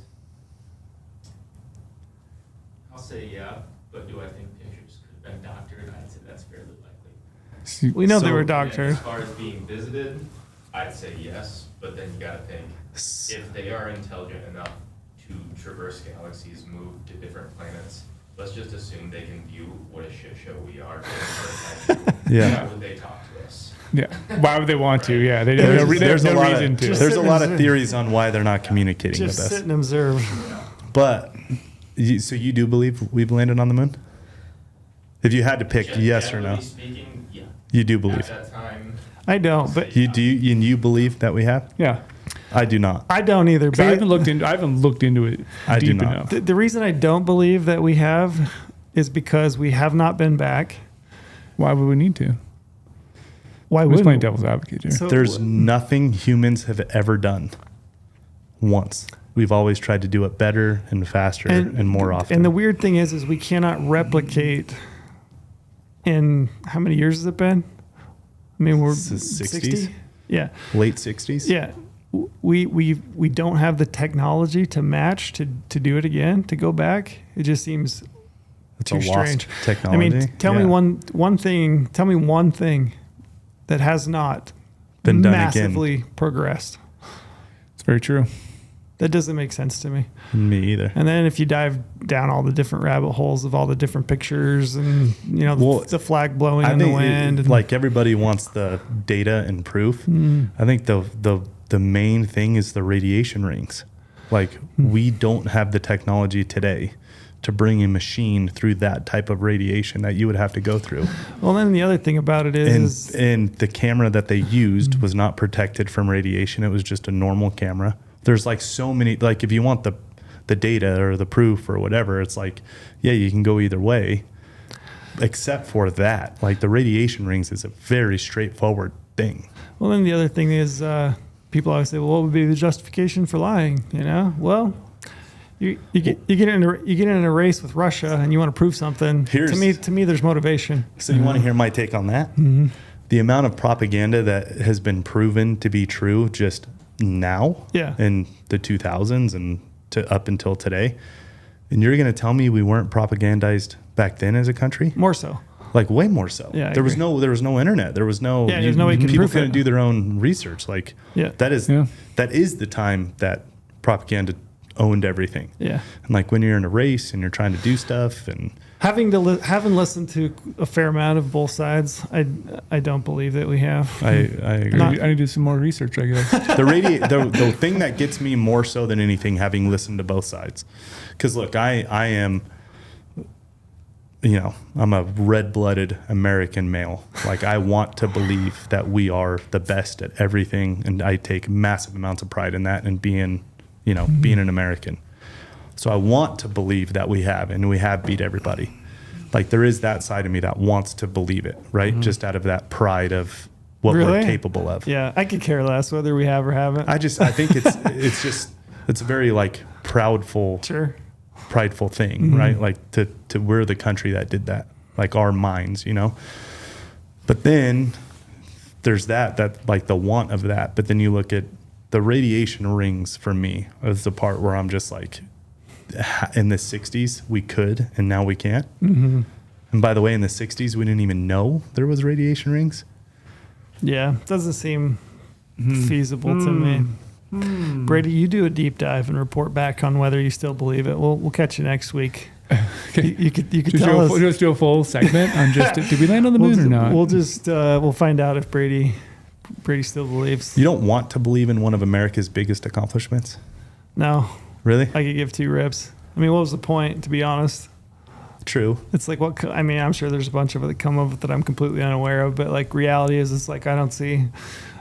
I'll say yeah, but do I think pictures could have been doctored? I'd say that's fairly likely. We know they were And doctored. as far as being visited, I'd say yes, but then you gotta think, if they are intelligent enough to traverse galaxies, move to different planets, let's just assume they can view what a shit show we are. Yeah. Why would they talk to us? Yeah. Why would they want to? Yeah. There's no a lot reason of, to. There's a lot of theories on why they're not communicating Just with us. sit and observe. But so you do believe we've landed on the moon? If you had to pick yes or no, Generally speaking, yeah. you do believe. At that time, I don't, but You believe that we have? Yeah. I do not. I don't either. I haven't looked into it I do deep not. enough. The reason I don't believe that we have is because we have not been back. Why would we need to? Why I'm would just playing devil's advocate here. So There's nothing humans have ever done once. We've always tried to do it better and faster and more often. And the weird thing is we cannot replicate. In how many years has it been? I mean, we're 60s? 60. Yeah. Late 60s? Yeah. we don't have the technology to match to do it again, to go back. It just seems It's too a lost strange. technology. I mean, tell me Yeah. one thing. Tell me one thing that has not Been done massively progressed. It's very true. That doesn't make sense to me. Me either. And then if you dive down all the different rabbit holes of all the different pictures and Well, the flag blowing in the wind, and like everybody wants the data and proof. I think the main thing is the radiation rings. Like we don't have the technology today to bring a machine through that type of radiation that you would have to go through. well, then the other thing about it is And the camera that they used was not protected from radiation. It was just a normal camera. There's like so many, like if you want the data or the proof or whatever, it's like, yeah, you can go either way, except for that. Like the radiation rings is a very straightforward thing. well, then the other thing is people always say, well, what would be the justification for lying? Well, you get in a race with Russia and you want to prove something. To me, there's motivation. So you want to hear my take on that? The amount of propaganda that has been proven to be true just now in the 2000s and up until today. And you're going to tell me we weren't propagandized back then as a country? More so. Like way more so. Yeah, there was no internet. There was no there's no way you can people prove couldn't it. do their own research. Like that is the time that propaganda owned everything. Yeah. And like when you're in a race and you're trying to do stuff and having listened to a fair amount of both sides, I don't believe that we have. I agree. I need to do some more research, I guess. The thing that gets me more so than anything, having listened to both sides, because look, I am, I'm a red-blooded American male. Like I want to believe that we are the best at everything, and I take massive amounts of pride in that and being an American. So I want to believe that we have beat everybody. Like there is that side of me that wants to believe it, right? Just out of that pride of what we're capable of. Yeah, I could care less whether we have or haven't. I think it's a very like prideful thing, right? Like to we're the country that did that, like our minds, But then there's that like the want of that. But then you look at the radiation rings for me is the part where I'm just like, in the 60s we could and now we can't. And by the way, in the 60s we didn't even know there was radiation rings. Yeah, it doesn't seem feasible to me. Brady, you do a deep dive and report back on whether you still believe it. We'll catch you next week. Okay. You could tell us. Just do a full segment on just did we land on the moon or not? We'll find out if Brady still believes. You don't want to believe in one of America's biggest accomplishments? No. Really? I could give two rips. I mean, what was the point, to be honest? True. It's like I'm sure there's a bunch of it that come up that I'm completely unaware of, but like reality is, it's like I don't see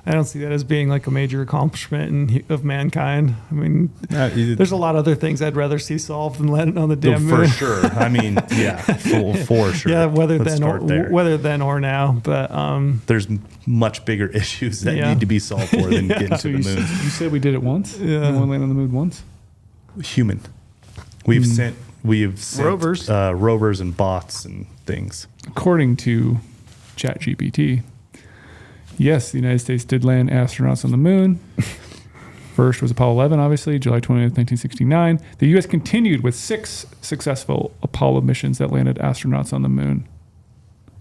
that as being like a major accomplishment of mankind. I mean, there's a lot of other things I'd rather see solved than landing on the damn moon. For sure. I mean, yeah, for sure. Yeah, whether then or now, but there's much bigger issues that need to be solved for than getting to the moon. You said we did it once? Yeah. We landed on the moon once? Human. We have sent rovers and bots and things. According to ChatGPT, yes, the United States did land astronauts on the moon. First was Apollo 11, obviously, July 20th, 1969. The U.S. continued with 6 successful Apollo missions that landed astronauts on the moon,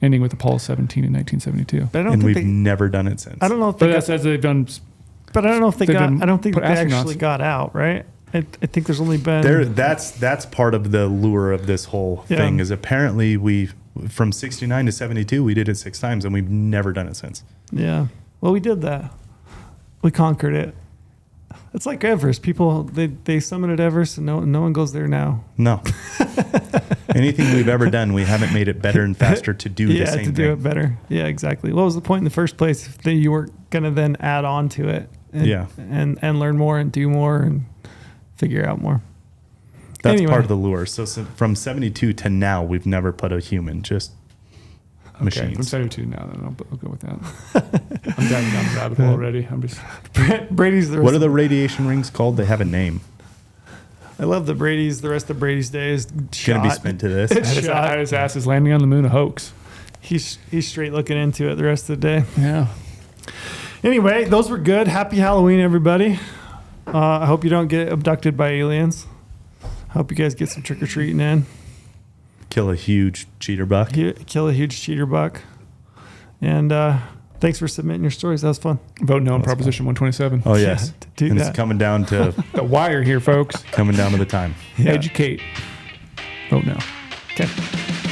ending with Apollo 17 in 1972. But we've never done it since. I don't know if but that says they've done. But I don't know if they got. I don't think put they actually astronauts. got out, right? I think there's only been that's part of the lure of this whole thing is apparently from 69 to 72 we did it 6 times and we've never done it since. Yeah. Well, we did that. We conquered it. It's like Everest. People they summited Everest and no one goes there now. No. Anything we've ever done, we haven't made it better and faster to do the same thing. do it better. Yeah, exactly. What was the point in the first place if you weren't going to then add on to it and learn more and do more and figure out more? That's part of the lure. So from 72 to now, we've never put a human, just machines. From 72 now, then I'll go with that. I'm diving down the rabbit hole already. I'm just Brady's the rest. What are the radiation rings called? They have a name. I love the Rest of Brady's days. Gonna be spent to this. his ass is landing on the moon a hoax. He's straight looking into it the rest of the day. Yeah. Anyway, those were good. Happy Halloween, everybody. I hope you don't get abducted by aliens. Hope you guys get some trick or treating in. Kill a huge cheater buck. Kill a huge cheater buck. And thanks for submitting your stories. That was fun. Vote no on Proposition 127. Oh yes, do and that. it's coming down to The wire here, folks. coming down to the time. Yeah. Educate. Vote no. Okay,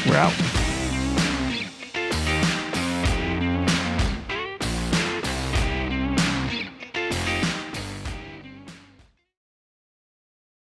we're out.